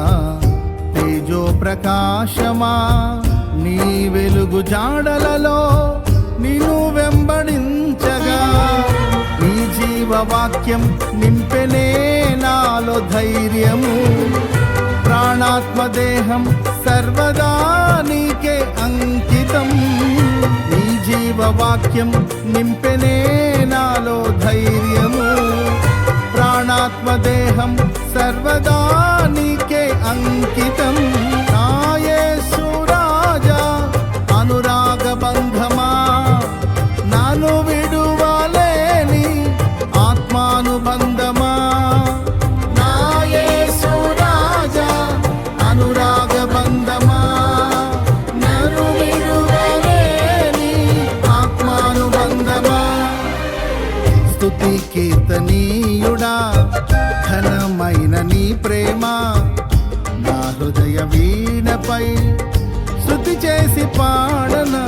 తేజో ప్రకాశమా నీ వెలుగు జాడలలో నిన్ను వెంబడించగా నీ జీవవాక్యం నింపెనే నాలో ధైర్యము ప్రాణాత్మ దేహం సర్వదా నీకే అంకితం నీ జీవవాక్యం నింపెనే నాలో ధైర్యము ప్రాణాత్మ దేహం సర్వదా నీకే అంకితం నా యేసు రాజా అనురాగ బంధమా నాను విడువలేని ఆత్మానుబంధమా నా యేసు రాజా అనురాగ బంధమా నన్ను విడువలేని ఆత్మానుబంధమా స్తుతి కీర్తనీయుడా ఘనమైన నీ ప్రేమ నా హృదయ వీణపై శృతి చేసి పాడనా